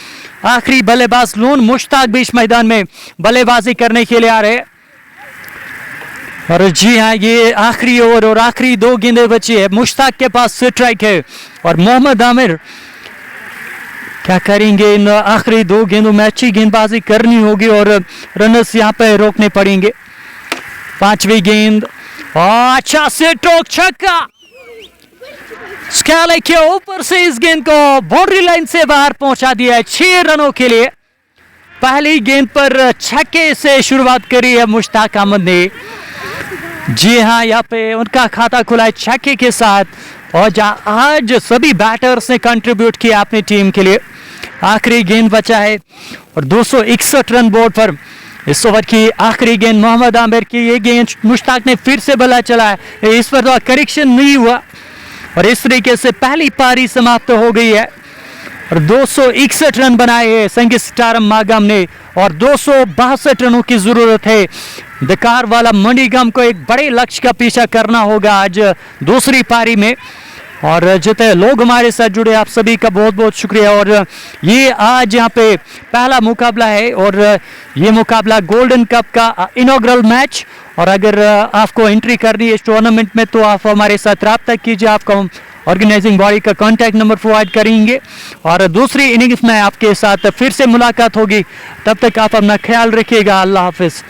आखिरी बल्लेबाज लोन मुश्ताक बीच मैदान में बल्लेबाजी करने के लिए आ रहे। और जी हाँ, ये आखिरी ओवर और आखिरी 2 गेंदें बची है। मुश्ताक के पास स्ट्राइक है और मोहम्मद आमिर क्या करेंगे इन आखिरी 2 गेंदों में? अच्छी गेंदबाजी करनी होगी और रनर्स यहाँ पे रोकने पड़ेंगे। 5वीं गेंद, अच्छा से टोक छक्का, स्कैले के ऊपर से इस गेंद को बाउंड्री लाइन से बाहर पहुंचा दिया है 6 रनों के लिए। पहली गेंद पर छक्के से शुरुआत करी है मुश्ताक अहमद ने। जी हाँ, यहाँ पे उनका खाता खुला है छक्के के साथ और आज सभी बैटर्स ने कंट्रीब्यूट किया अपनी टीम के लिए। आखिरी गेंद बचा है और 261 रन बोर्ड पर। इस ओवर की आखिरी गेंद मोहम्मद आमिर की, ये गेंद मुश्ताक ने फिर से बल्ला चला है। इस पर तो करेक्शन नहीं हुआ और इस तरीके से पहली पारी समाप्त हो गई है और 261 रन बनाए हैं संगी स्टारम मागम ने और 262 रनों की जरूरत है। दकार वाला मणिगम को एक बड़े लक्ष्य का पीछा करना होगा आज दूसरी पारी में। और जितने लोग हमारे साथ जुड़े आप सभी का बहुत बहुत शुक्रिया। और ये आज यहाँ पे पहला मुकाबला है और ये मुकाबला गोल्डन कप का इनॉग्रल मैच। और अगर आपको एंट्री करनी है इस टूर्नामेंट में तो आप हमारे साथ रब्ता कीजिए, आपको ऑर्गेनाइजिंग बॉडी का कॉन्टैक्ट नंबर प्रोवाइड करेंगे और दूसरी इनिंग्स में आपके साथ फिर से मुलाकात होगी। तब तक आप अपना ख्याल रखिएगा। अल्लाह हाफिज़।